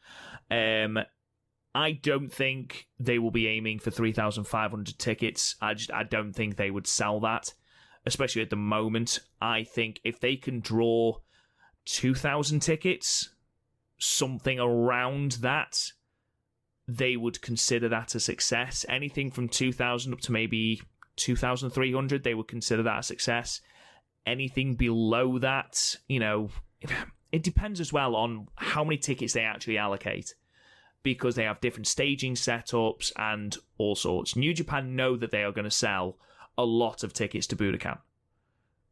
I don't think they will be aiming for 3,500 tickets. I don't think they would sell that, especially at the moment. I think if they can draw 2,000 tickets, something around that, they would consider that a success. Anything from 2,000 up to maybe 2,300, they would consider that a success. Anything below that, it depends as well on how many tickets they actually allocate, because they have different staging setups and all sorts. New Japan know that they are going to sell a lot of tickets to Budokan.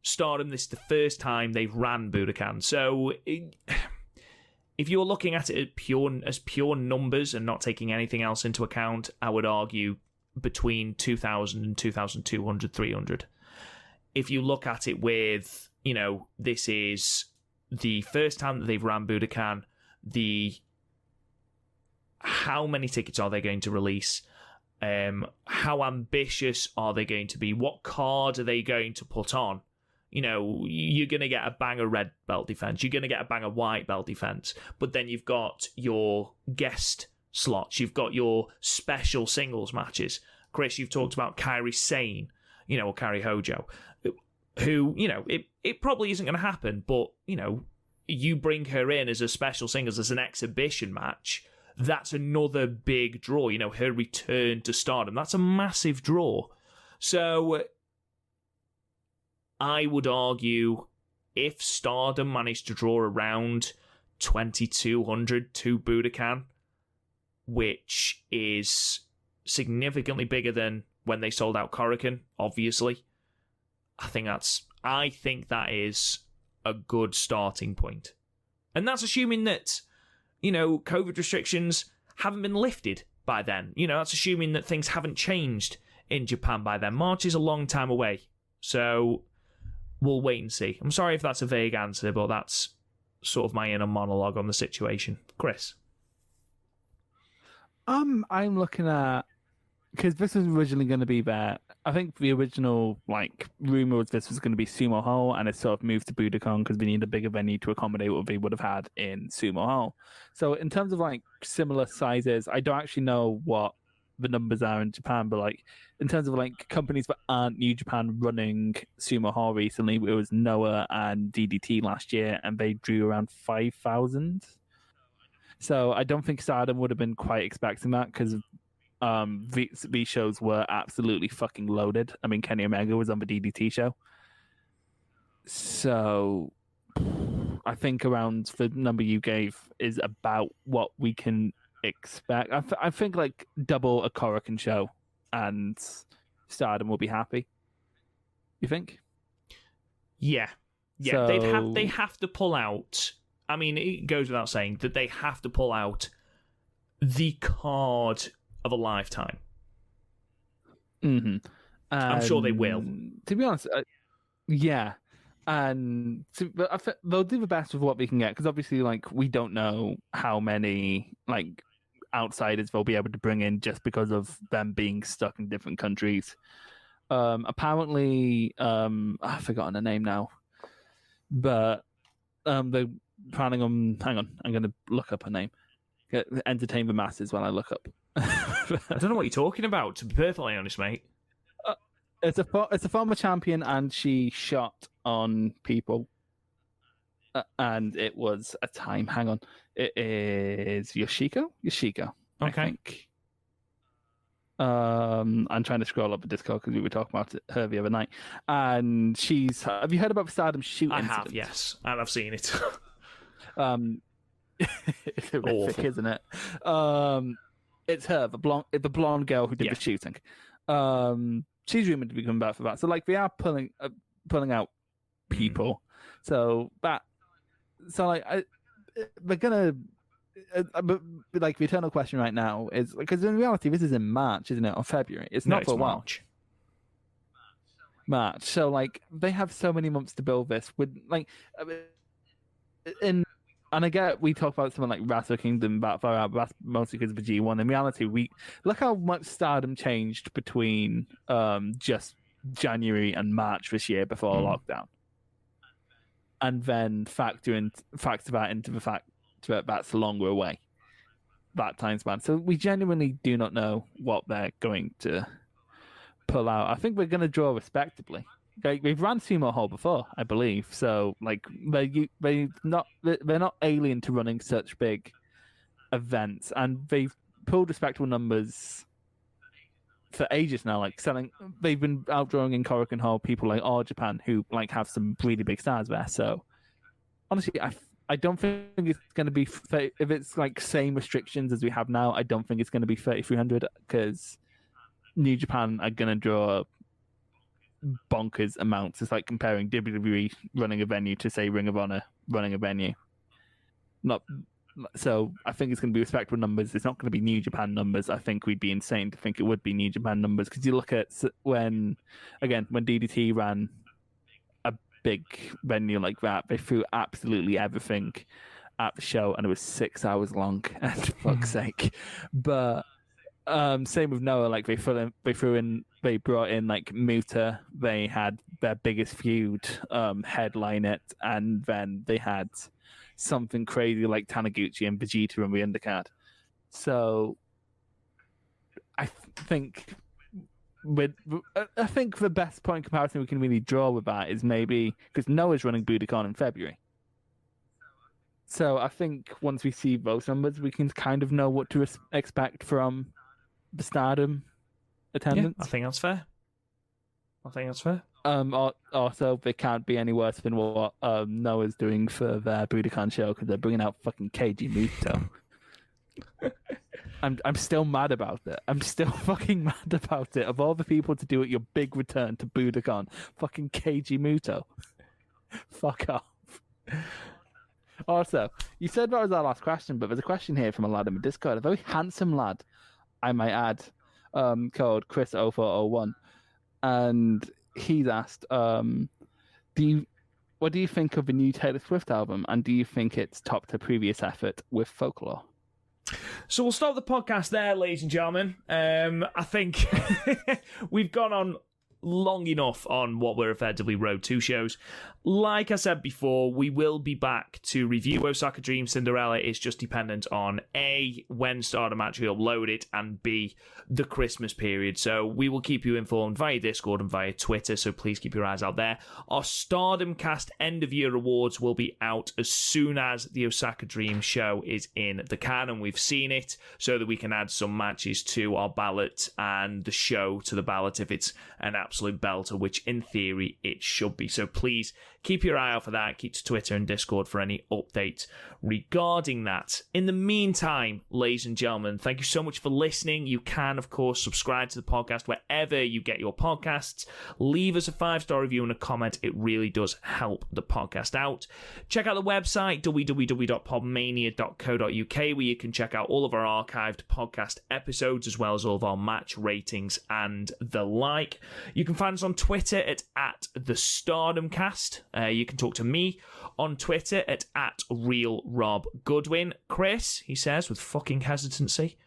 Stardom, this is the first time they've ran Budokan. So if you're looking at it as pure numbers and not taking anything else into account, I would argue between 2,000 and 2,200, 300. If you look at it with, this is the first time that they've ran Budokan, how many tickets are they going to release? How ambitious are they going to be? What card are they going to put on? You're going to get a banger red belt defense. You're going to get a banger white belt defense. But then you've got your guest slots. You've got your special singles matches. Chris, you've talked about Kairi Sane, or Kairi Hojo, who, it probably isn't going to happen. But, you bring her in as a special singles, as an exhibition match. That's another big draw. Her return to Stardom. That's a massive draw. So I would argue if Stardom managed to draw around 2,200 to Budokan, which is significantly bigger than when they sold out Korakuen, obviously, I think that is a good starting point. And that's assuming that, COVID restrictions haven't been lifted by then. That's assuming that things haven't changed in Japan by then. March is a long time away. So we'll wait and see. I'm sorry if that's a vague answer, but that's sort of my inner monologue on the situation. Chris? I'm looking at, because this was originally going to be there. I think the original rumor was this was going to be Sumo Hall, and it sort of moved to Budokan because we need a bigger venue to accommodate what they would have had in Sumo Hall. So in terms of similar sizes, I don't actually know what the numbers are in Japan, but in terms of companies that aren't New Japan running Sumo Hall recently, it was Noah and DDT last year, and they drew around 5,000. So I don't think Stardom would have been quite expecting that because these shows were absolutely fucking loaded. I mean, Kenny Omega was on the DDT show. So I think around the number you gave is about what we can expect. I think double a Korakuen show and Stardom will be happy. You think? Yeah. So they have to pull out. I mean, it goes without saying that they have to pull out the card of a lifetime. Mm-hmm. I'm sure they will. To be honest, yeah. And they'll do the best with what they can get, because obviously, we don't know how many outsiders they'll be able to bring in just because of them being stuck in different countries. Apparently, I've forgotten her name now, but they're planning on. Hang on, I'm going to look up her name. Entertain the masses while I look up. I don't know what you're talking about, to be perfectly honest, mate. It's a former champion, and she shot on people, and it was a time. Hang on, it is Yoshiko. Okay. I think. I'm trying to scroll up the Discord because we were talking about her the other night, and she's. Have you heard about Stardom shoot? I have, yes, and I've seen it. It's horrific, isn't it? It's her, the blonde girl who did the shooting. She's rumored to be coming back for that. So they are pulling out people. So they're gonna. But the eternal question right now is because in reality this is in March, isn't it, or February? It's not for a while. March. So they have so many months to build this. And I get we talk about something like Wrestle Kingdom back far out, that's mostly because of the G1. In reality, we look how much Stardom changed between just January and March this year before lockdown. and then factor that into the fact that that's longer away, that time span. So we genuinely do not know what they're going to pull out. I think we're going to draw respectably. Like, we've ran Sumo Hall before, I believe. So like they're not alien to running such big events, and they've pulled respectable numbers for ages now. Like they've been outdrawing in Korakuen Hall people like All Japan, who like have some really big stars there. So honestly, I don't think it's going to be if it's like same restrictions as we have now. I don't think it's going to be 3,300 because New Japan are going to draw bonkers amounts. It's like comparing WWE running a venue to, say, Ring of Honor running a venue. So I think it's going to be respectable numbers. It's not going to be New Japan numbers. I think we'd be insane to think it would be New Japan numbers, because you look at when DDT ran a big venue like that, they threw absolutely everything at the show, and it was 6 hours long. And for fuck's sake, but same with Noah. Like they brought in like Muta. They had their biggest feud headline it, and then they had something crazy like Taniguchi and Vegeta in the undercard. So I think the best point comparison we can really draw with that is maybe because Noah's running Budokan in February. So I think once we see those numbers, we can kind of know what to expect from the Stardom attendance. Yeah, I think that's fair. Also, they can't be any worse than what Noah's doing for their Budokan show, because they're bringing out fucking Keiji Muto. I'm still mad about it. I'm still fucking mad about it. Of all the people to do it, your big return to Budokan, fucking Keiji Muto. Fuck off. Also, you said that was our last question, but there's a question here from a lad in the Discord, a very handsome lad, I might add, called Chris0401, and he's asked, what do you think of the new Taylor Swift album, and do you think it's topped her previous effort with Folklore? So we'll stop the podcast there, ladies and gentlemen. I think we've gone on long enough on what were effectively Road 2 shows. Like I said before, we will be back to review Osaka Dream Cinderella. It's just dependent on A, when Stardom actually upload it, and B, the Christmas period. So we will keep you informed via Discord and via Twitter, so please keep your eyes out there. Our Stardom Cast end of year awards will be out as soon as the Osaka Dream show is in the can and we've seen it, so that we can add some matches to our ballot and the show to the ballot if it's an absolute belter, which in theory it should be. So please keep your eye out for that. Keep to Twitter and Discord for any updates regarding that. In the meantime, ladies and gentlemen, thank you so much for listening. You can, of course, subscribe to the podcast wherever you get your podcasts. Leave us a 5-star review and a comment. It really does help the podcast out. Check out the website, www.podmania.co.uk, where you can check out all of our archived podcast episodes, as well as all of our match ratings and the like. You can find us on Twitter at @TheStardomCast. You can talk to me on Twitter at @RealRobGoodwin. Chris, he says, with fucking hesitancy.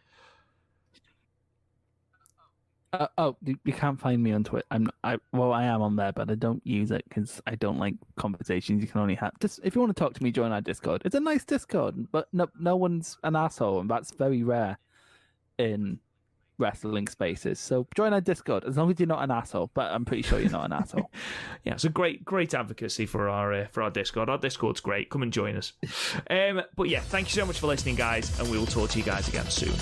You can't find me on Twitter. I am on there, but I don't use it because I don't like conversations. You can only have if you want to talk to me, join our Discord. It's a nice Discord, but no one's an asshole, and that's very rare in wrestling spaces. So join our Discord as long as you're not an asshole. But I'm pretty sure you're not an asshole. Yeah, it's a great advocacy for our Discord. Our Discord's great. Come and join us. But yeah, thank you so much for listening, guys, and we will talk to you guys again soon.